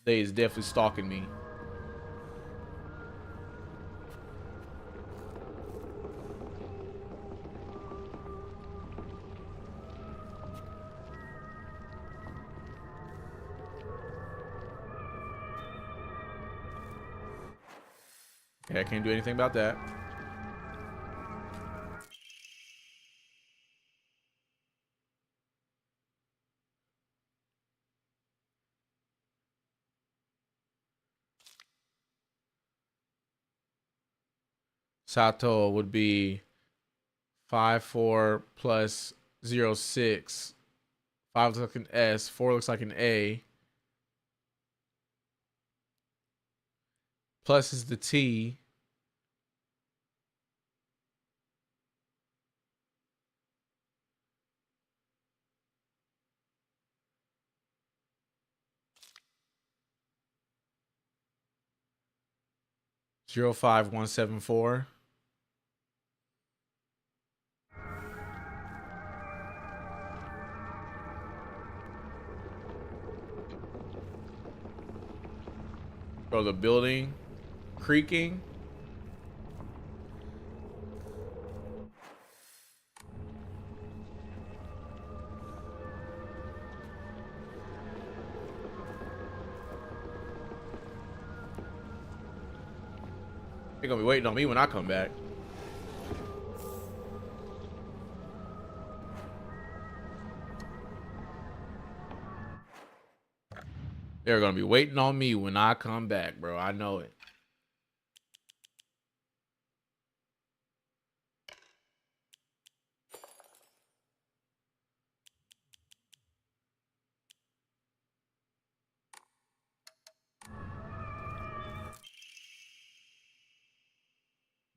They is definitely stalking me. Okay, I can't do anything about that. Sato would be 5-4 plus 0-6. 5 looks like an S, 4 looks like an A. Plus is the T. Zero 5174. Bro, the building creaking. They're gonna be waiting on me when I come back. They're gonna be waiting on me when I come back, bro. I know it.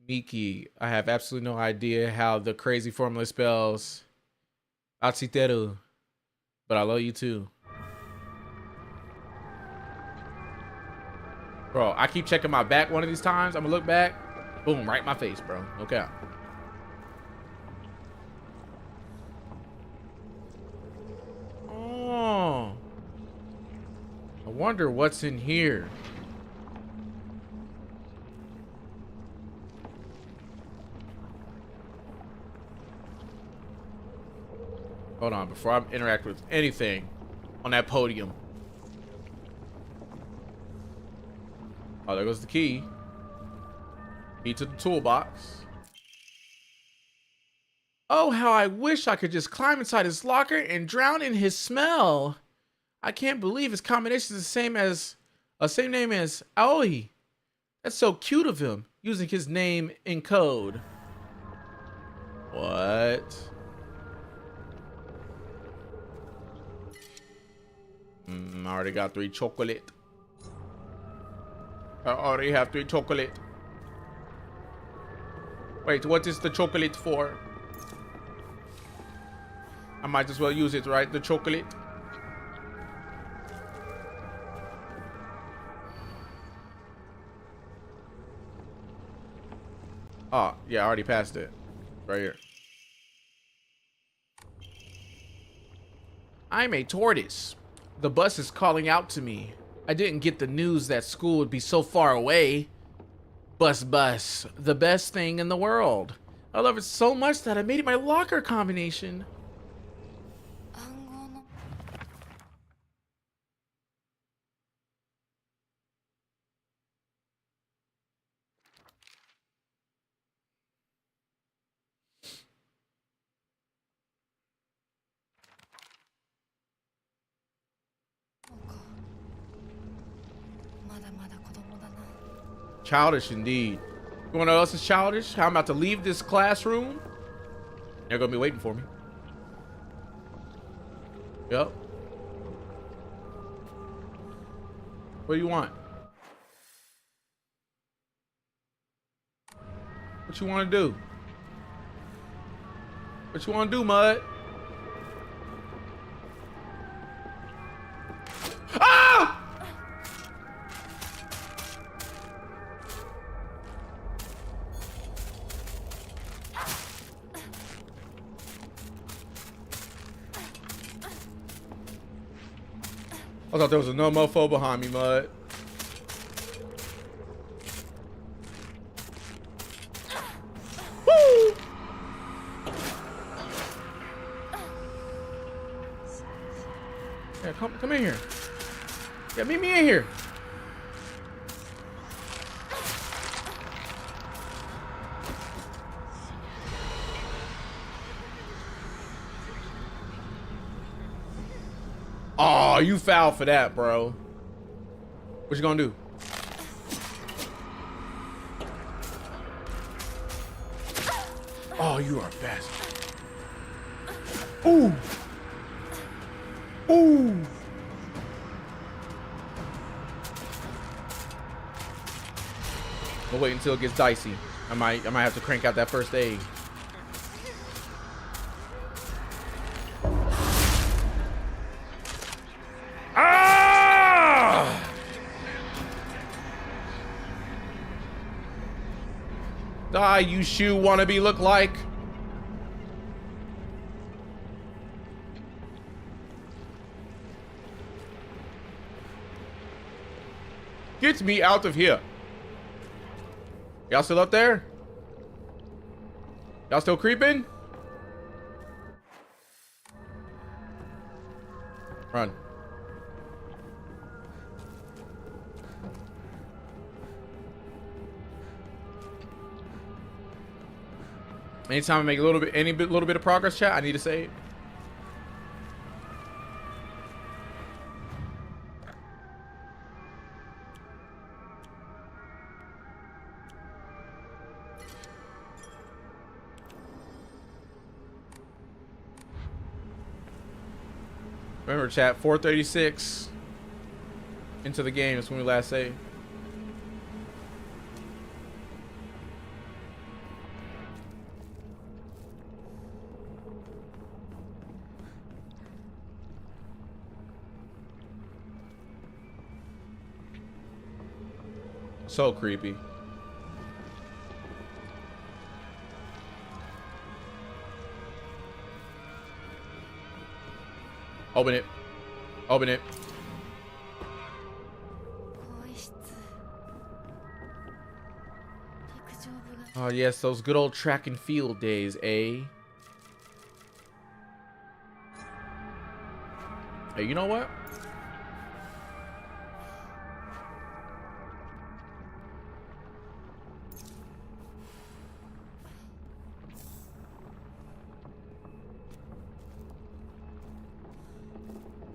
Miki, I have absolutely no idea how the crazy formula spells Atsiteru, but I love you too. Bro, I keep checking my back one of these times. I'm gonna look back. Boom, right in my face, bro. Okay. Oh. I wonder what's in here. Hold on, before I interact with anything on that podium. Oh, there goes the key. Key to the toolbox. Oh, how I wish I could just climb inside his locker and drown in his smell. I can't believe his combination is the same name as Aoi. That's so cute of him, using his name in code. What? I already got 3 chocolate. I already have 3 chocolate. Wait, what is the chocolate for? I might as well use it, right? The chocolate. Oh, yeah, I already passed it. Right here. I'm a tortoise. The bus is calling out to me. I didn't get the news that school would be so far away. Bus, the best thing in the world. I love it so much that I made it my locker combination. Childish indeed. You wanna know what else is childish? How I'm about to leave this classroom. They're gonna be waiting for me. Yep. What do you want? What you wanna do? What you wanna do, Mud? Ah! I thought there was a no mofo behind me, Mud. Woo! Yeah, come in here. Yeah, meet me in here. Oh, you foul for that, bro. What you gonna do? Oh, you are a bastard. Ooh. Ooh. We'll wait until it gets dicey. I might have to crank out that first aid. Die, you shoe wannabe look like. Get me out of here. Y'all still up there? Y'all still creeping? Run. Anytime I make a little bit of progress, chat, I need to save. Remember, chat, 436 into the game is when we last saved. So creepy. Open it. Open it. Oh yes, those good old track and field days, eh? Hey, you know what?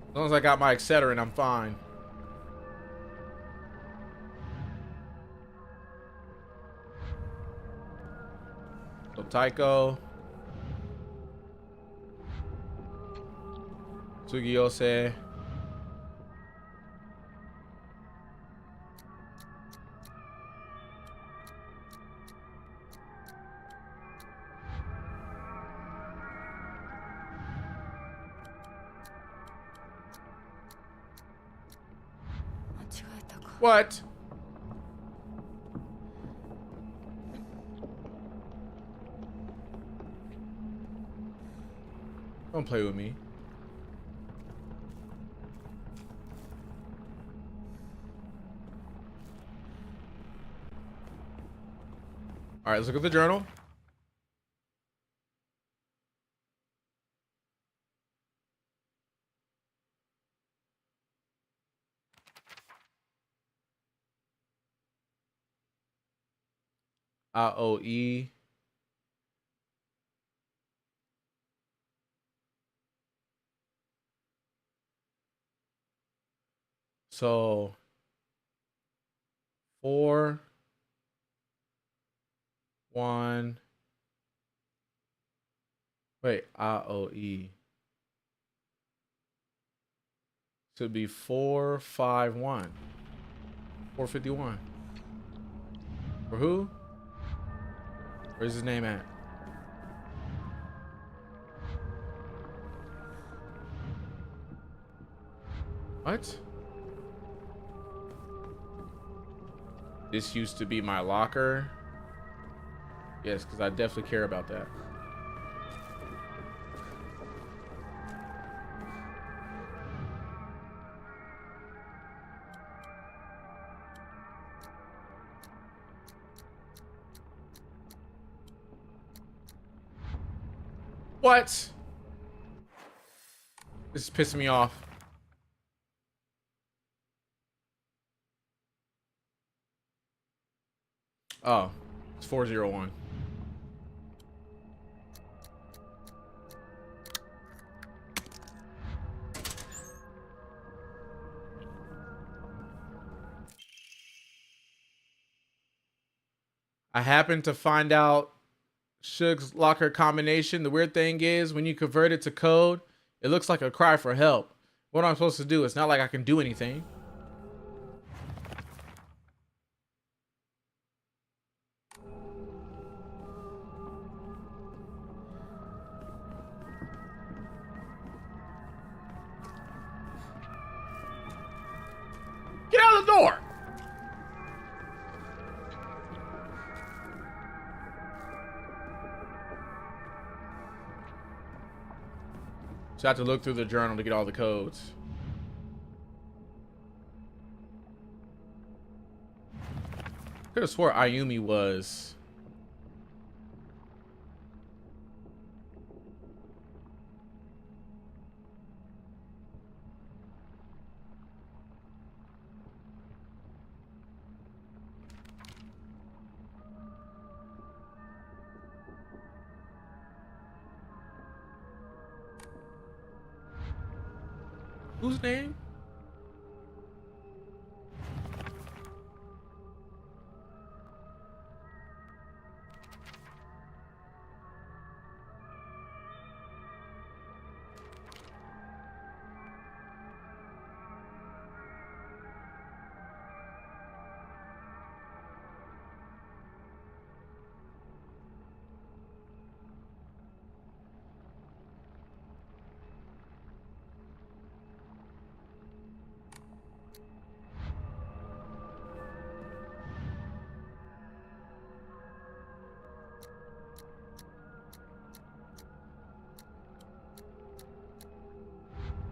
As long as I got my Excedrin, I'm fine. So Taiko. Sugiyose. What? Don't play with me. All right, let's look at the journal. AOE. So 4, 1. Wait, AOE. Should be 451. 451. For who? Where's his name at? What? This used to be my locker. Yes, because I definitely care about that. What? This is pissing me off. Oh, it's 401. I happened to find out Suge's locker combination. The weird thing is when you convert it to code, it looks like a cry for help. What am I supposed to do? It's not like I can do anything. Get out of the door! So I have to look through the journal to get all the codes. Could have swore Ayumi was. Whose name?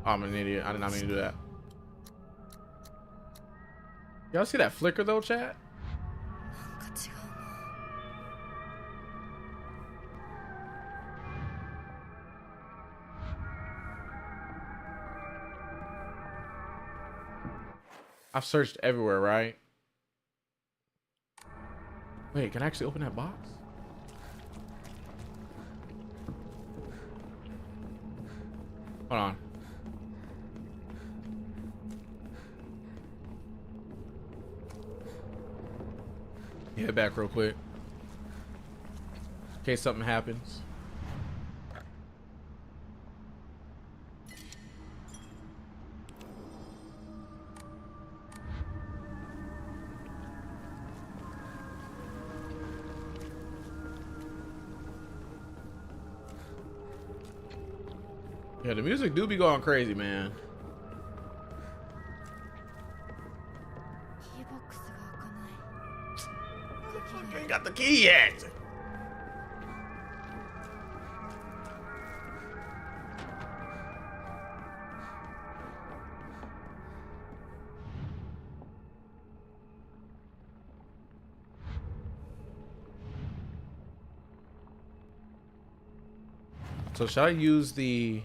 Oh, I'm an idiot. I did not mean to do that. Y'all see that flicker though, chat? I've searched everywhere, right? Wait, can I actually open that box? Hold on. Head back real quick. In case something happens. Yeah, the music do be going crazy, man. Ain't got the key yet. So should I use the...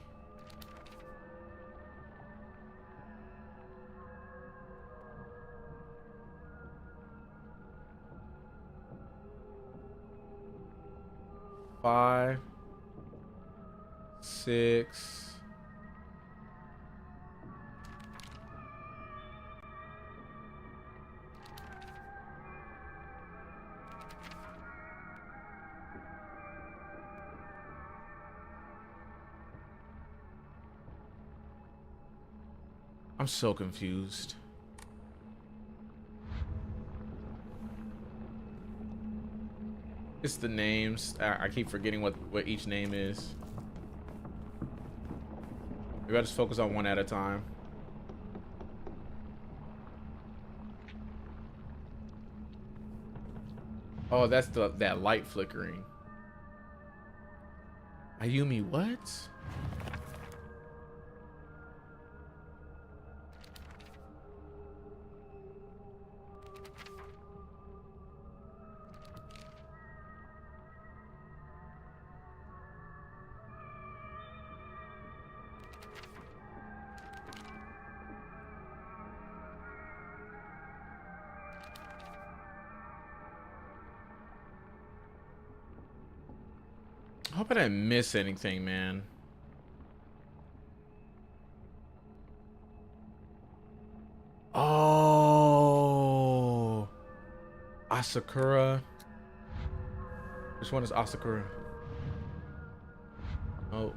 Five, 6. I'm so confused. It's the names. I keep forgetting what each name is. Maybe I just focus on one at a time. Oh, that's that light flickering. Ayumi, what? I hope I didn't miss anything, man. Oh, Asakura. Which one is Asakura? Oh.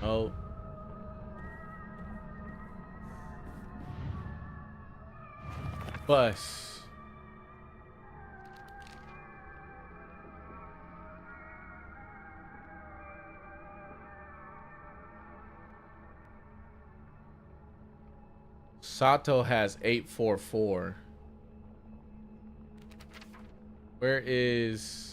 Oh. Bus. Sato has 844. Where is...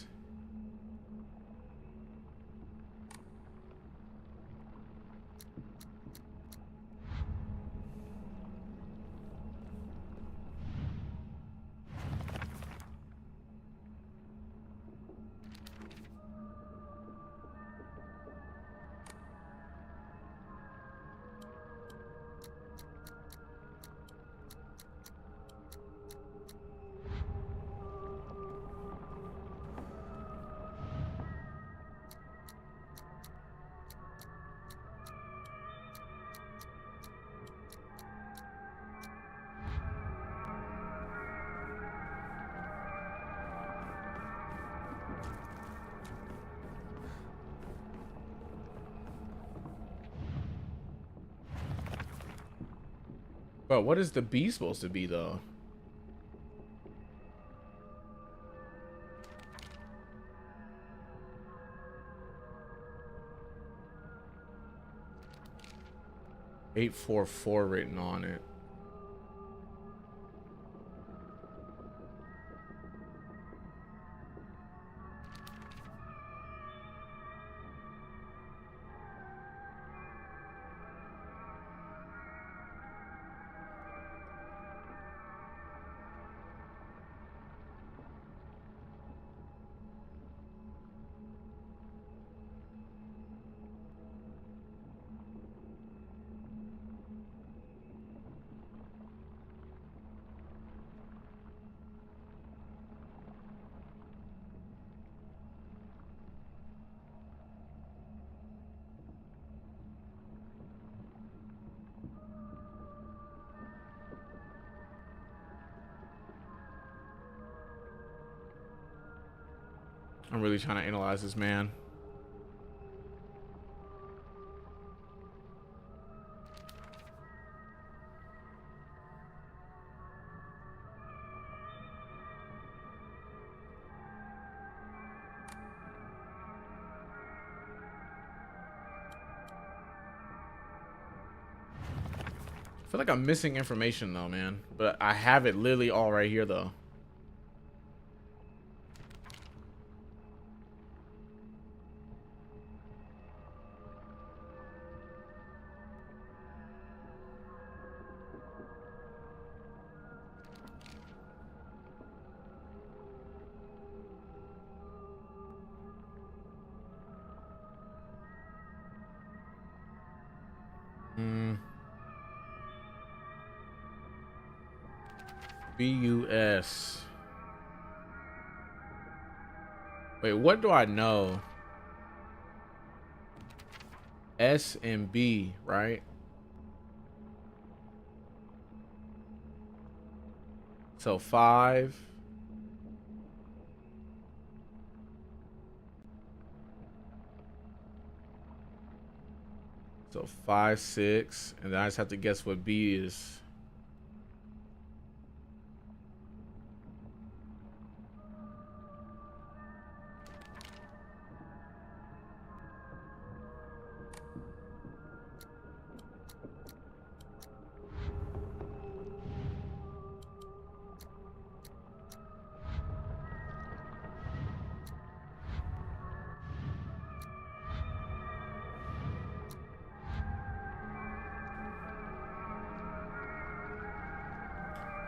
Bro, what is the B supposed to be, though? $844 written on it. I'm really trying to analyze this, man. I feel like I'm missing information though, man. But I have it literally all right here though. BUS. Wait, what do I know? S and B, right? So 5. So 5, 6, and then I just have to guess what B is.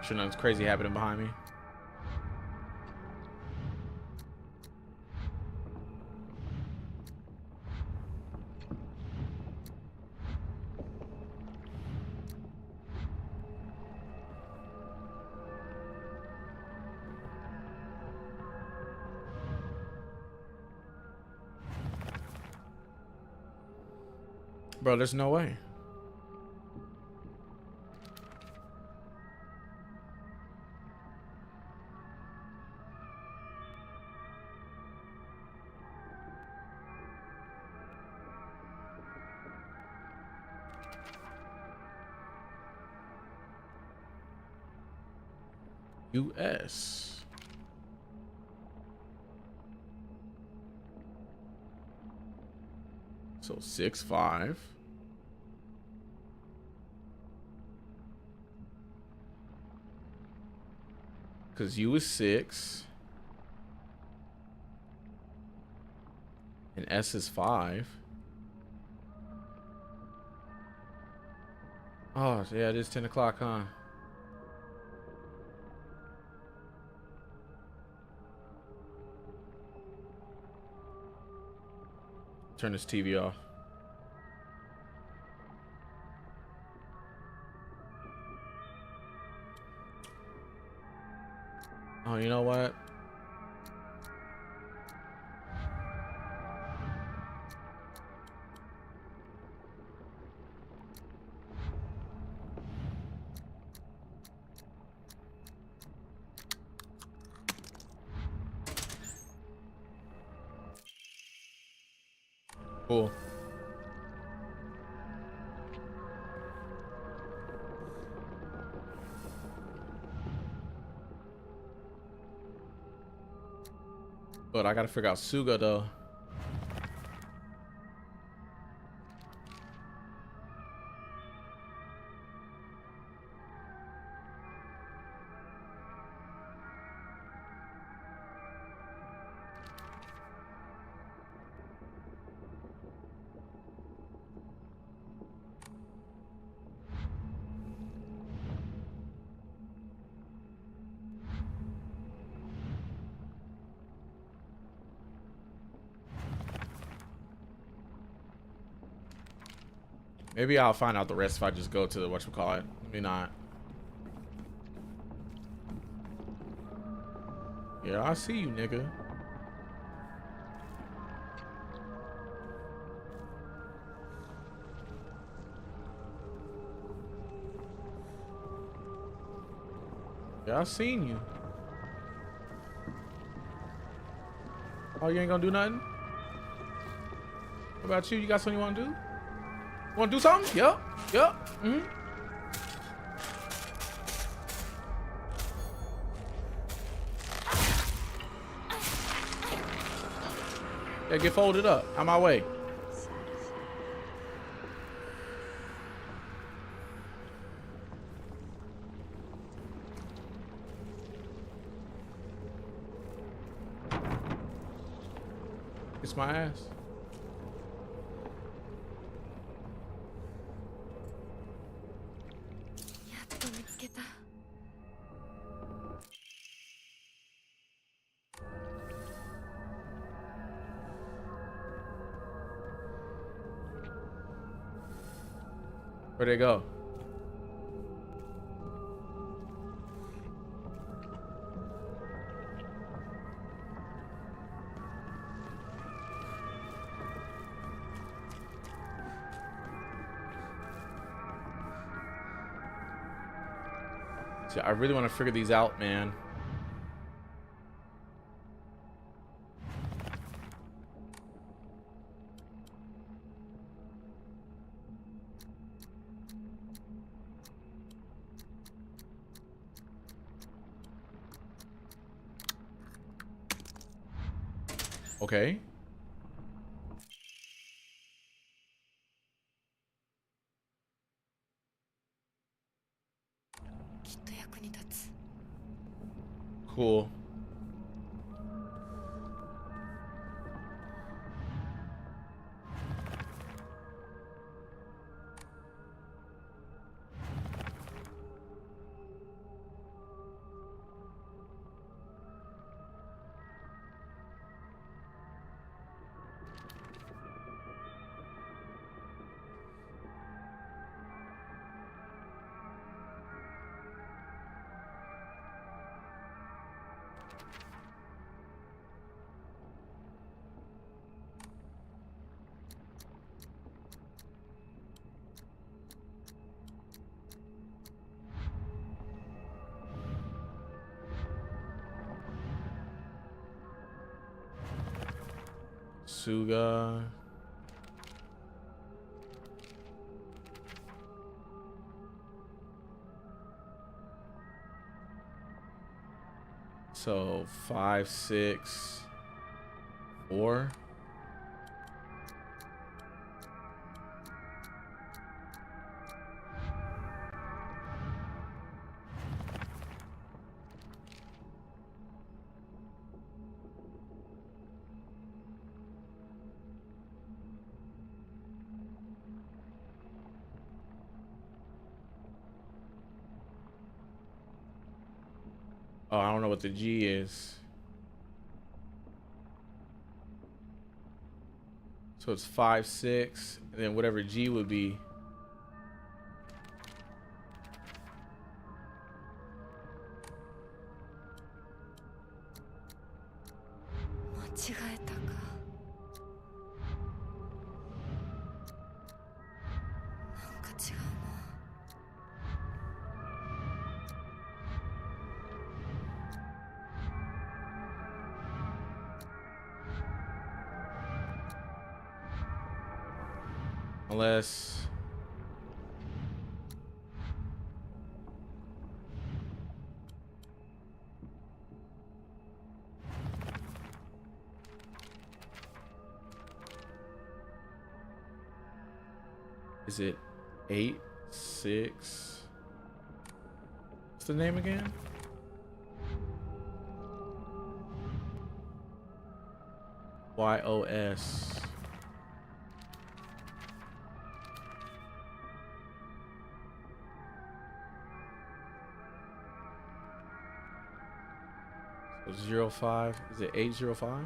Sure, nothing's crazy happening behind me. Bro, there's no way. US. So 6, 5. Because U is 6. And S is 5. Oh, yeah, it is 10 o'clock, huh? Turn this TV off. Oh, you know what? Cool. But I gotta figure out Suga though. Maybe I'll find out the rest if I just go to the whatchamacallit. Maybe not. Yeah, I see you, nigga. Yeah, I seen you. Oh, you ain't gonna do nothing? What about you? You got something you wanna do? Wanna do something? Yep. Mm-hmm. Yeah, get folded up. Out my way. Kiss my ass. Where'd they go? See, I really want to figure these out, man. Okay. Cool. Suga. So 5, 6, 4. Oh, I don't know what the G is. So it's 5, 6, and then whatever G would be. Unless is it 8, 6? What's the name again? YOS. So 05. Is it 805?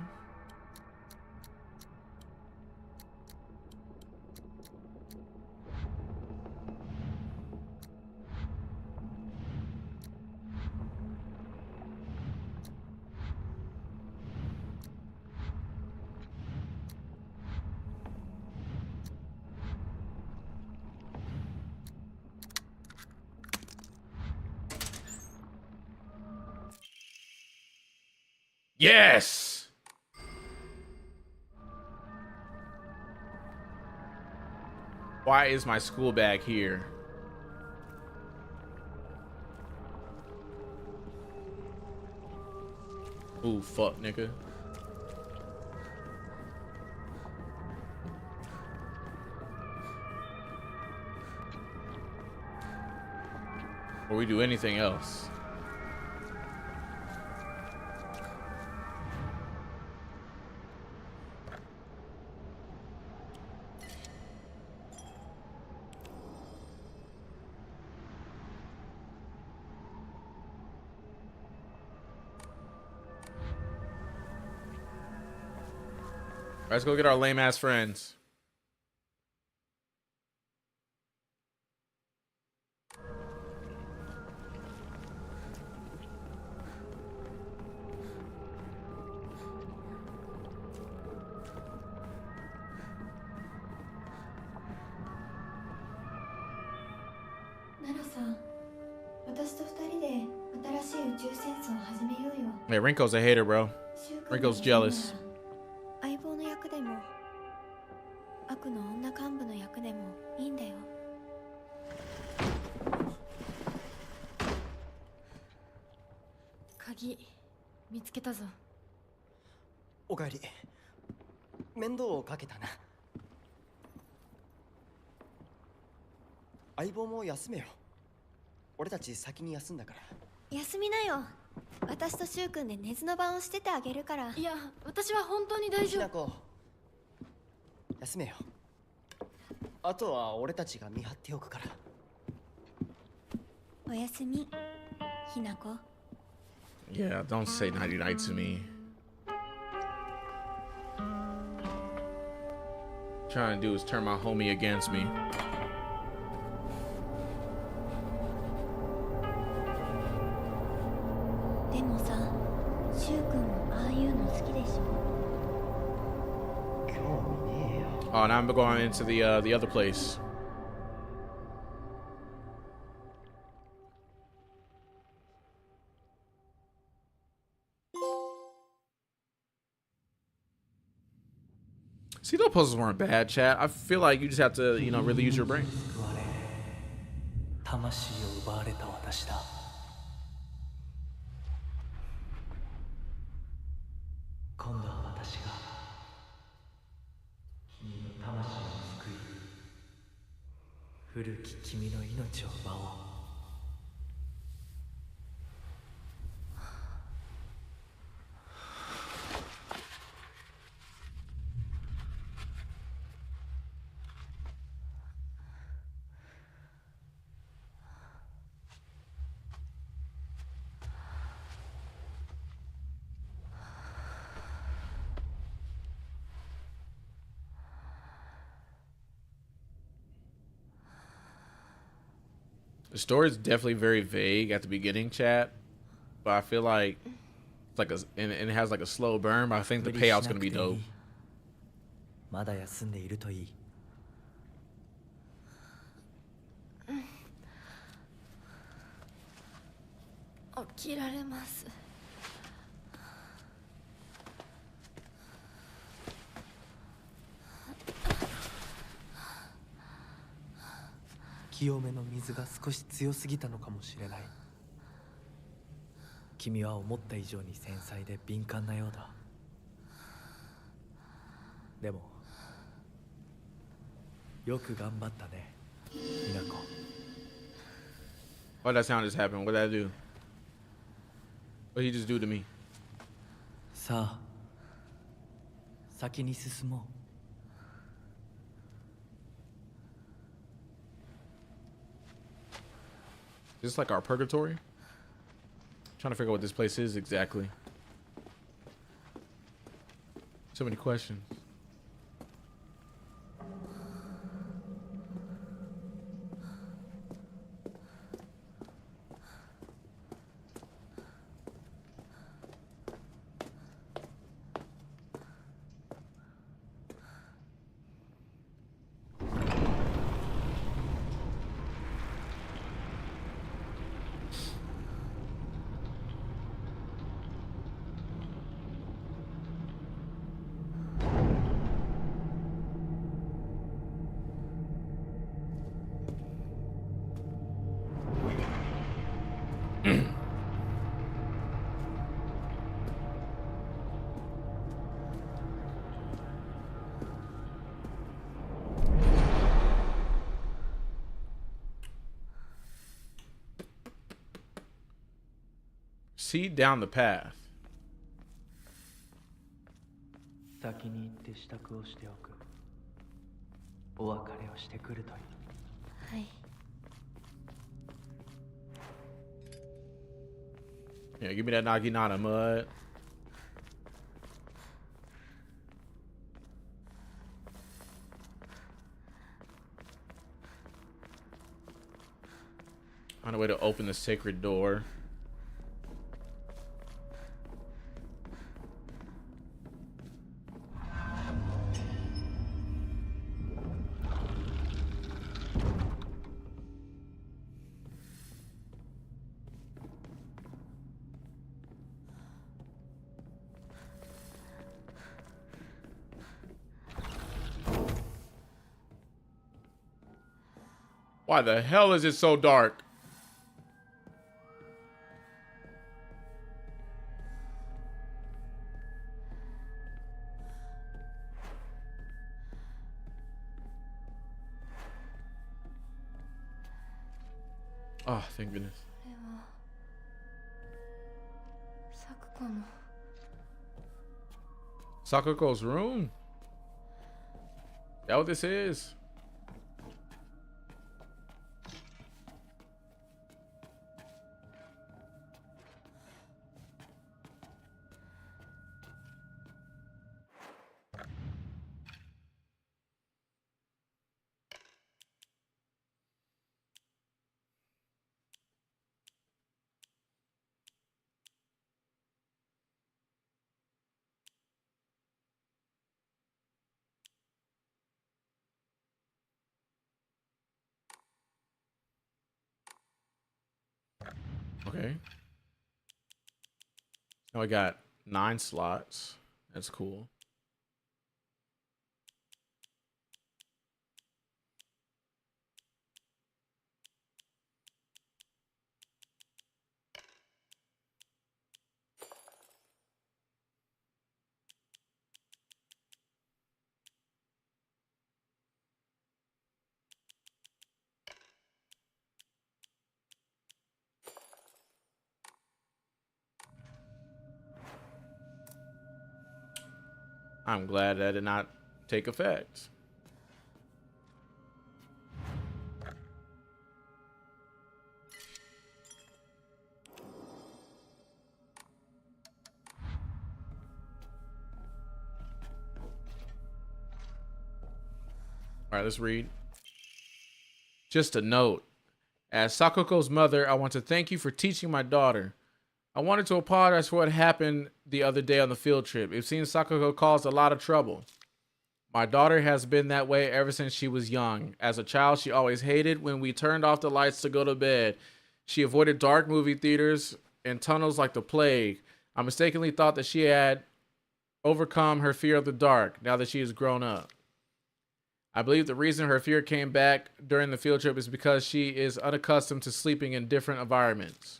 Yes. Why is my school bag here? Ooh, fuck, nigga. Or we do anything else. Let's go get our lame ass friends. Hey, Rinko's a hater, bro. Rinko's jealous. 相棒の役でも悪の女幹部の役でもいいんだよ。鍵見つけたぞ。おかえり。面倒をかけたな。相棒も休めよ。俺たち先に休んだから。休みなよ。私とシュウ君で寝ずの番をしててあげるから。いや、私は本当に大丈夫。ひなこ、休めよ。あとは俺たちが見張っておくから。おやすみ、ひなこ。Yeah, don't say nighty night to me. Trying to do is turn my homie against me. Oh, now I'm going into the other place. See, those puzzles weren't bad, chat. I feel like you just have to, you know, really use your brain. The story is definitely very vague at the beginning, chat, but I feel like it's like and it has like a slow burn. But I think the payout's gonna be dope. まだ休んでいるといい。起きられます。清めの水が少し強すぎたのかもしれない。君は思った以上に繊細で敏感なようだ。でもよく頑張ったね、みなこ。Why that sound just happened? What did I do? What did he just do to me? さあ、先に進もう。Is this like our purgatory? I'm trying to figure out what this place is exactly. So many questions. See down the path. 先に行って支度をしておく。お別れをしてくるといい。はい。 Yeah, give me that Naginata mud. Find a way to open the sacred door. Why the hell is it so dark? Oh, thank goodness. Sakuko's room? Is that what this is? Okay. Now I got 9 slots. That's cool. I'm glad that did not take effect. All right, let's read. Just a note. As Sakuko's mother, I want to thank you for teaching my daughter. I wanted to apologize for what happened the other day on the field trip. It seems Sakuko caused a lot of trouble. My daughter has been that way ever since she was young. As a child, she always hated when we turned off the lights to go to bed. She avoided dark movie theaters and tunnels like the plague. I mistakenly thought that she had overcome her fear of the dark now that she has grown up. I believe the reason her fear came back during the field trip is because she is unaccustomed to sleeping in different environments.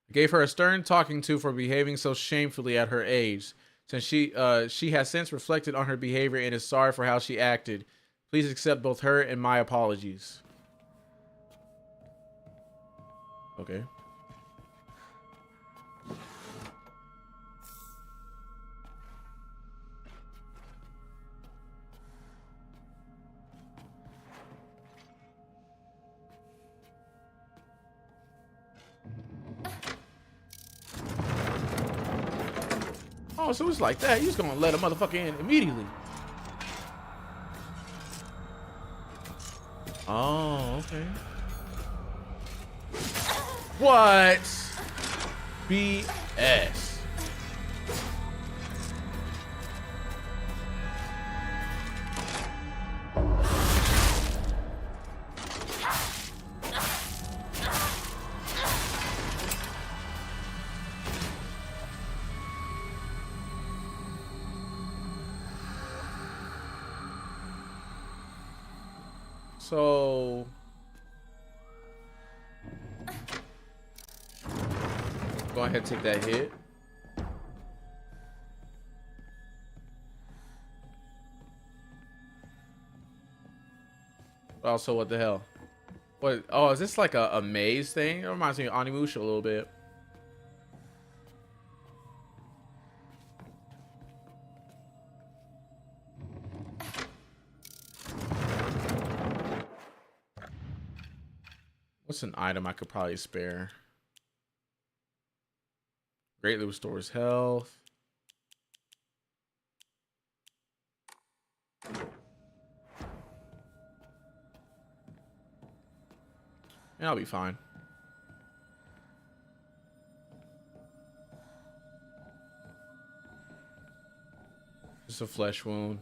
I gave her a stern talking to for behaving so shamefully at her age. Since she has since reflected on her behavior and is sorry for how she acted. Please accept both her and my apologies. Okay. Oh, so it's like that. You're just gonna let a motherfucker in immediately. Oh, okay. What? BS. So Go ahead and take that hit. Also, what the hell? What? Oh, is this like a maze thing? It reminds me of Onimusha a little bit. What's an item I could probably spare? Greatly restores health. Yeah, I'll be fine. Just a flesh wound.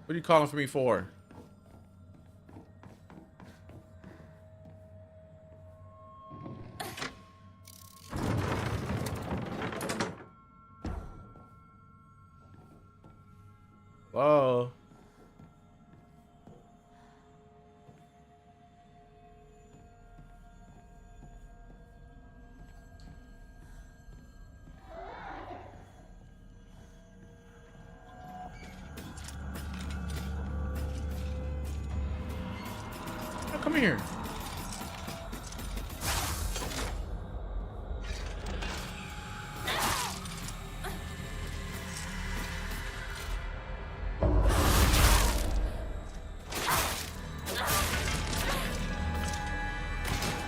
What are you calling for me for? Whoa. Oh, come here.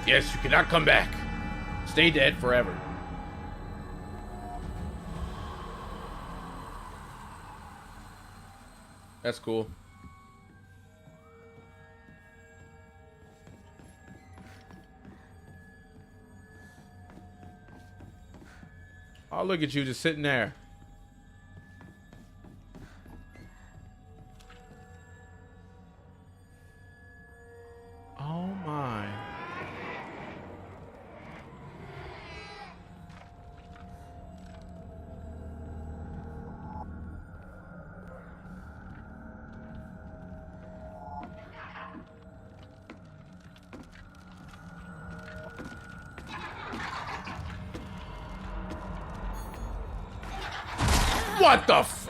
Yes, you cannot come back. Stay dead forever. That's cool. Oh, look at you just sitting there. Oh my. What the f—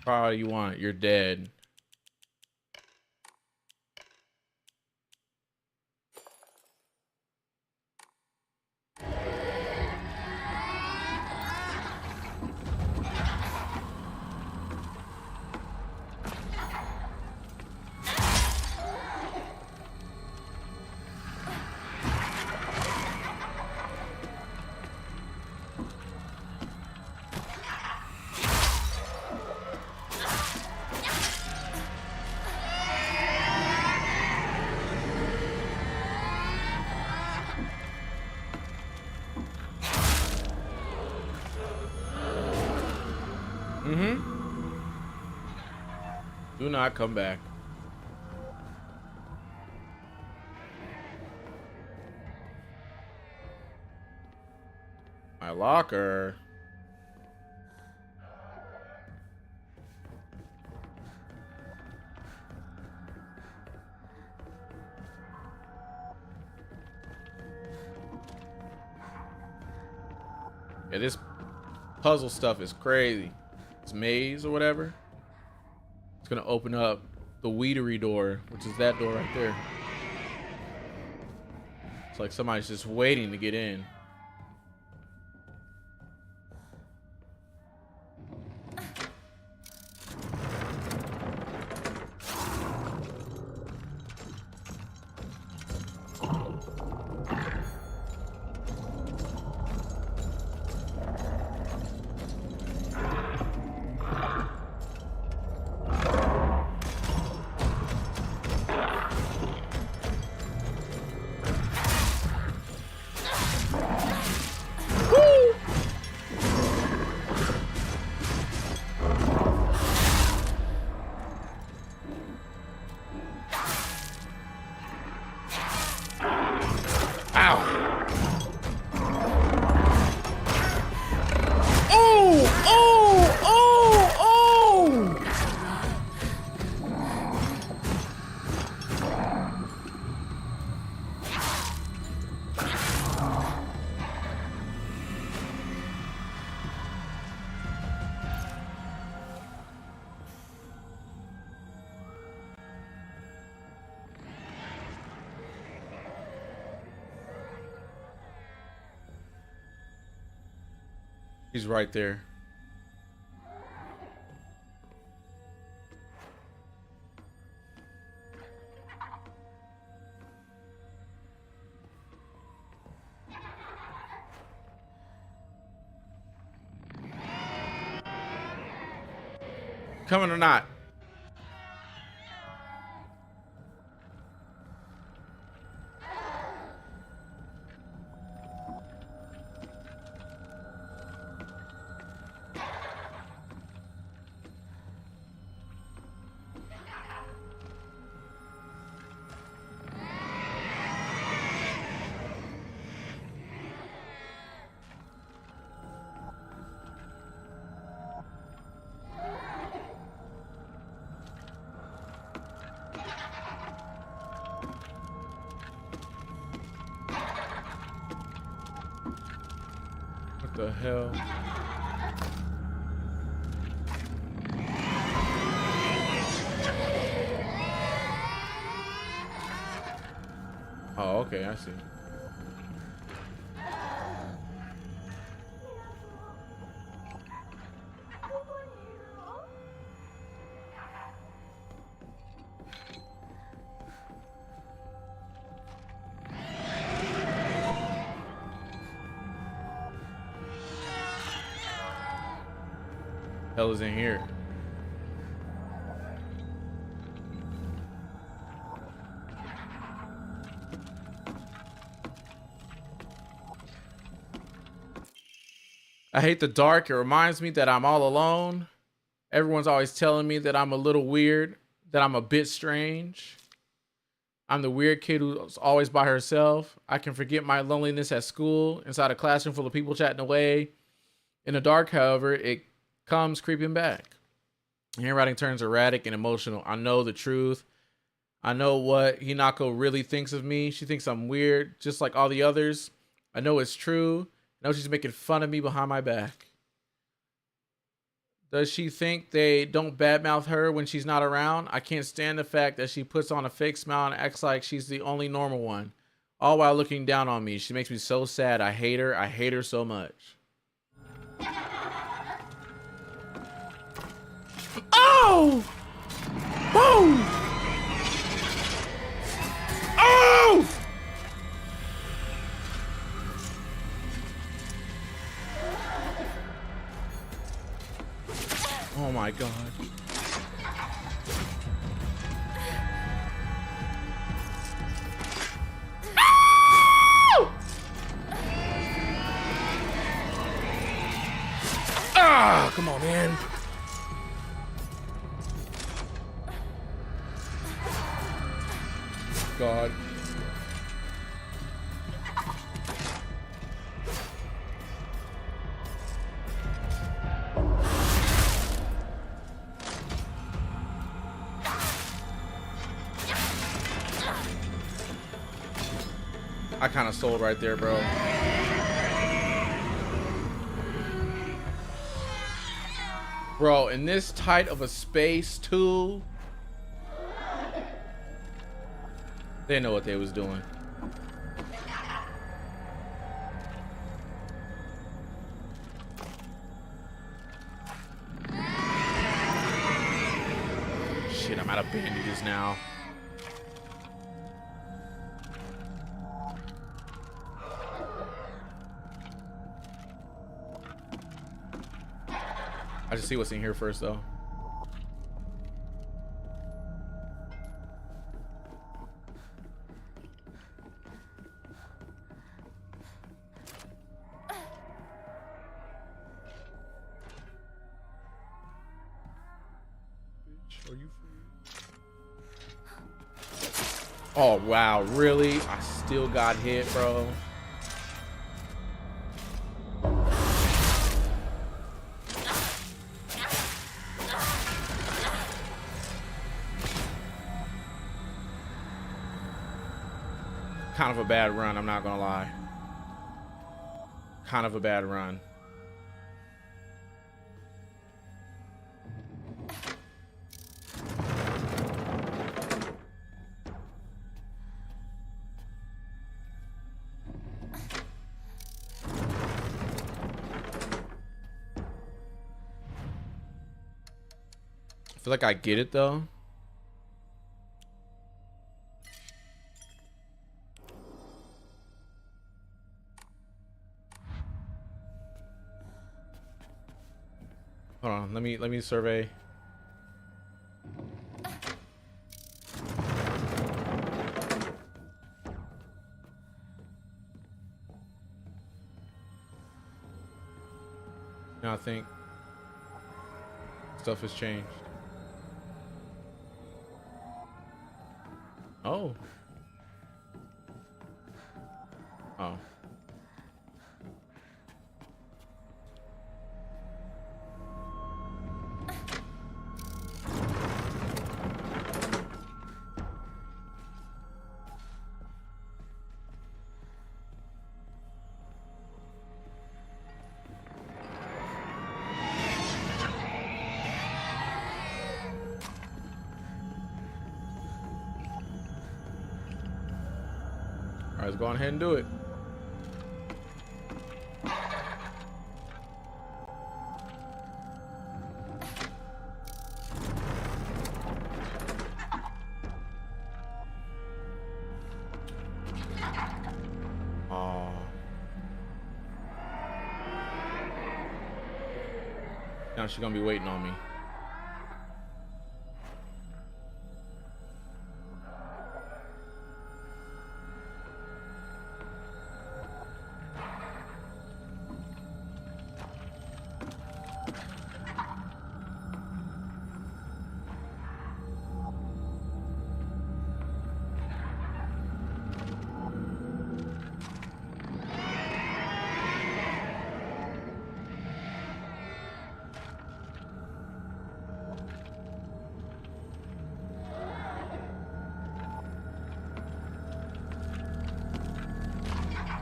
all you want, you're dead. Do not come back. My locker. Yeah, this puzzle stuff is crazy. It's maze or whatever. It's gonna open up the weedery door, which is that door right there. It's like somebody's just waiting to get in. He's right there. Coming or not? What the hell? Oh, okay, I see. Hell is in here? I hate the dark. It reminds me that I'm all alone. Everyone's always telling me that I'm a little weird, that I'm a bit strange. I'm the weird kid who's always by herself. I can forget my loneliness at school, inside a classroom full of people chatting away. In the dark, however, it comes creeping back. Handwriting turns erratic and emotional. I know the truth. I know what Hinako really thinks of me. She thinks I'm weird, just like all the others. I know it's true. I know she's making fun of me behind my back. Does she think they don't badmouth her when she's not around? I can't stand the fact that she puts on a fake smile and acts like she's the only normal one, all while looking down on me. She makes me so sad. I hate her. I hate her so much. Oh! Boom! Oh! Oh my God. Ah, come on, man. God. I kind of sold right there, bro. Bro, in this tight of a space, too. They know what they was doing. Shit, I'm out of bandages now. I just see what's in here first, though. Are you free? Oh, wow. Really? I still got hit, bro. Kind of a bad run, I'm not gonna lie. Kind of a bad run. feel like I get it though. Hold on, let me survey. Now I think stuff has changed. Oh. Oh. All right, let's go on ahead and do it. Oh. Now she's gonna be waiting on me.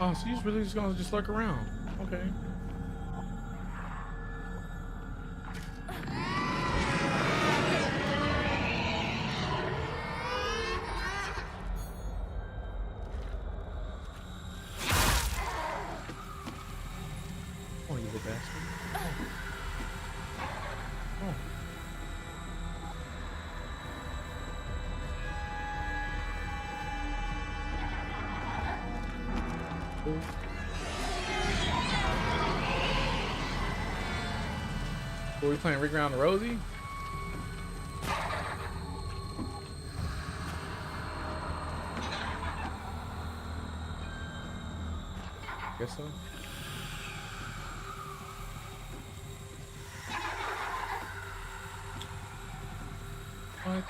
Oh, so you're really just gonna just lurk around. Okay. Oh, you little bastard. Oh. Were we playing Rig Around the Rosie? Guess so. What?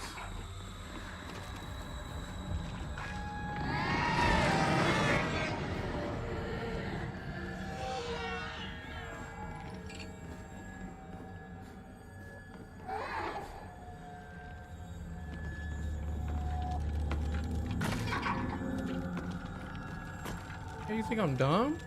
Hey, you think I'm dumb?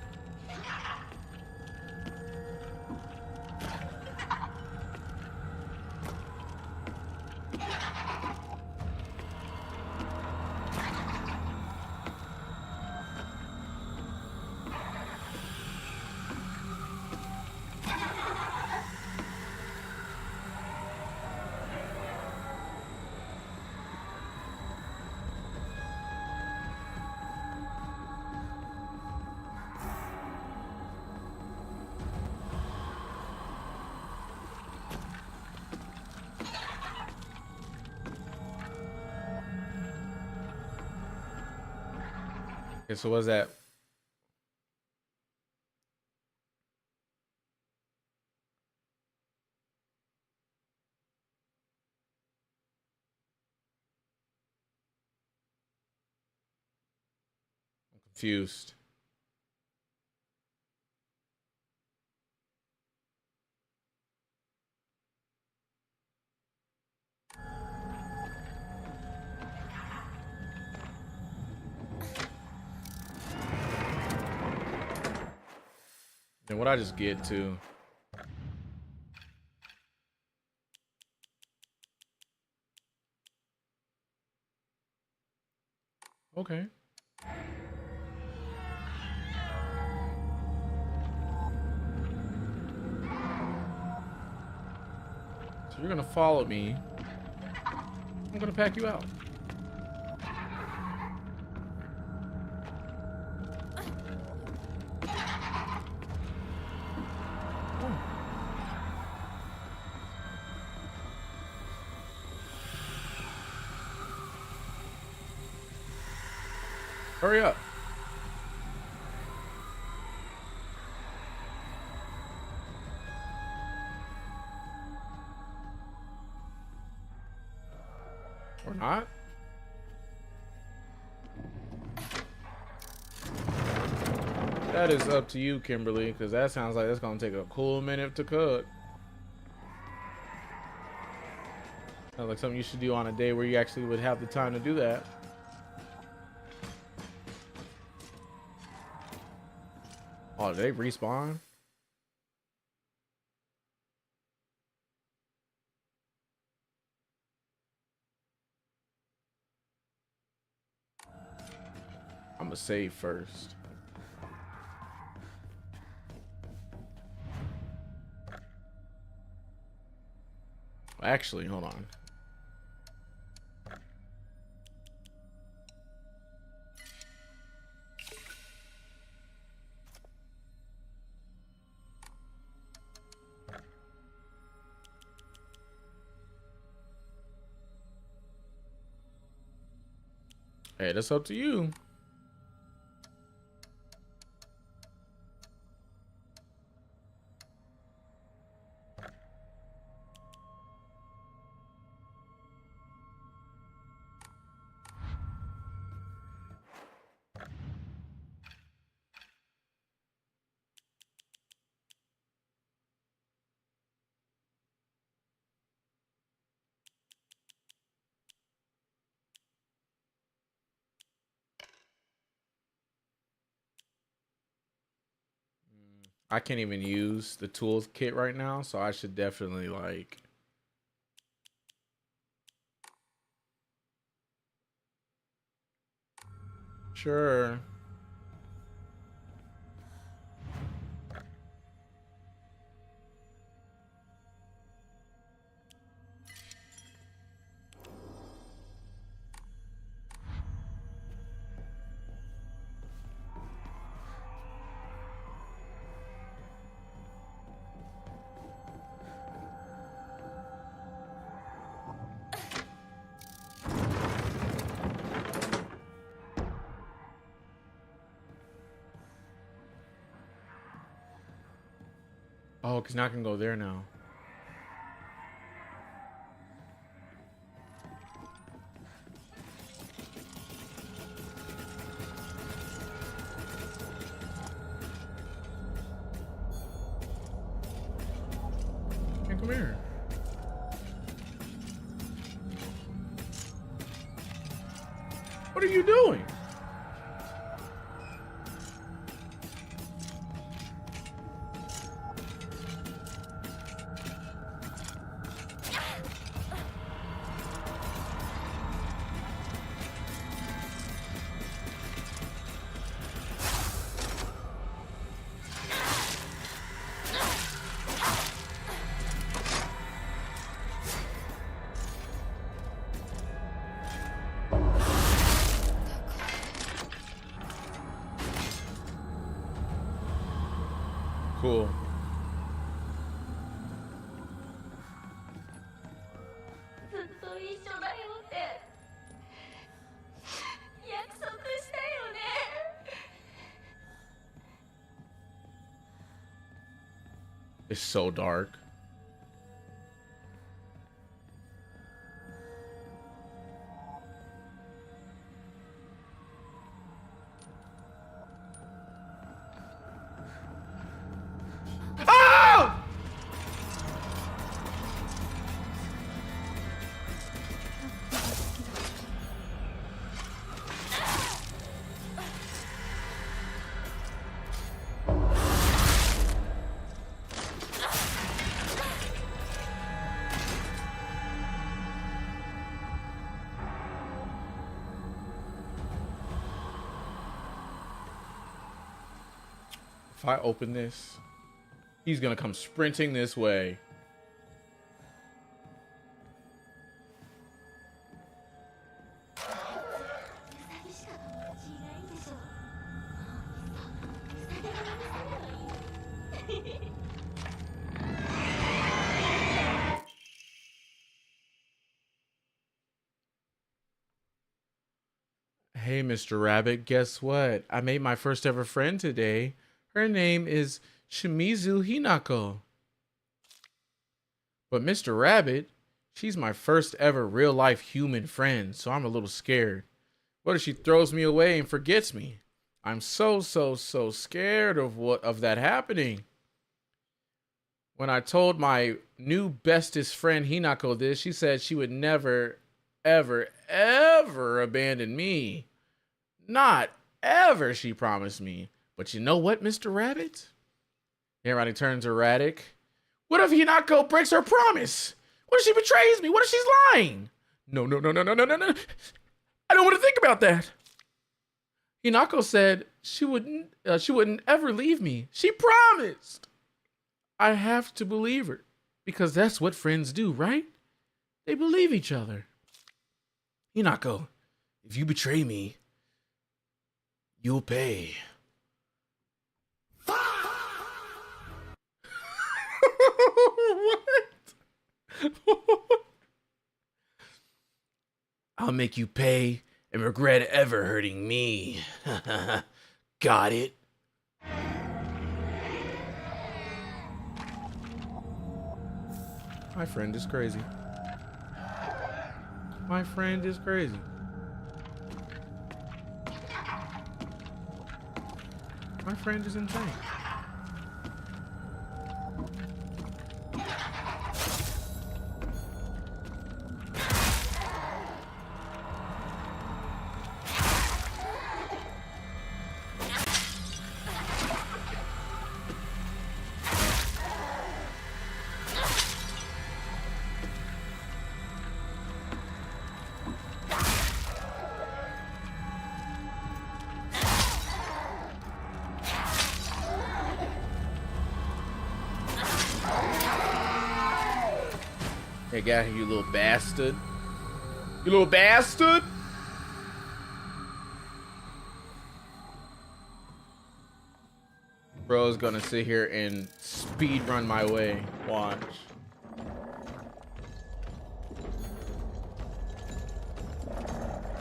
Okay, so what's that? I'm confused. And what I just get to? Okay. So you're gonna follow me. I'm gonna pack you out. Hurry up. Or not? That is up to you, Kimberly, because that sounds like that's gonna take a cool minute to cook. Sounds like something you should do on a day where you actually would have the time to do that. Oh, did they respawn? I'm gonna save first. Actually, hold on. Hey, that's up to you. I can't even use the tools kit right now, so I should definitely like. Sure. Oh, because now I can go there now. Hey, come here. What are you doing? Cool. It's so dark. If I open this, he's gonna come sprinting this way. Hey, Mr. Rabbit, guess what? I made my first ever friend today. Her name is Shimizu Hinako. But Mr. Rabbit, she's my first ever real life human friend, so I'm a little scared. What if she throws me away and forgets me? I'm so scared of that happening. When I told my new bestest friend Hinako this, she said she would never, ever abandon me. Not ever, she promised me. But you know what, Mr. Rabbit? Everybody turns erratic. What if Hinako breaks her promise? What if she betrays me? What if she's lying? No. I don't want to think about that. Hinako said she wouldn't ever leave me. She promised. I have to believe her because that's what friends do, right? They believe each other. Hinako, if you betray me, you'll pay. What? I'll make you pay and regret ever hurting me. Got it? My friend is crazy. My friend is crazy. My friend is insane. Hey, get out here, you little bastard. You little bastard! Bro's gonna sit here and speed run my way. Watch.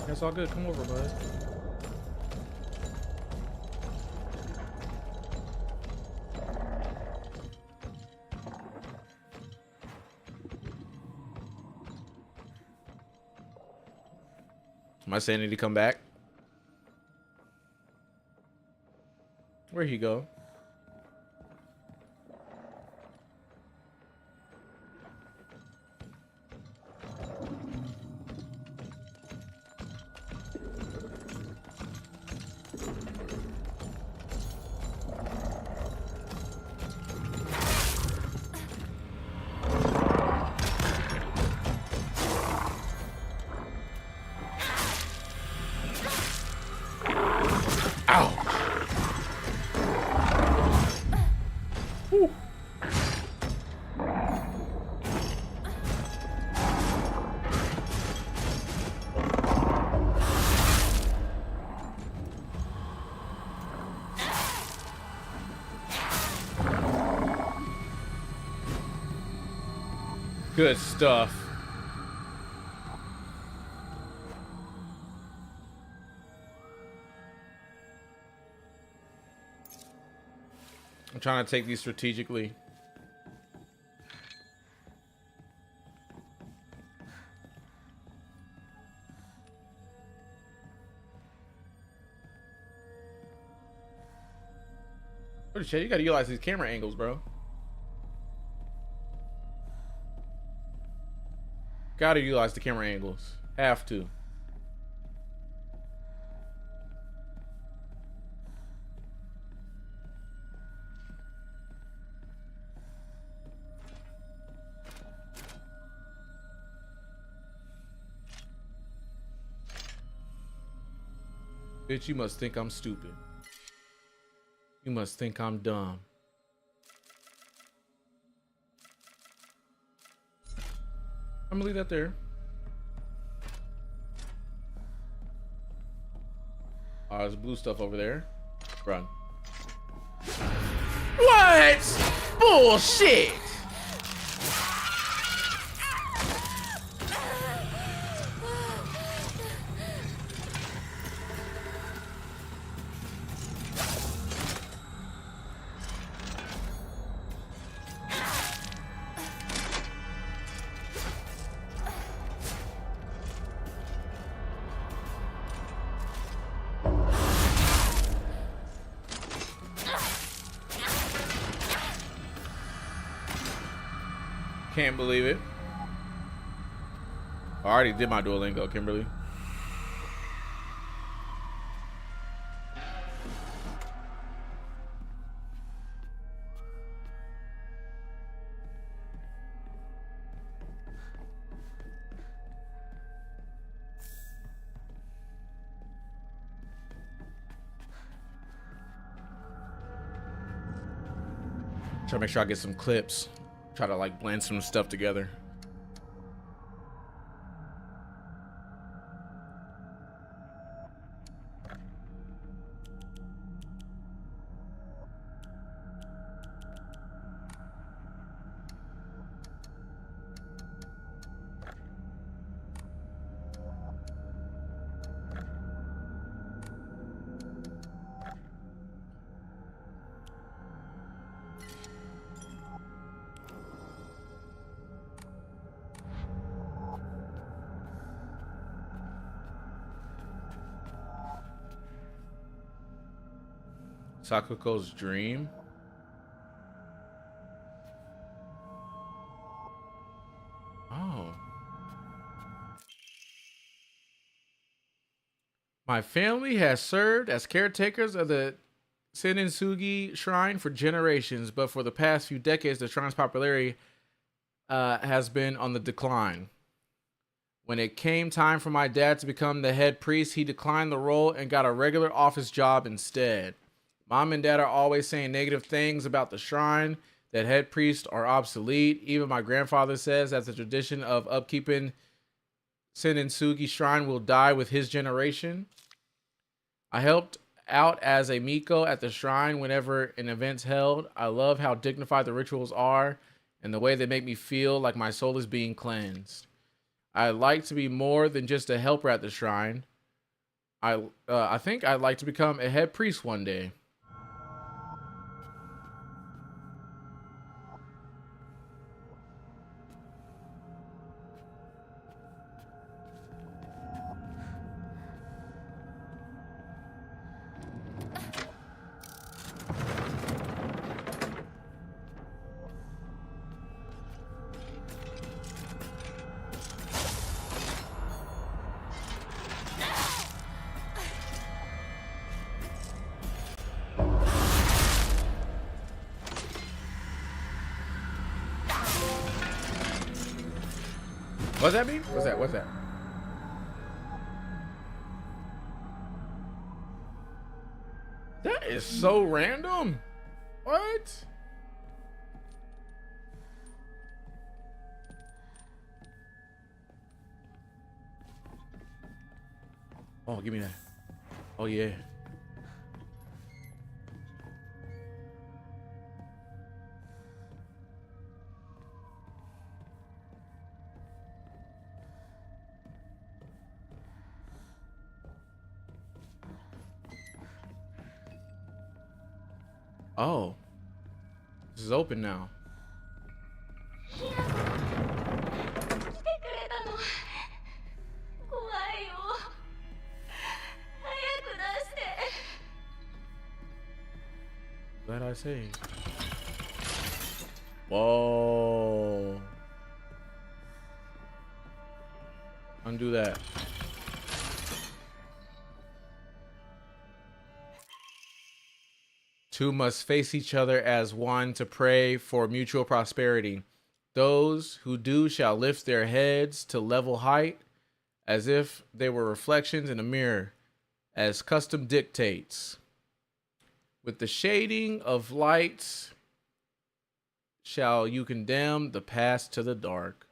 That's all good. Come over, bud. Am I saying, did he come back? Where'd he go? Good stuff. I'm trying to take these strategically. Holy shit, you gotta utilize these camera angles, bro. Gotta utilize the camera angles. Have to. Bitch, you must think I'm stupid. You must think I'm dumb. I'm gonna leave that there. Oh, there's blue stuff over there. Run. What? Bullshit. Can't believe it. I already did my Duolingo, Kimberly. Try to make sure I get some clips. Try to like blend some stuff together. Sakuko's dream. Oh. My family has served as caretakers of the Senninsugi Shrine for generations, but for the past few decades, the shrine's popularity has been on the decline. When it came time for my dad to become the head priest, he declined the role and got a regular office job instead. Mom and dad are always saying negative things about the shrine, that head priests are obsolete. Even my grandfather says that the tradition of upkeeping Senninsugi Shrine will die with his generation. I helped out as a Miko at the shrine whenever an event's held. I love how dignified the rituals are and the way they make me feel like my soul is being cleansed. I'd like to be more than just a helper at the shrine. I think I'd like to become a head priest one day. What's that mean? What's that? What's that? That is so random. What? Oh, give me that. Oh, yeah. Oh, this is open now. Glad I saved. Whoa. Undo that. Two must face each other as one to pray for mutual prosperity. Those who do shall lift their heads to level height, as if they were reflections in a mirror, as custom dictates. With the shading of lights shall you condemn the past to the dark.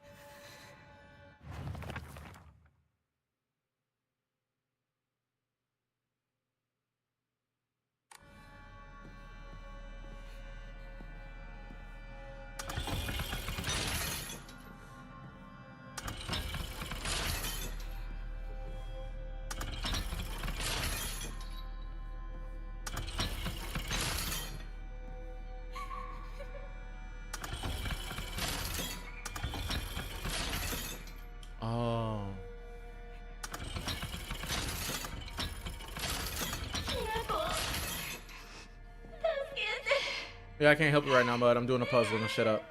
Yeah, I can't help you right now, bud. I'm doing a puzzle. Now shut up.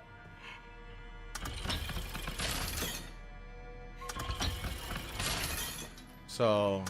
So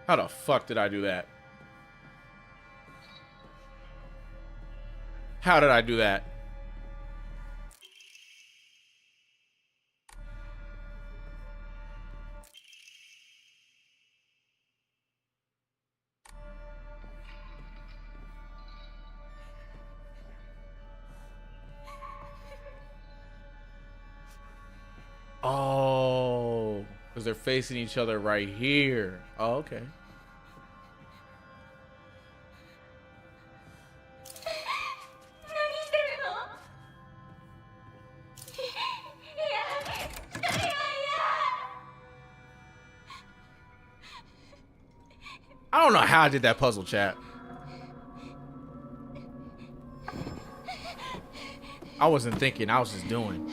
how the fuck did I do that? How did I do that? Oh, because they're facing each other right here. Oh, okay. I don't know how I did that puzzle, chat. I wasn't thinking, I was just doing.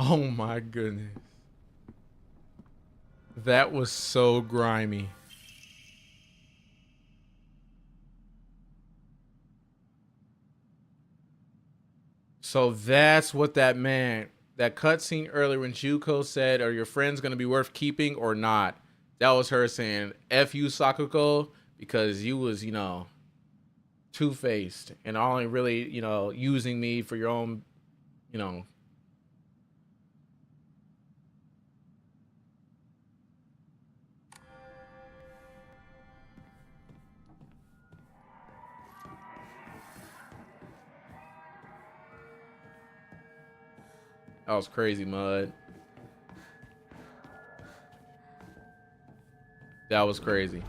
Oh my goodness. That was so grimy. So that's what that meant. That cutscene earlier when Juko said, are your friends going to be worth keeping or not? That was her saying, F you, Sakuko, because you was, you know, two-faced and only really, you know, using me for your own, you know. That was crazy, Mud. That was crazy.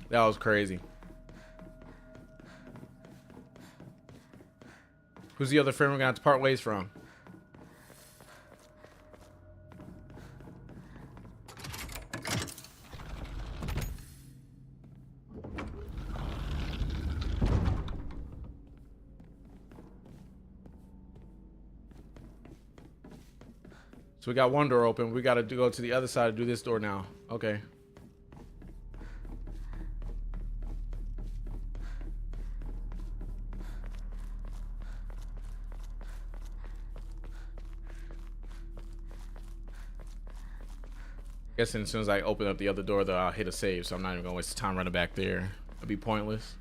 That was crazy. Who's the other friend we're gonna have to part ways from? So we got one door open. We got to go to the other side to do this door now. Okay. Guessing as soon as I open up the other door, though, I'll hit a save, so I'm not even gonna waste the time running back there. It'd be pointless.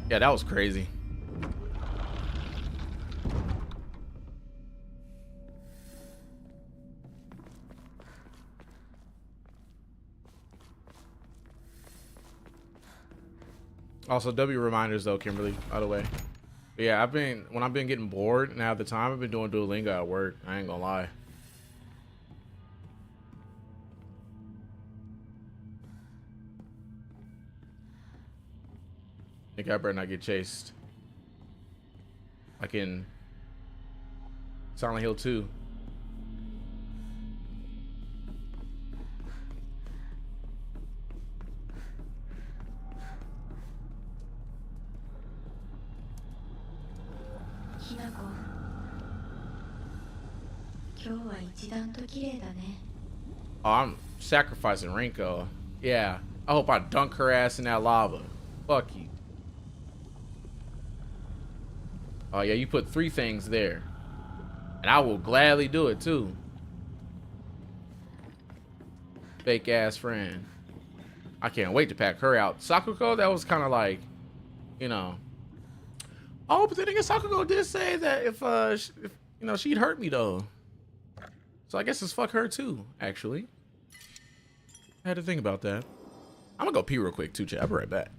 Yeah, that was crazy. Also, W reminders though, Kimberly, by the way. But yeah, when I've been getting bored and I have the time, I've been doing Duolingo at work. I ain't gonna lie. Think I better not get chased. Like in Silent Hill 2. Oh, I'm sacrificing Rinko. Yeah. I hope I dunk her ass in that lava. Fuck you. Oh yeah, you put 3 things there. And I will gladly do it too. Fake ass friend. I can't wait to pack her out. Sakuko, that was kind of like, you know. Oh, but then again, Sakuko did say that if you know, she'd hurt me though. So I guess it's fuck her too, actually. I had to think about that. I'm gonna go pee real quick too, chat. I'll be right back.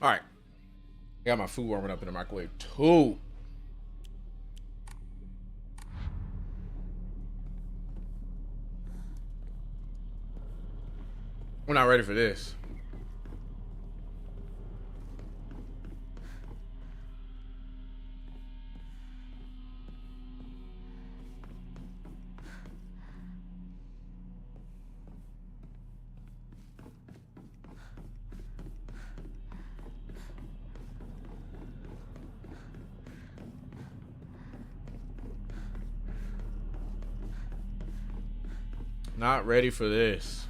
All right. I got my food warming up in the microwave too. We're not ready for this. Not ready for this.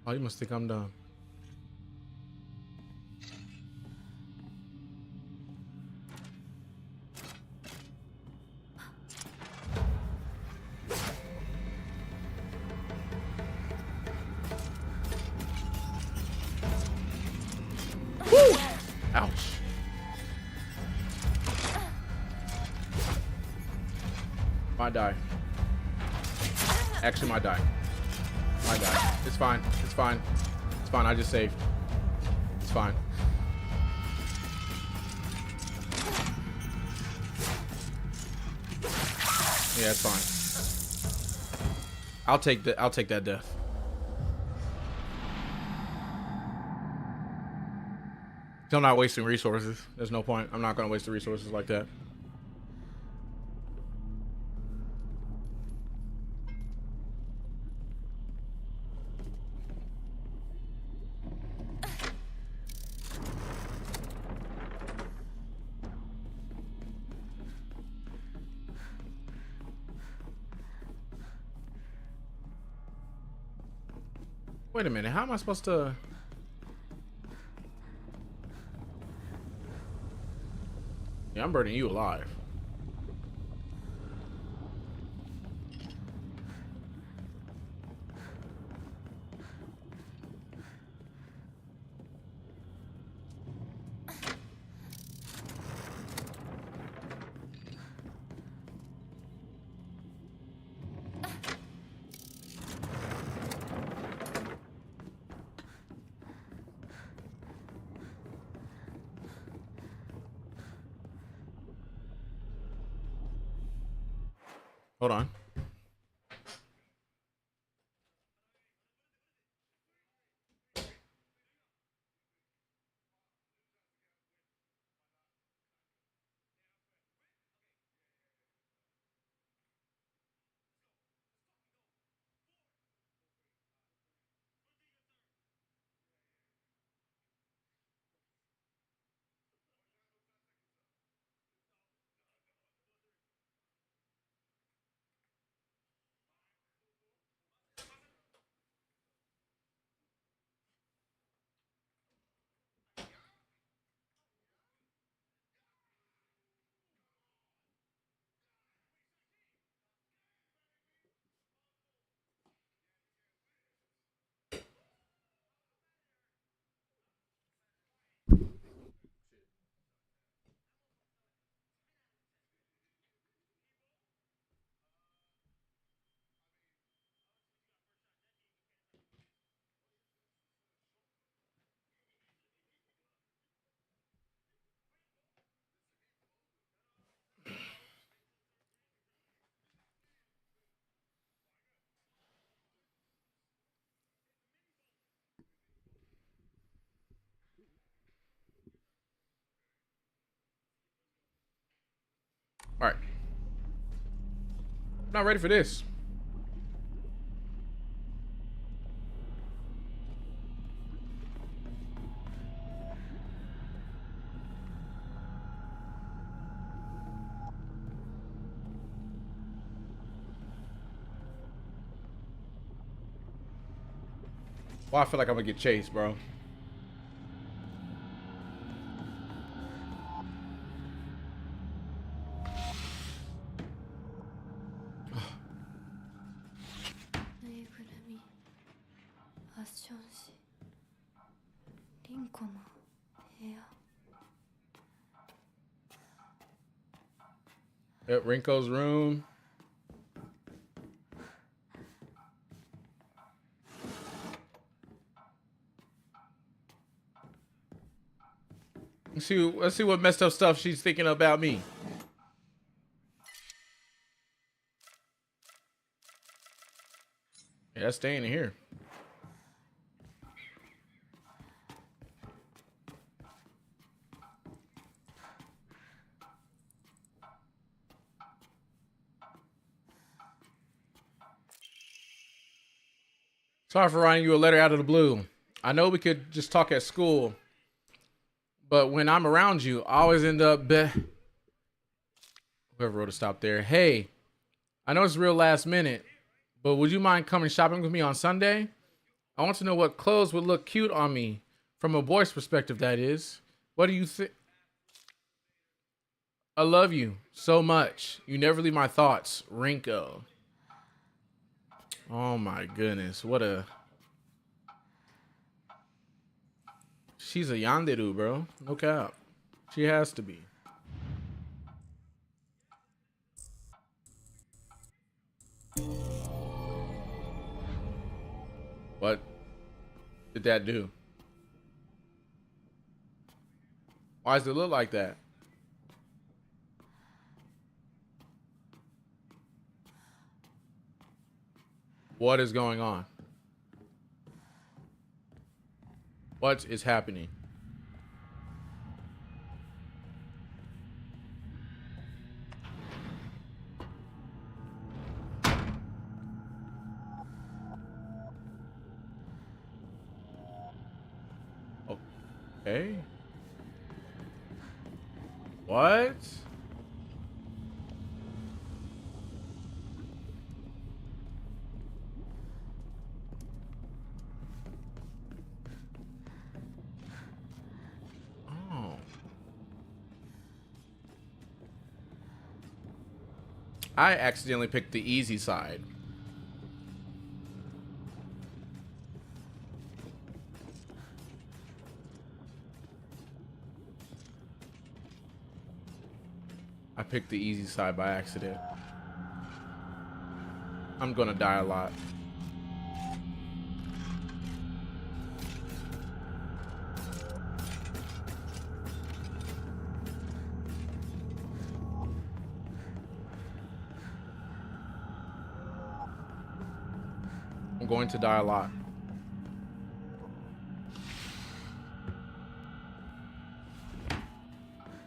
Oh, you must think I'm dumb. Ouch. Might die. Actually, might die. Might die. It's fine. It's fine. It's fine. I just saved. It's fine. Yeah, it's fine. I'll take that death. I'm not wasting resources. There's no point. I'm not going to waste the resources like that. Wait a minute. How am I supposed to... Yeah, I'm burning you alive. Hold on. All right. I'm not ready for this. Well, I feel like I'm gonna get chased, bro. 子凛子の部屋 At Rinko's room. Let's see what messed up stuff she's thinking about me. Yeah, that's staying in here. Sorry for writing you a letter out of the blue. I know we could just talk at school, but when I'm around you, I always end up whoever wrote a stop there. Hey, I know it's real last minute, but would you mind coming shopping with me on Sunday? I want to know what clothes would look cute on me, from a boy's perspective, that is. What do you think? I love you so much. You never leave my thoughts, Rinko. Oh my goodness, what a... She's a yandere, bro. No cap. She has to be. What did that do? Why does it look like that? What is going on? What is happening? Okay. What? I accidentally picked the easy side. I picked the easy side by accident. I'm gonna die a lot. I'm going to die a lot.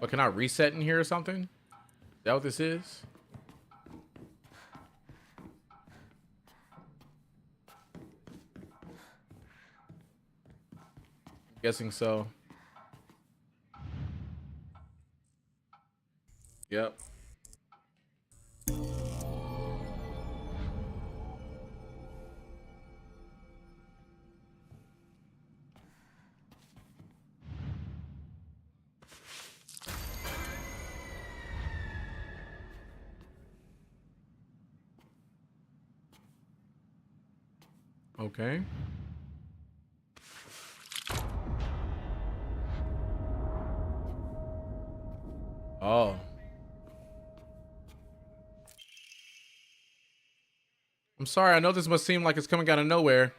But can I reset in here or something? Is that what this is? I'm guessing so. Yep. Okay. Oh. I'm sorry, I know this must seem like it's coming out of nowhere.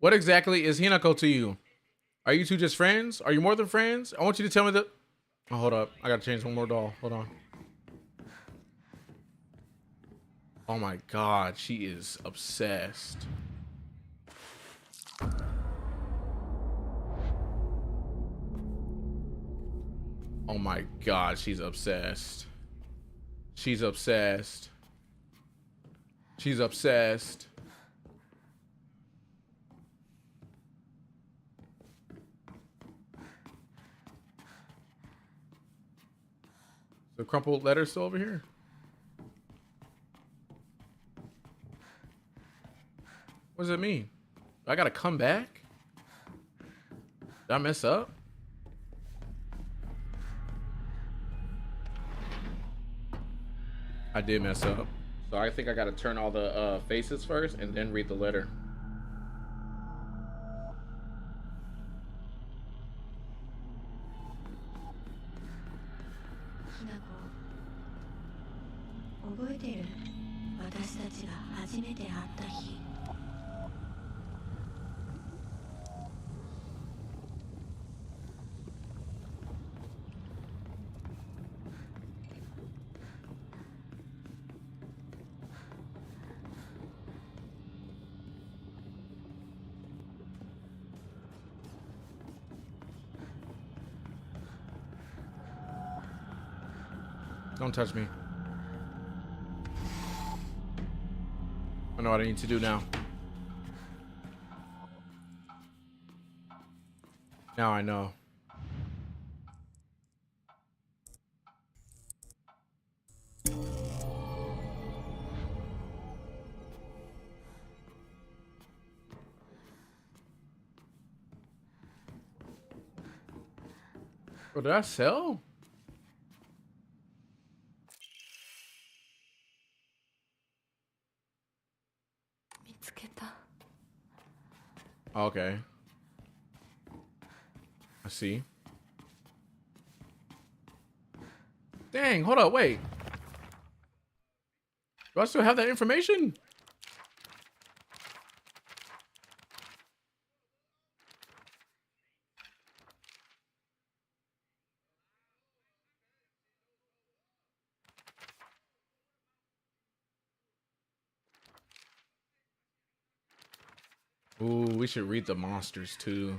What exactly is Hinako to you? Are you two just friends? Are you more than friends? I want you to tell me the... Oh, hold up. I gotta change one more doll. Hold on. Oh my god, she is obsessed. Oh my god, she's obsessed. She's obsessed. She's obsessed. The crumpled letter still over here? What does it mean? Do I gotta come back? Did I mess up? I did mess up. So I think I gotta turn all the faces first and then read the letter. 覚えてる？私たちが初めて会った日。Don't touch me. I know what I need to do now. Now I know. Oh, did I sell? Okay. I see. Dang, hold up, wait. Do I still have that information? Ooh, we should read the monsters too.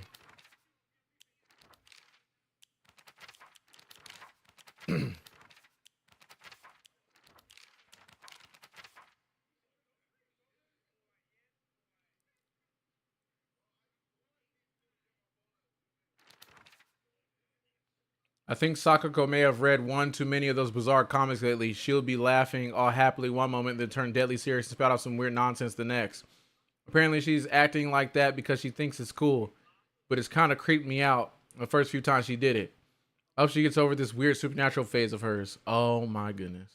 I think Sakako may have read one too many of those bizarre comics lately. She'll be laughing all happily one moment, then turn deadly serious and spout out some weird nonsense the next. Apparently she's acting like that because she thinks it's cool, but it's kind of creeped me out the first few times she did it. I hope she gets over this weird supernatural phase of hers. Oh my goodness.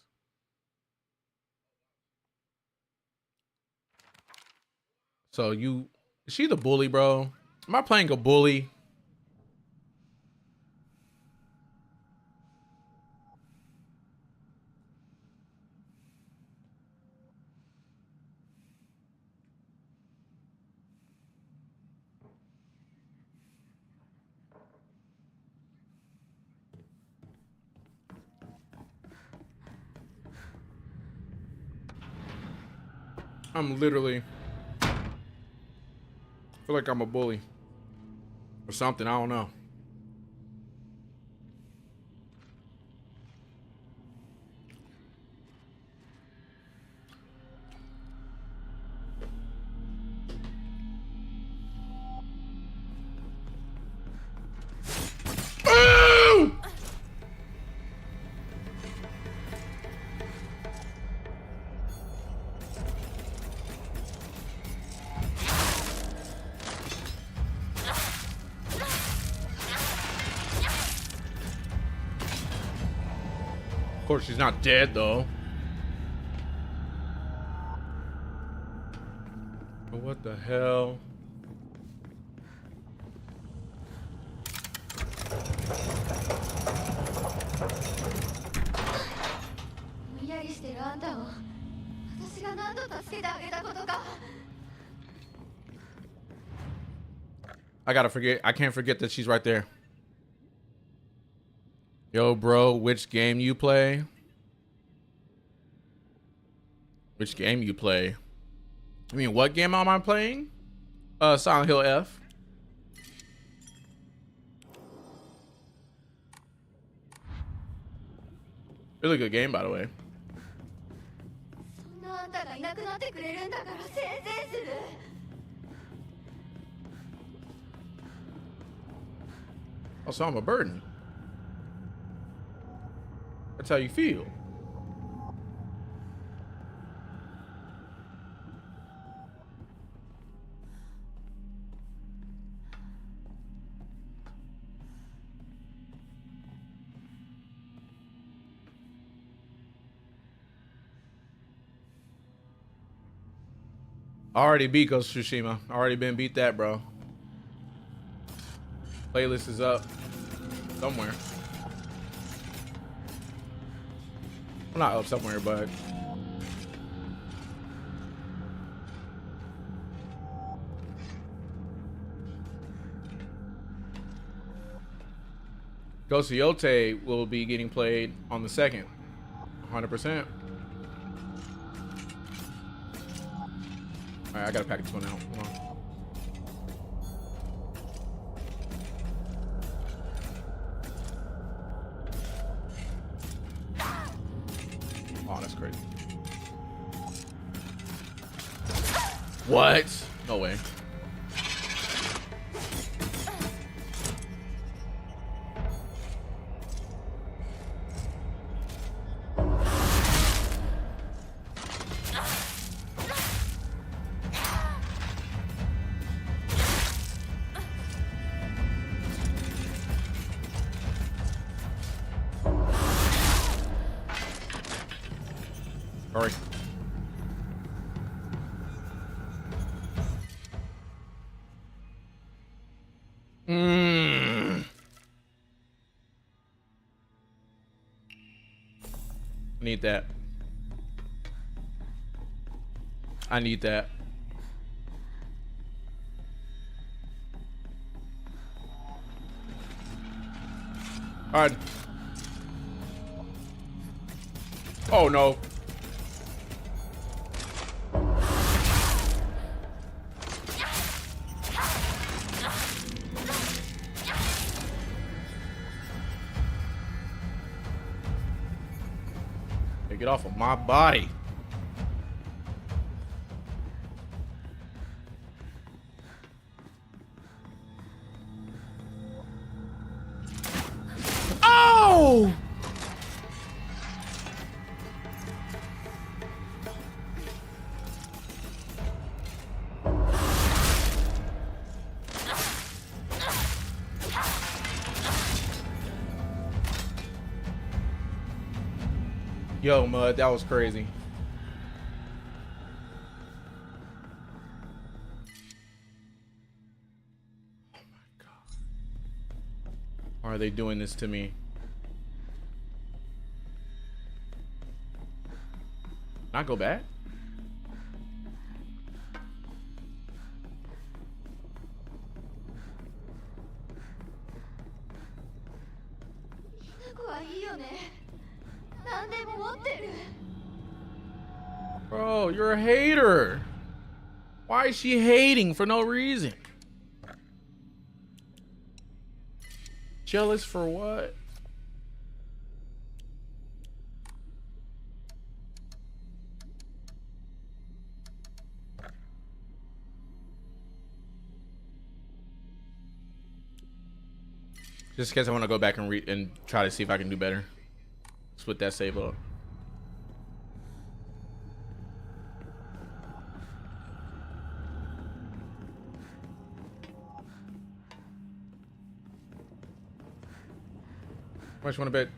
So is she the bully, bro? Am I playing a bully? I'm literally feel like I'm a bully or something. I don't know. Of course, she's not dead though. But what the hell? I can't forget that she's right there. Yo, bro, which game you play? Which game you play? I mean, what game am I playing? Silent Hill F. Really good game, by the way. Also, I'm a burden. That's how you feel. Already beat Ghost of Tsushima. Already been beat that, bro. Playlist is up somewhere. Well, not up somewhere, but Ghost of Yote will be getting played on the 2nd. 100%. Alright, I gotta pack this one out. Hold on. Oh, that's crazy. What? No way. Sorry. I need that. I need that. All right. Oh no. Hey, get off of my body. Oh! Yo, Mud, that was crazy. Oh my God. Why are they doing this to me? Can I go back? Bro, you're a hater. Why is she hating for no reason? Jealous for what? Just in case I want to go back and read and try to see if I can do better. Split that save up. How much you want to bet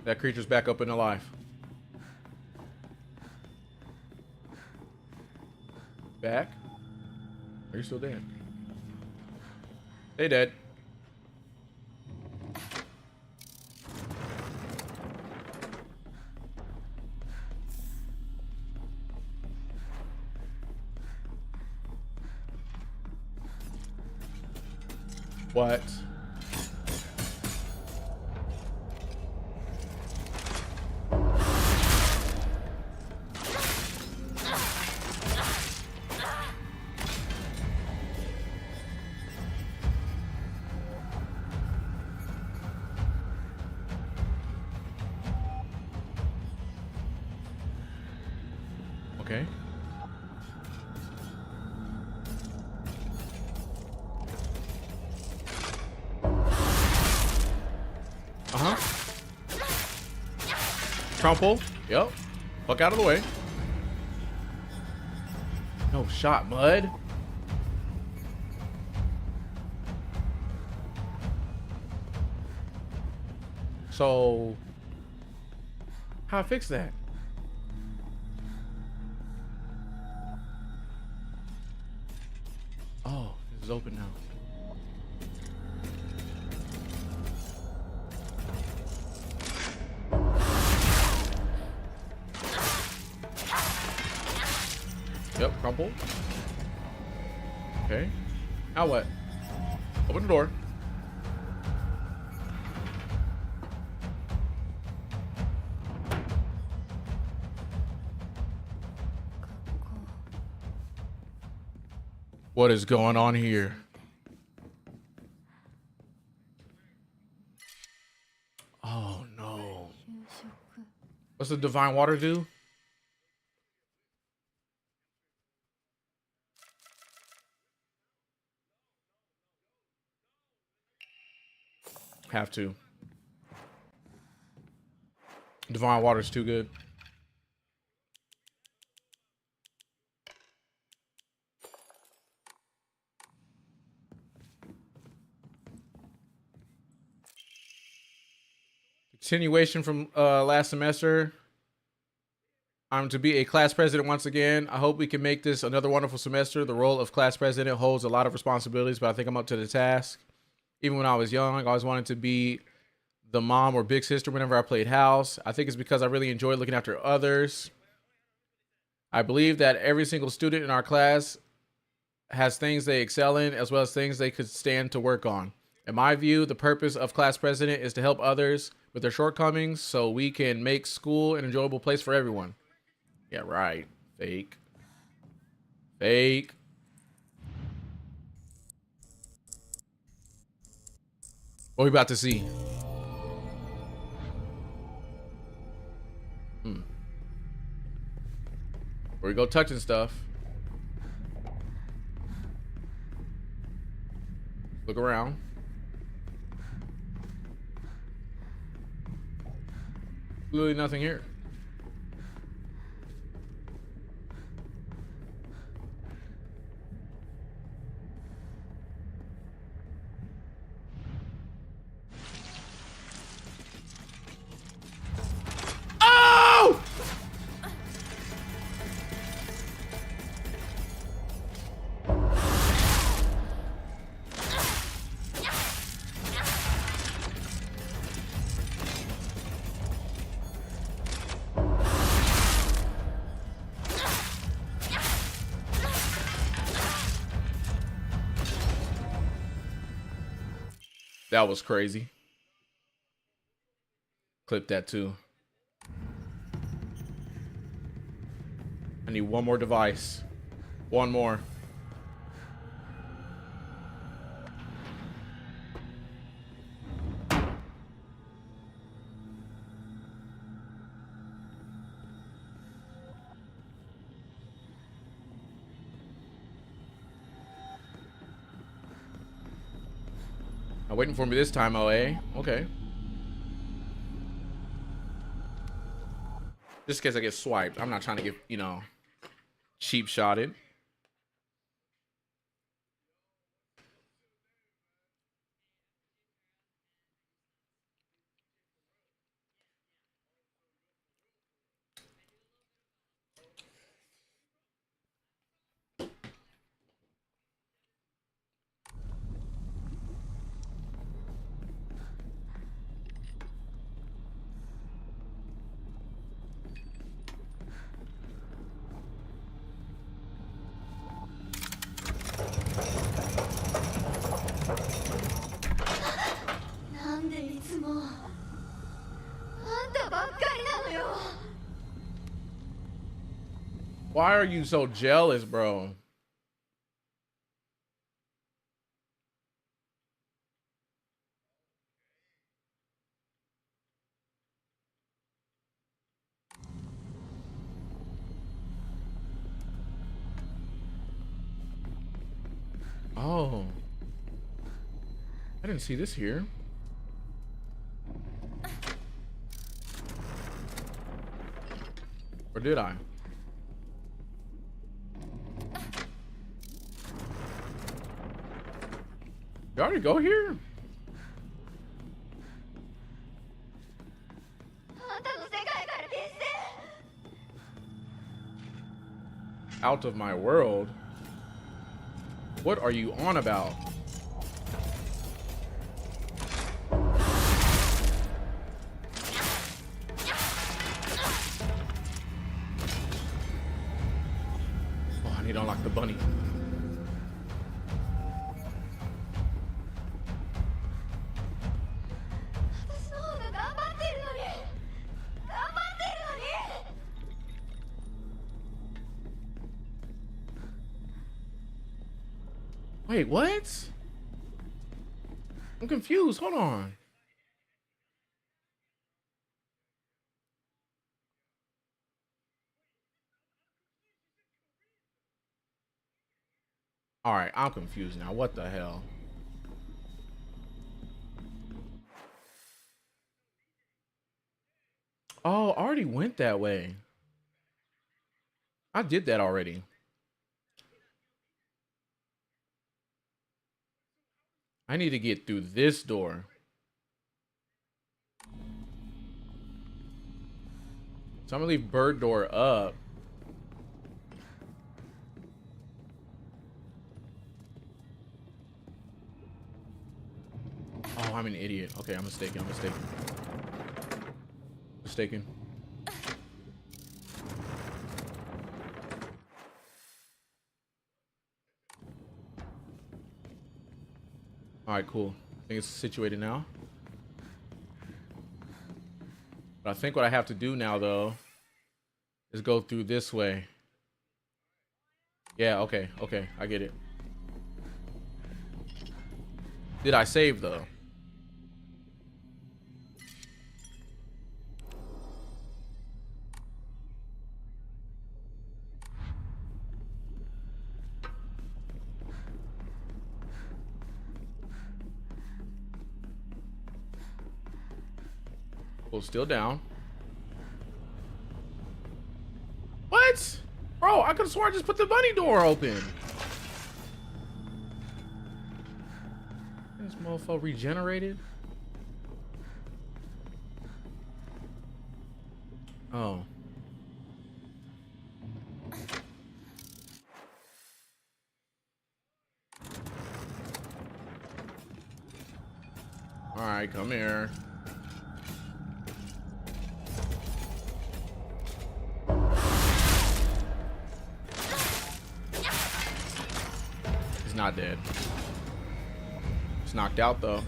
that creature's back up and alive? Back? Are you still dead? They dead. What? Okay. Crumple. Yep. Fuck out of the way. No shot, Mud. So, how I fix that? Oh, this is open now. Yep, crumple. Okay. Now what? Open the door. What is going on here? Oh no. What's the divine water do? Have to. Divine water's too good. Continuation from last semester. I'm to be a class president once again. I hope we can make this another wonderful semester. The role of class president holds a lot of responsibilities, but I think I'm up to the task. Even when I was young, I always wanted to be the mom or big sister whenever I played house. I think it's because I really enjoy looking after others. I believe that every single student in our class has things they excel in, as well as things they could stand to work on. In my view, the purpose of class president is to help others with their shortcomings so we can make school an enjoyable place for everyone. Yeah, right. Fake. Fake. What are we about to see? Where we go touching stuff. Look around. Literally nothing here. Oh! That was crazy. Clip that too. I need one more device. One more. Not waiting for me this time, OA. Okay. Just in case I get swiped. I'm not trying to get, you know, cheap shotted. Why are you so jealous, bro? Oh. I didn't see this here. Or did I? You already go here? Out of my world? What are you on about? Oh, I need to unlock the bunny. Wait, what? I'm confused. Hold on. All right, I'm confused now. What the hell? Oh, I already went that way. I did that already. I need to get through this door. So I'm gonna leave bird door up. Oh, I'm an idiot. Okay, I'm mistaken. I'm mistaken. Mistaken. All right, cool. I think it's situated now. But I think what I have to do now, though, is go through this way. Yeah, okay, okay. I get it. Did I save, though? Well, still down. What? Bro, I could have sworn I just put the bunny door open. This mofo regenerated. Oh. All right, come here. He's not dead. He's knocked out though.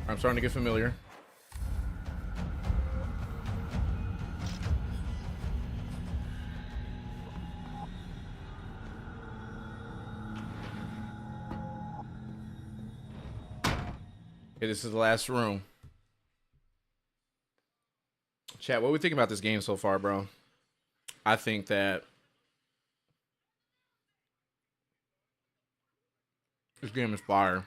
I'm starting to get familiar. Okay, this is the last room. Chat, what do we think about this game so far, bro? I think that this game is fire.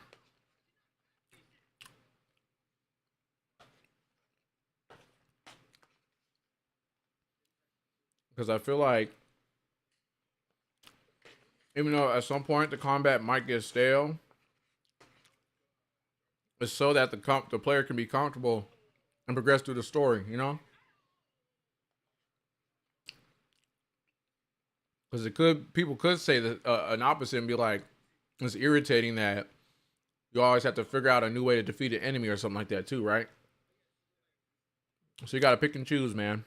Because I feel like, even though at some point the combat might get stale, it's so that the player can be comfortable and progress through the story, you know? Because people could say that an opposite and be like, it's irritating that you always have to figure out a new way to defeat an enemy or something like that too, right? So you got to pick and choose, man.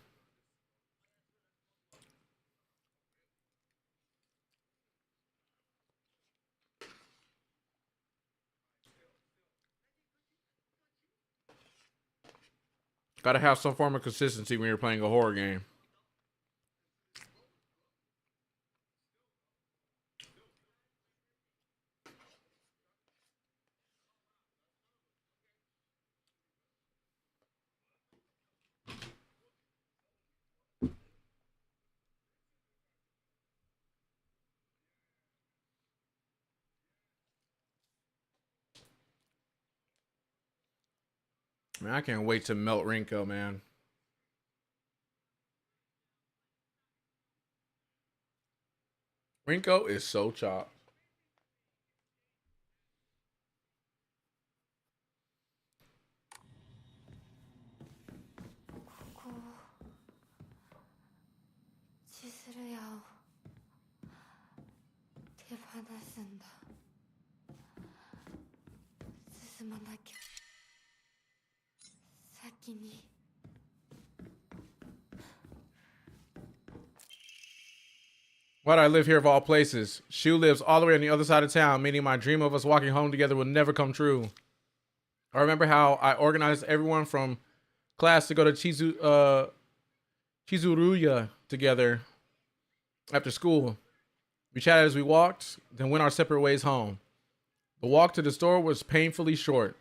Got to have some form of consistency when you're playing a horror game. Man, I can't wait to melt Rinko, man. Rinko is so chopped. 進まなきゃ。先に。Why do I live here of all places? Shu lives all the way on the other side of town, meaning my dream of us walking home together will never come true. I remember how I organized everyone from class to go to Chizuruya together after school. We chatted as we walked, then went our separate ways home. The walk to the store was painfully short.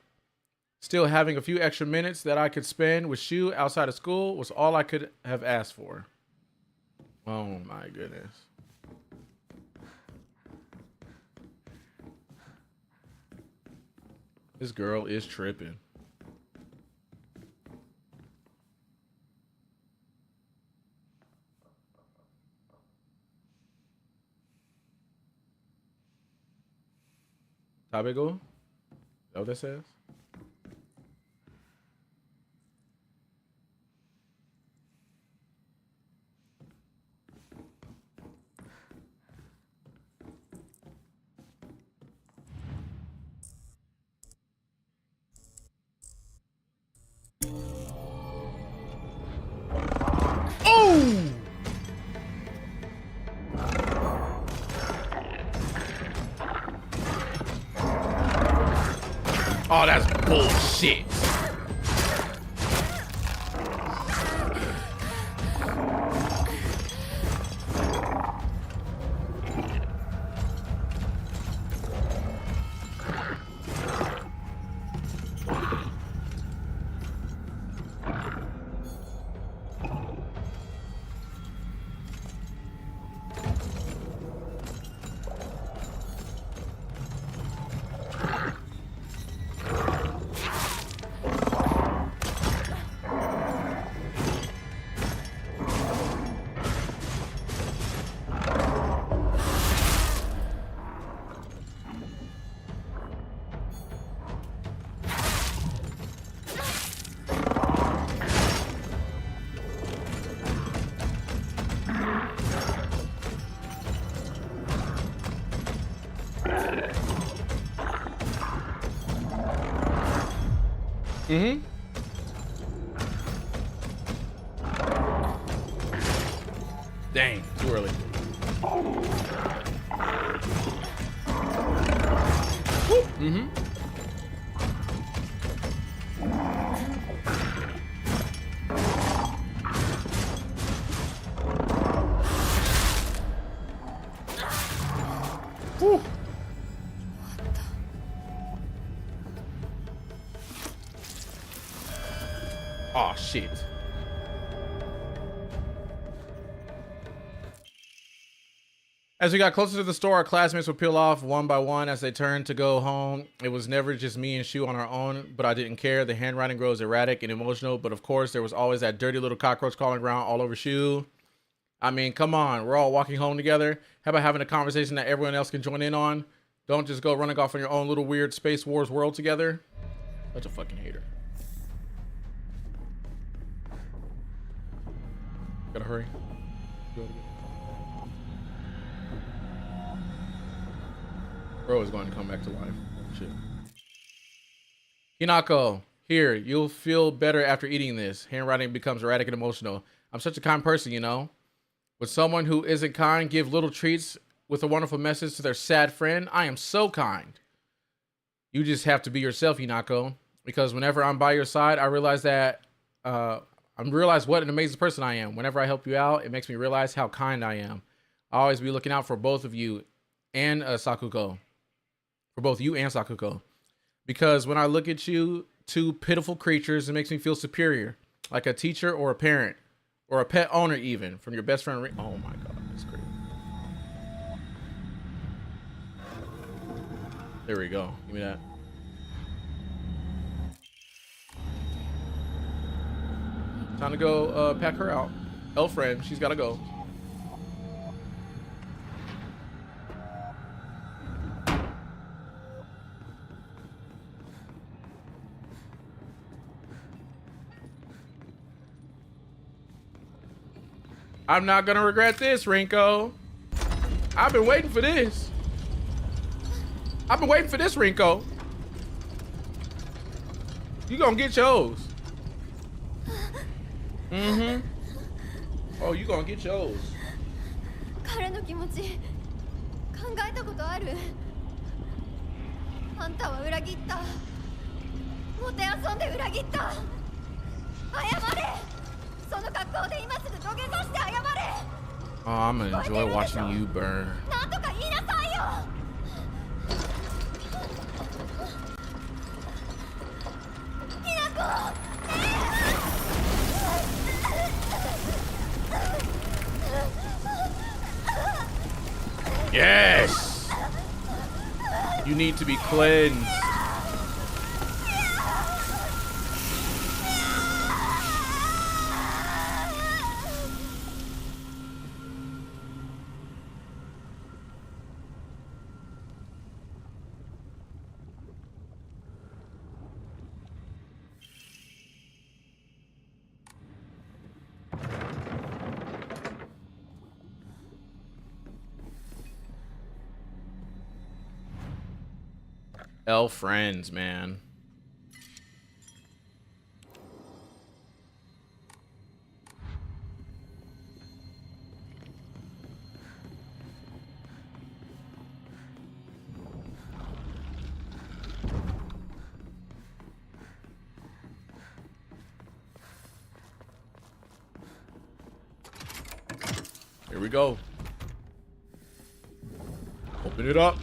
Still, having a few extra minutes that I could spend with Shu outside of school was all I could have asked for. Oh my goodness. This girl is tripping. Tabego? Is that what that says? Oh, that's bullshit. Mm-hmm. Dang, too early. Mm-hmm. Woo. Oh shit. As we got closer to the store, our classmates would peel off one by one as they turned to go home. It was never just me and Shu on our own, but I didn't care. The handwriting grows erratic and emotional, but of course there was always that dirty little cockroach crawling around all over Shu. I mean, come on, we're all walking home together. How about having a conversation that everyone else can join in on? Don't just go running off on your own little weird Space Wars world together. Such a fucking hater. Gotta hurry. Bro is going to come back to life. Shit. Hinako, here, you'll feel better after eating this. Handwriting becomes erratic and emotional. I'm such a kind person, you know. Would someone who isn't kind give little treats with a wonderful message to their sad friend? I am so kind. You just have to be yourself, Hinako. Because whenever I'm by your side, I realize that I realize what an amazing person I am. Whenever I help you out, it makes me realize how kind I am. I'll always be looking out for both of you and Sakuko. For both you and Sakuko. Because when I look at you, two pitiful creatures, it makes me feel superior. Like a teacher or a parent. Or a pet owner even. From your best friend. Oh my god, that's great. There we go. Give me that. Time to go pack her out. Elf friend, she's gotta go. I'm not gonna regret this, Rinko. I've been waiting for this. I've been waiting for this, Rinko. You gonna get yours. Mm-hmm. Oh, you gonna get yours. 彼の気持ち考えたことある？あんたは裏切った。もてあそんで裏切った。謝れ。その格好で今すぐ土下座して謝れ。 Oh, I'm gonna enjoy watching you burn. なんとか言いなさいよ。ひなこ。 Yes! You need to be cleansed. L friends, man. Here we go. Open it up.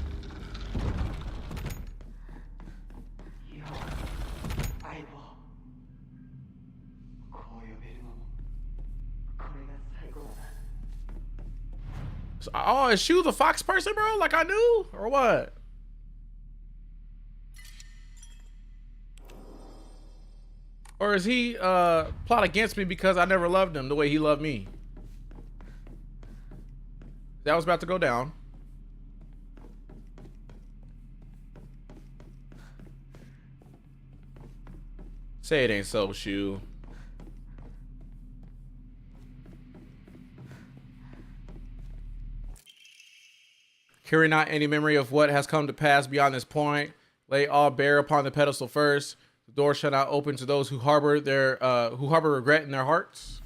Oh, is Shu the fox person, bro? Like I knew? Or what? Or is he plot against me because I never loved him the way he loved me? That was about to go down. Say it ain't so, Shu. Carry not any memory of what has come to pass beyond this point. Lay all bare upon the pedestal first. The door shall not open to those who harbor regret in their hearts.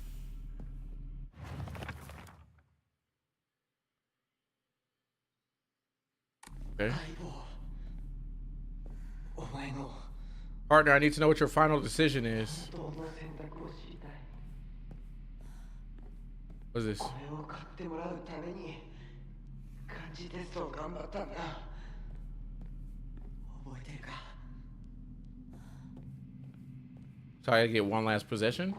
Okay. Partner, I need to know what your final decision is. What is this? So I gotta get one last possession?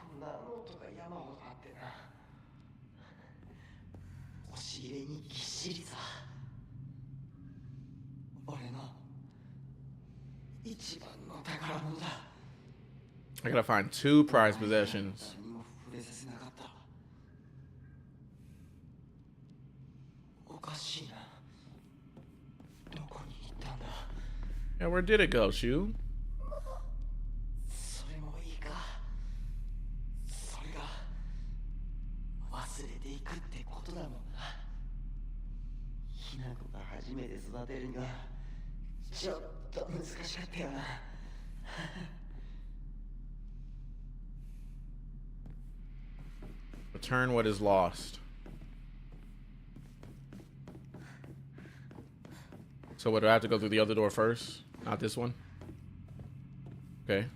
I gotta find 2 prized possessions. Yeah, where did it go, Shu? Return what is lost. So would I have to go through the other door first? Not this one? Okay.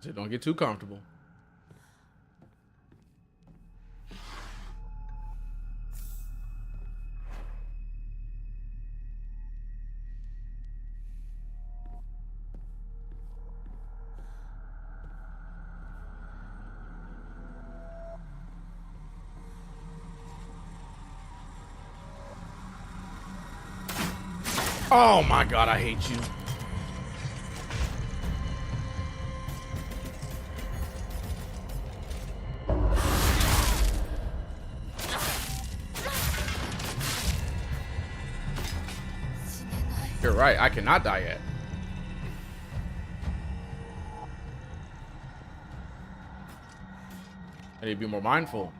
So don't get too comfortable. Oh my God, I hate you. You're right, I cannot die yet. I need to be more mindful.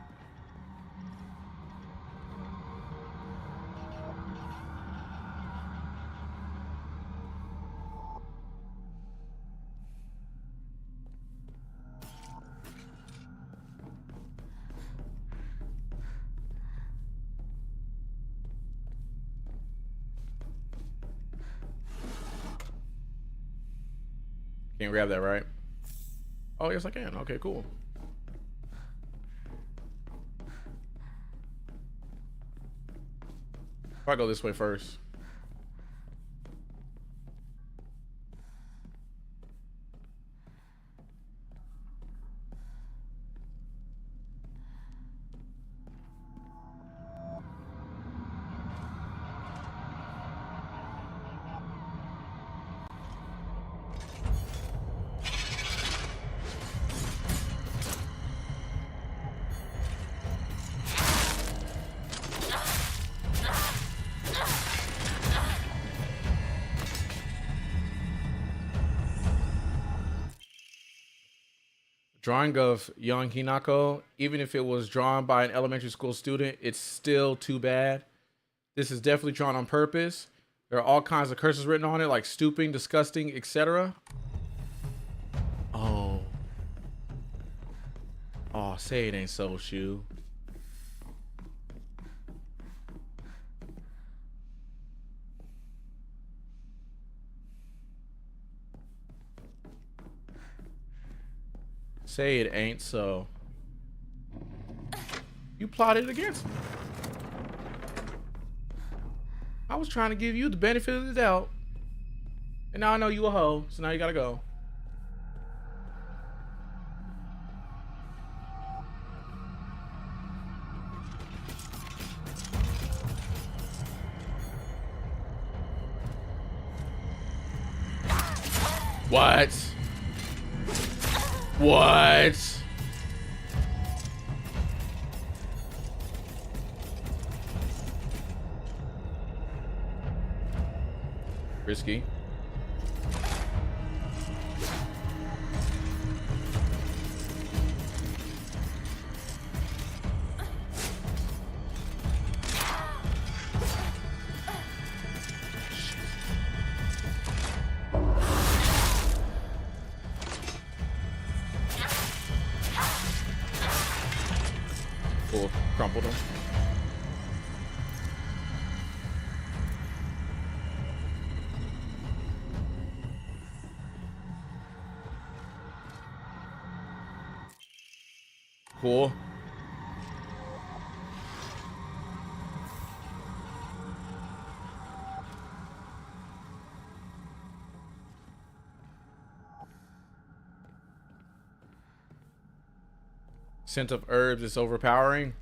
Can't grab that, right? Oh, yes, I can. Okay, cool. If I go this way first. Drawing of young Hinako, even if it was drawn by an elementary school student, it's still too bad. This is definitely drawn on purpose. There are all kinds of curses written on it, like stooping, disgusting, etc. Oh. Oh, say it ain't so, Shu. Say it ain't so. You plotted against me. I was trying to give you the benefit of the doubt. And now I know you a hoe, so now you gotta go. What? What? Risky. Cool. Crumpled him. Cool. Scent of herbs is overpowering.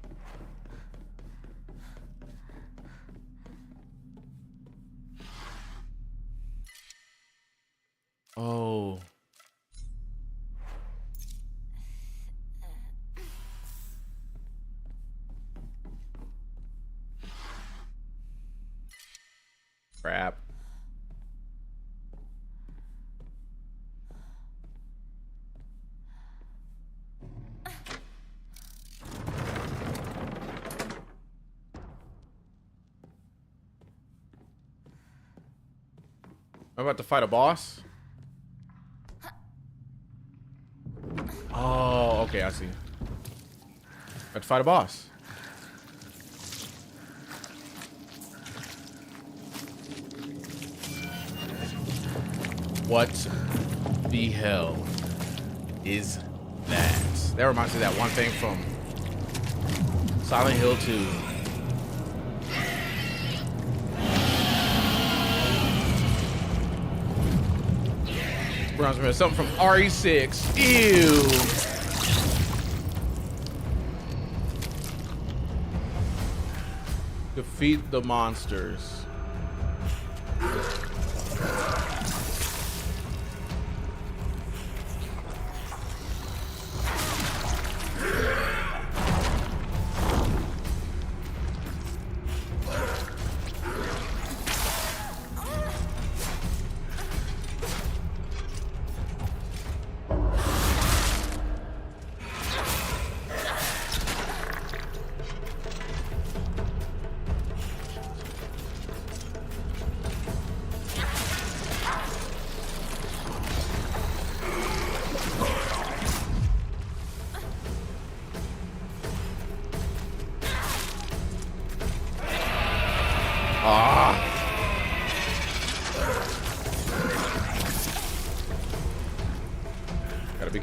Oh. Crap. I'm about to fight a boss. Oh, okay, I see. About to fight a boss. What the hell is that? That reminds me of that one thing from Silent Hill 2. Reminds me of something from RE6. Ew. Defeat the monsters.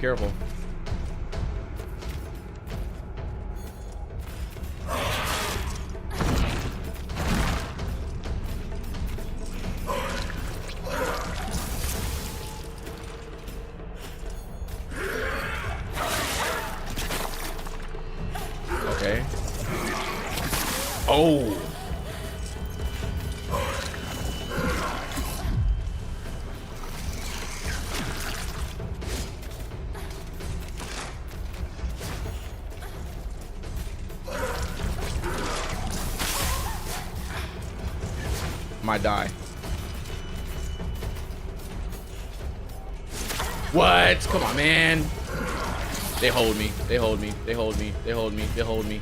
careful. Okay. Oh. Might die. What? Come on, man. They hold me. They hold me. They hold me. They hold me. They hold me.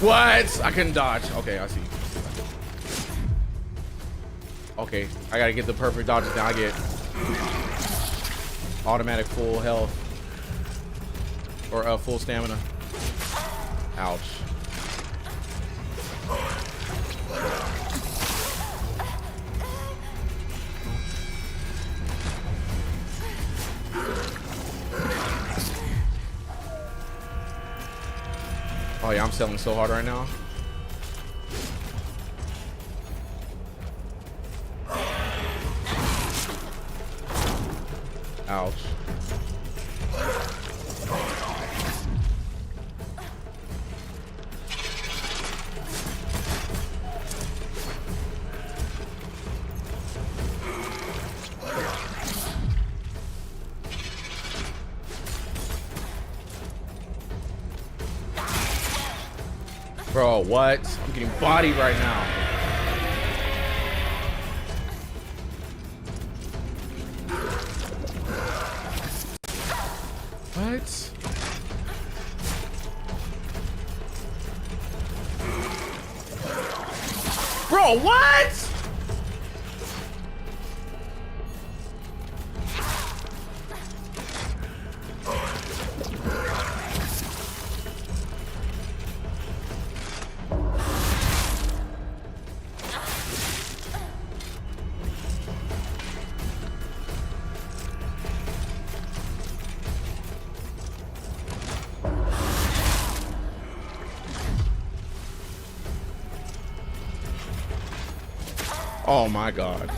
What? I couldn't dodge. Okay, I see. Okay, I gotta get the perfect dodges now. I get automatic full health or full stamina. Ouch. Oh yeah, I'm selling so hard right now. Ouch. Bro, what? I'm getting bodied right now. What? Bro, what? Oh my God.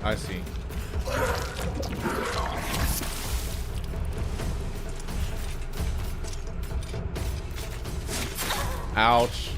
I see. Ouch.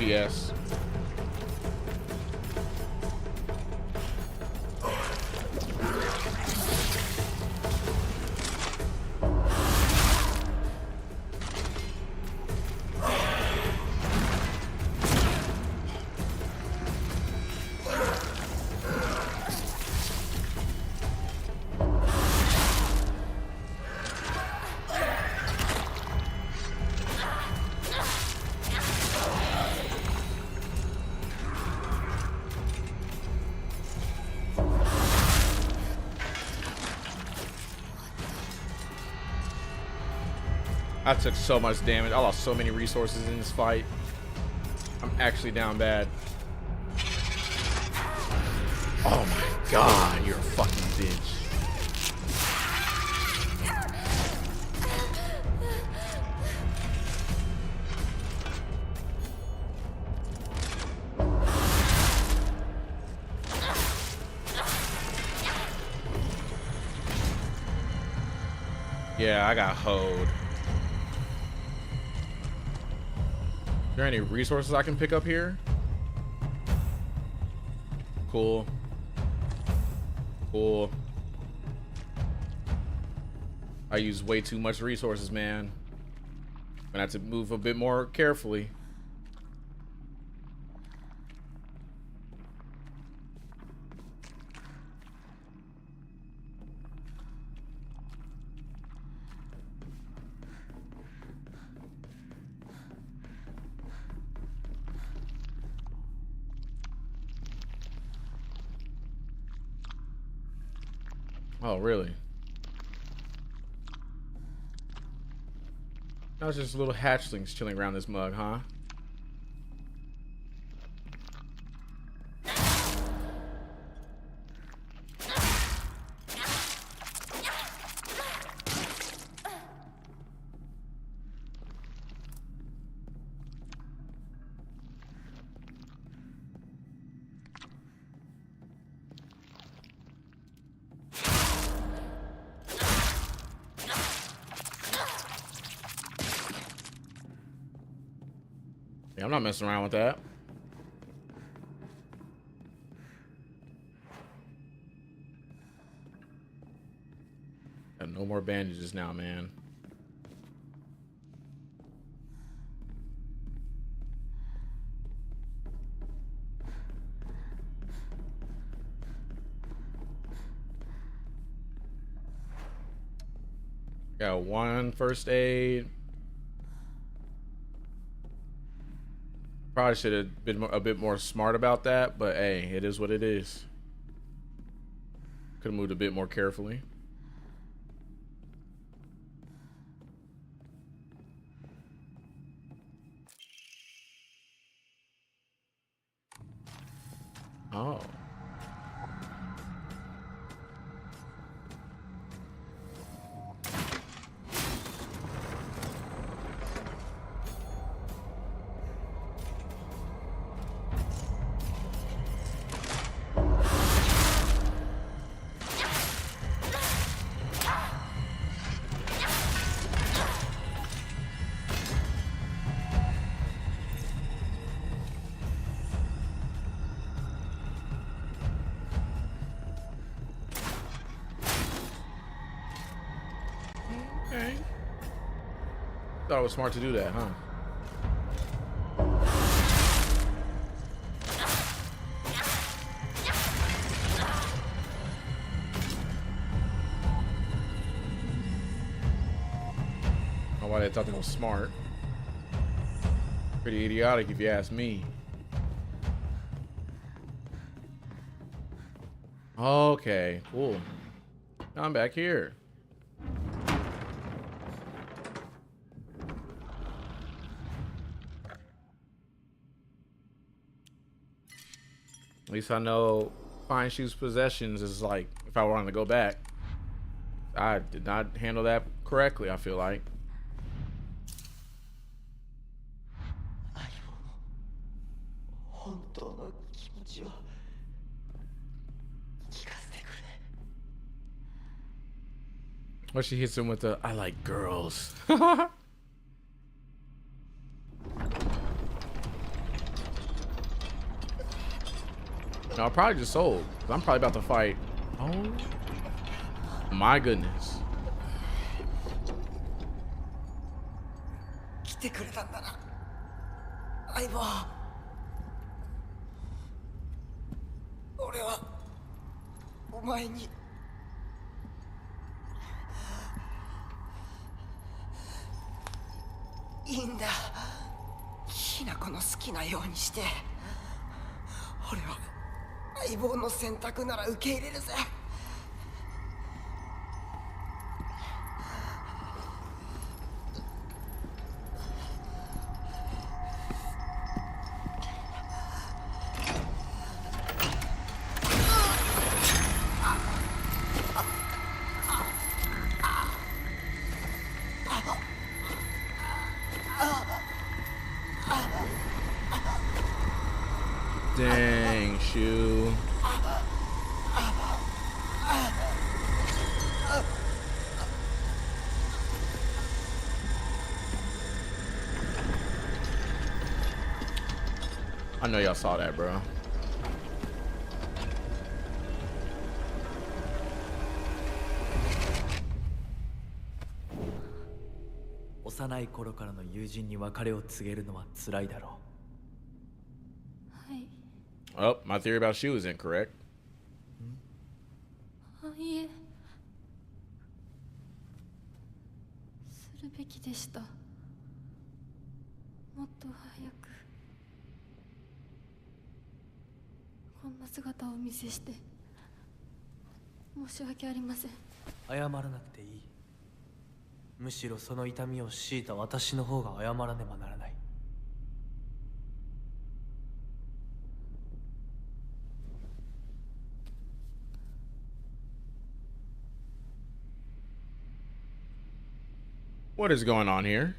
BS. I took so much damage. I lost so many resources in this fight. I'm actually down bad. Oh my god, you're a fucking bitch. Yeah, I got hoed. Are there any resources I can pick up here? Cool. Cool. I use way too much resources, man. I'm gonna have to move a bit more carefully. Oh, really? That was just little hatchlings chilling around this mug, huh? Yeah, I'm not messing around with that. Got no more bandages now, man. Got one first aid. Probably should have been a bit more smart about that, but hey, it is what it is. Could have moved a bit more carefully. Oh. Okay. Thought it was smart to do that, huh? I don't know why they thought that was smart. Pretty idiotic if you ask me. Okay, cool. Now I'm back here. At least I know Fine Shoes Possessions is like, if I wanted to go back. I did not handle that correctly, I feel like. Or she hits him with the, I like girls. No, I probably just sold. I'm probably about to fight. Oh my goodness. 来てくれたんだな、相棒。俺はお前にいいんだ。きなこの好きなようにして。俺は相棒の選択なら受け入れるぜ。Dang, Shu. I know y'all saw that, bro. 幼い頃からの友人に別れを告げるのは辛いだろう。 Oh, my theory about Shu is incorrect. いえ、するべきでした。もっと早くこんな姿をお見せして申し訳ありません。謝らなくていい。むしろその痛みを強いた私の方が謝らねばならない。 What is going on here?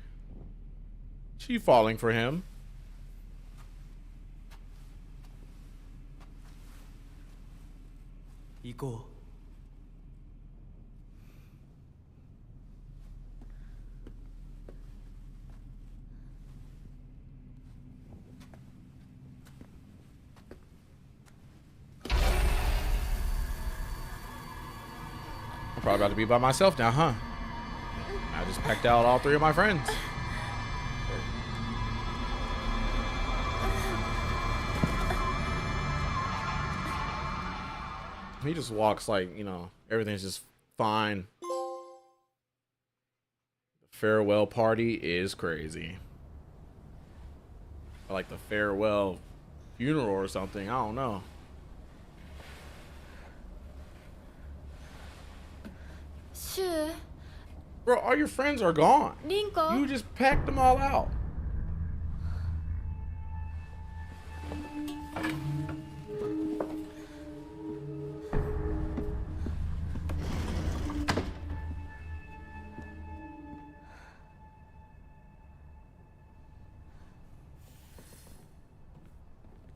She falling for him. Go. I'm probably about to be by myself now, huh? I just packed out all 3 of my friends. He just walks like, you know, everything's just fine. The farewell party is crazy. Or like the farewell funeral or something. I don't know. Sure. Bro, all your friends are gone. Rinko. You just packed them all out.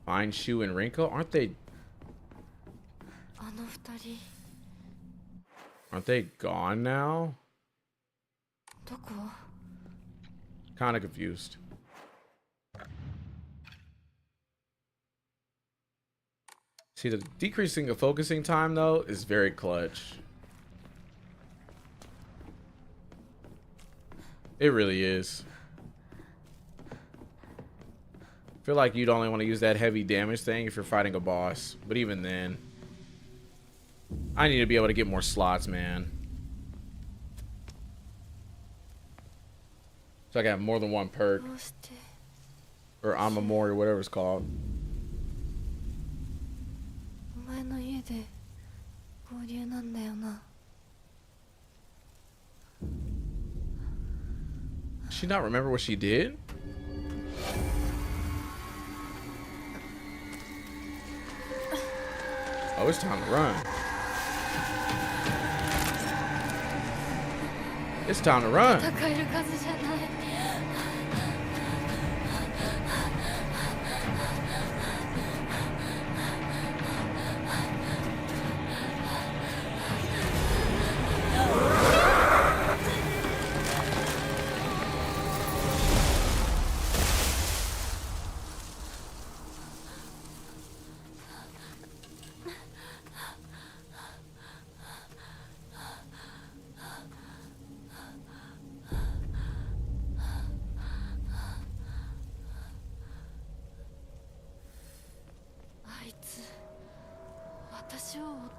Find Shu and Rinko? Aren't they gone now? Kind of confused. See, the decreasing of focusing time though is very clutch. It really is. I feel like you'd only want to use that heavy damage thing if you're fighting a boss, but even then, I need to be able to get more slots, man. So I got more than one perk. Or Amamori, or whatever it's called. Does she not remember what she did? Oh, it's time to run. It's time to run.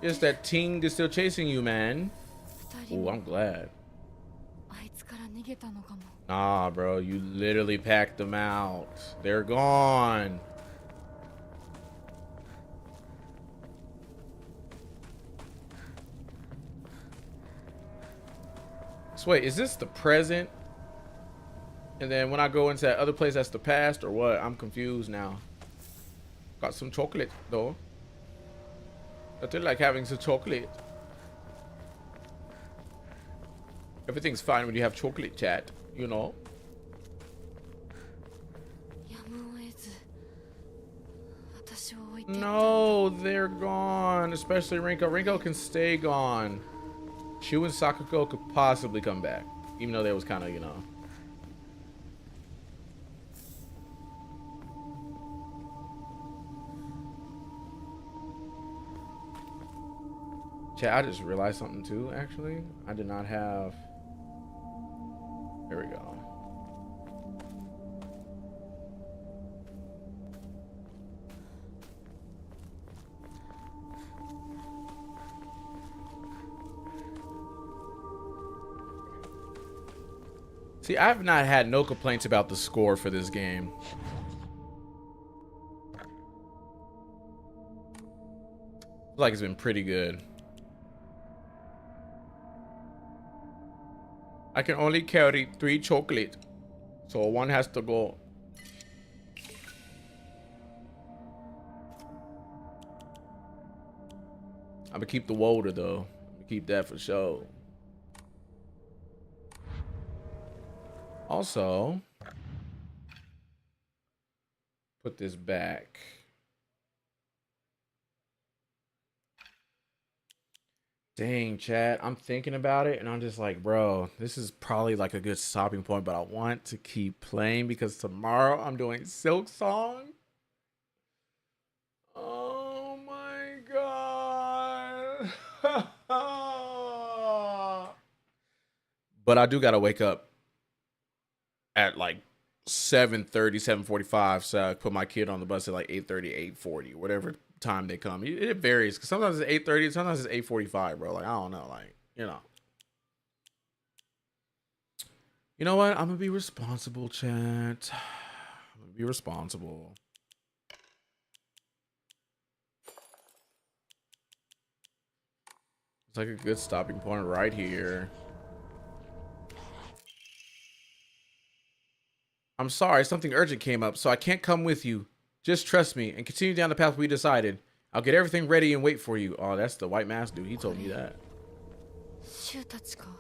Yes, that Ting is still chasing you, man. Oh, I'm glad. Nah, bro, you literally packed them out. They're gone. So wait, is this the present? And then when I go into that other place, that's the past, or what? I'm confused now. Got some chocolate, though. I feel like having some chocolate. Everything's fine when you have chocolate, chat. You know? No, they're gone. Especially Rinko. Rinko can stay gone. Shu and Sakuko could possibly come back. Even though they was kind of, you know. Chat, I just realized something too, actually. I did not have... There we go. See, I've not had no complaints about the score for this game. Like it's been pretty good. I can only carry 3 chocolate, so 1 has to go. I'm gonna keep the water though. I'm gonna keep that for sure. Also, put this back. Dang, chat, I'm thinking about it and I'm just like, bro, this is probably like a good stopping point, but I want to keep playing because tomorrow I'm doing Silk Song. Oh my god. But I do gotta wake up at like 7:30, 7:45, so I put my kid on the bus at like 8:30, 8:40, whatever time they come. It varies because sometimes it's 8:30, sometimes it's 8:45, bro. Like I don't know, like you know. You know what? I'm gonna be responsible, chat. I'm gonna be responsible. It's like a good stopping point right here. I'm sorry, something urgent came up, so I can't come with you. Just trust me and continue down the path we decided. I'll get everything ready and wait for you. Oh, that's the white mask dude. He told me that.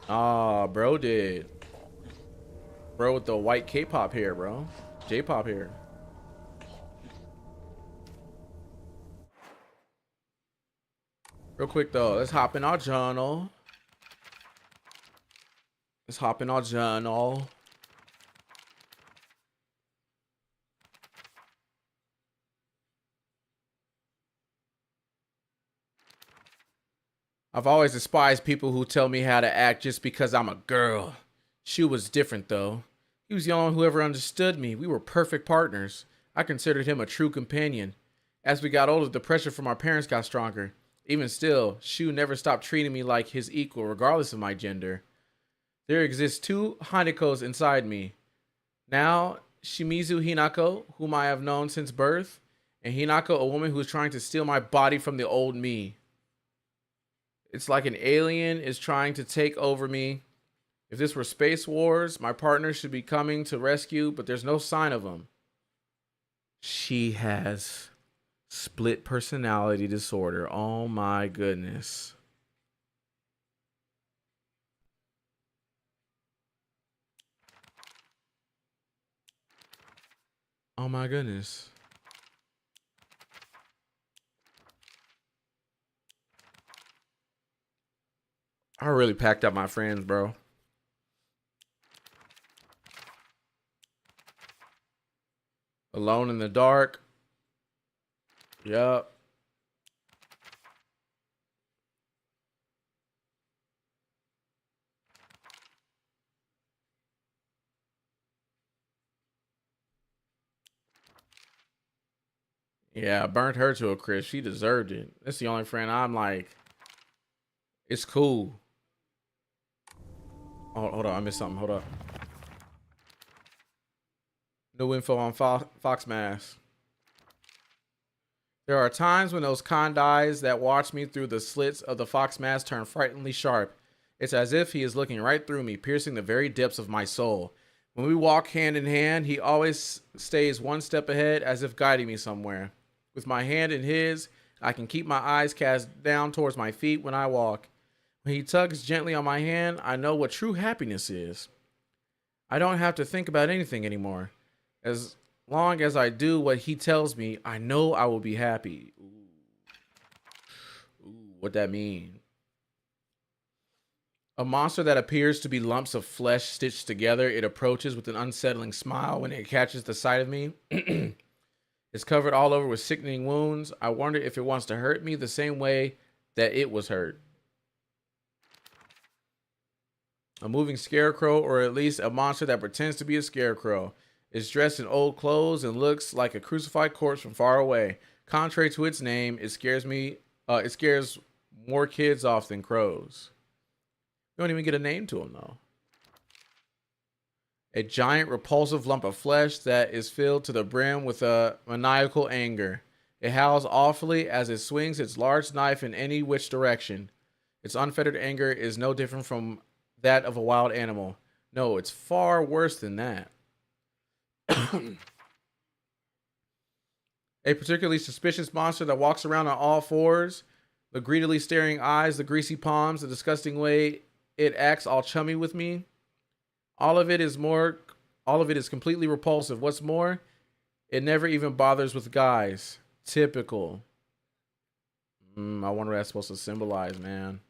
Ah, bro did. Bro with the white K-pop hair, bro. J-pop hair. Real quick though, let's hop in our journal. Let's hop in our journal. I've always despised people who tell me how to act just because I'm a girl. Shu was different though. He was the only one who ever understood me. We were perfect partners. I considered him a true companion. As we got older, the pressure from our parents got stronger. Even still, Shu never stopped treating me like his equal regardless of my gender. There exists 2 Hanekos inside me. Now, Shimizu Hinako, whom I have known since birth, and Hinako, a woman who is trying to steal my body from the old me. It's like an alien is trying to take over me. If this were Space Wars, my partner should be coming to rescue, but there's no sign of him. She has split personality disorder. Oh my goodness. Oh my goodness. I really packed up my friends, bro. Alone in the dark. Yup. Yeah, I burnt her to a crisp. She deserved it. That's the only friend I'm like, It's cool. Oh, hold on, I missed something. Hold up. No info on Fox Mask. There are times when those condyes that watch me through the slits of the Fox Mask turn frighteningly sharp. It's as if he is looking right through me, piercing the very depths of my soul. When we walk hand in hand, he always stays one step ahead, as if guiding me somewhere. With my hand in his, I can keep my eyes cast down towards my feet when I walk. When he tugs gently on my hand, I know what true happiness is. I don't have to think about anything anymore. As long as I do what he tells me, I know I will be happy. Ooh, what that mean? A monster that appears to be lumps of flesh stitched together. It approaches with an unsettling smile when it catches the sight of me. It's covered all over with sickening wounds. I wonder if it wants to hurt me the same way that it was hurt. A moving scarecrow, or at least a monster that pretends to be a scarecrow. It's dressed in old clothes and looks like a crucified corpse from far away. Contrary to its name, it scares more kids off than crows. You don't even get a name to him, though. A giant, repulsive lump of flesh that is filled to the brim with a maniacal anger. It howls awfully as it swings its large knife in any which direction. Its unfettered anger is no different from that of a wild animal. No, it's far worse than that. A particularly suspicious monster that walks around on all fours. The greedily staring eyes, the greasy palms, the disgusting way it acts all chummy with me. All of it is completely repulsive. What's more, it never even bothers with guys. Typical. I wonder what that's supposed to symbolize, man.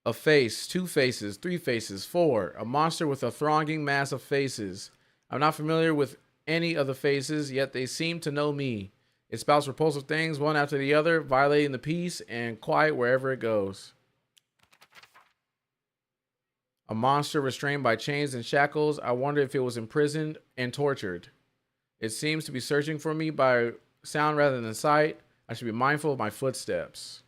A face, 2 faces, 3 faces, 4. A monster with a thronging mass of faces. I'm not familiar with any of the faces, yet they seem to know me. It spouts repulsive things one after the other, violating the peace and quiet wherever it goes. A monster restrained by chains and shackles. I wonder if it was imprisoned and tortured. It seems to be searching for me by sound rather than sight. I should be mindful of my footsteps.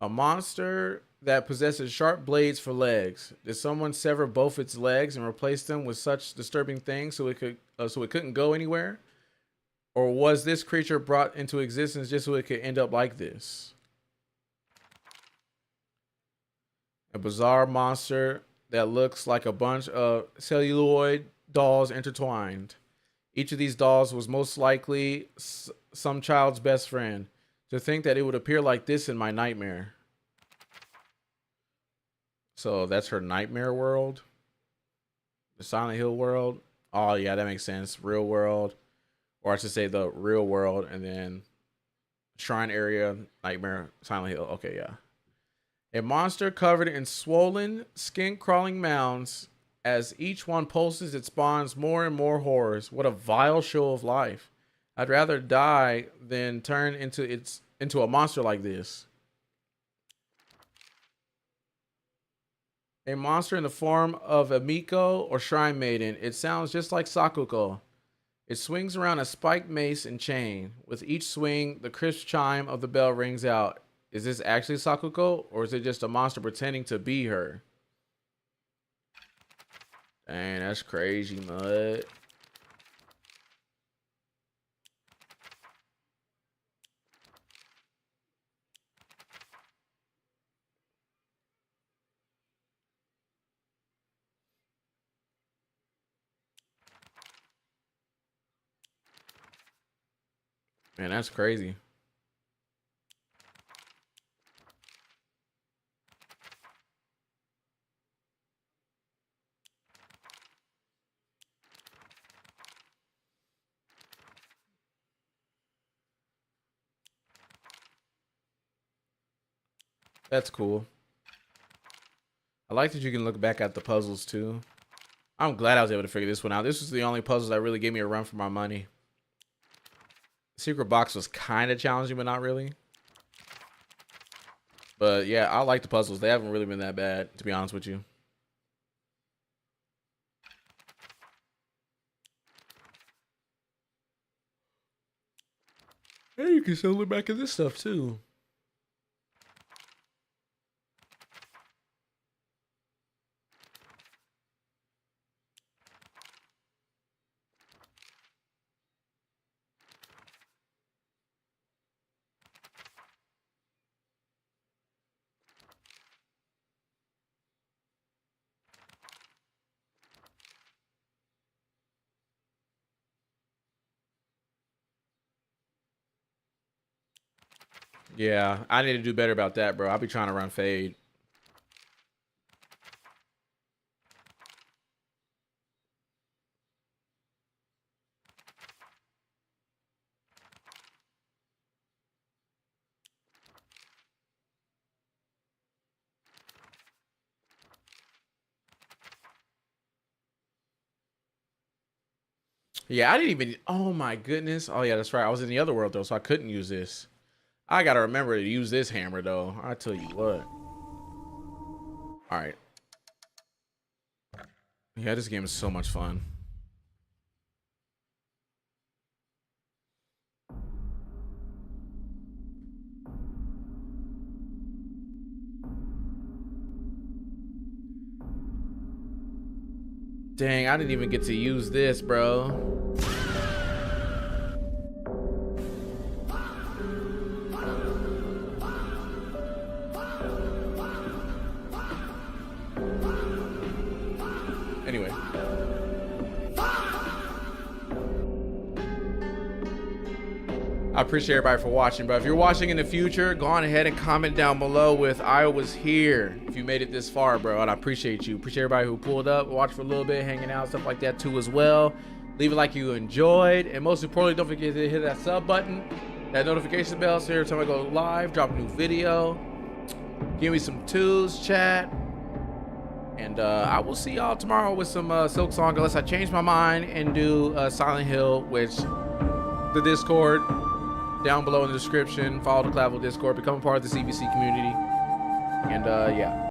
A monster that possesses sharp blades for legs. Did someone sever both its legs and replace them with such disturbing things so it couldn't go anywhere? Or was this creature brought into existence just so it could end up like this? A bizarre monster that looks like a bunch of celluloid dolls intertwined. Each of these dolls was most likely some child's best friend. To think that it would appear like this in my nightmare. So that's her nightmare world? The Silent Hill world? Oh yeah, that makes sense. Real world. Or I should say the real world, and then shrine area, nightmare, Silent Hill. Okay, yeah. A monster covered in swollen, skin-crawling mounds. As each one pulses, it spawns more and more horrors. What a vile show of life. I'd rather die than turn into a monster like this. A monster in the form of a Miko or Shrine Maiden. It sounds just like Sakuko. It swings around a spiked mace and chain. With each swing, the crisp chime of the bell rings out. Is this actually Sakuko, or is it just a monster pretending to be her? Dang, that's crazy, mud. Man, that's crazy. That's cool. I like that you can look back at the puzzles too. I'm glad I was able to figure this one out. This was the only puzzle that really gave me a run for my money. Secret box was kind of challenging, but not really. But yeah, I like the puzzles. They haven't really been that bad, to be honest with you. Hey, you can still look back at this stuff too. Yeah, I need to do better about that, bro. I'll be trying to run fade. Yeah, I didn't even. Oh my goodness. Oh yeah, that's right. I was in the other world though, so I couldn't use this. I gotta remember to use this hammer though. I tell you what. All right. Yeah, this game is so much fun. Dang, I didn't even get to use this, bro. Anyway. I appreciate everybody for watching, bro. If you're watching in the future, go on ahead and comment down below with "I was here" if you made it this far, bro. And I appreciate you. Appreciate everybody who pulled up, watched for a little bit, hanging out, stuff like that too as well. Leave it like you enjoyed. And most importantly, don't forget to hit that sub button, that notification bell, so every time I go live, drop a new video. Give me some twos, chat. And I will see y'all tomorrow with some Silk Song, unless I change my mind and do Silent Hill, which the Discord down below in the description. Follow the Cloudville Discord, become a part of the CVC community, and yeah.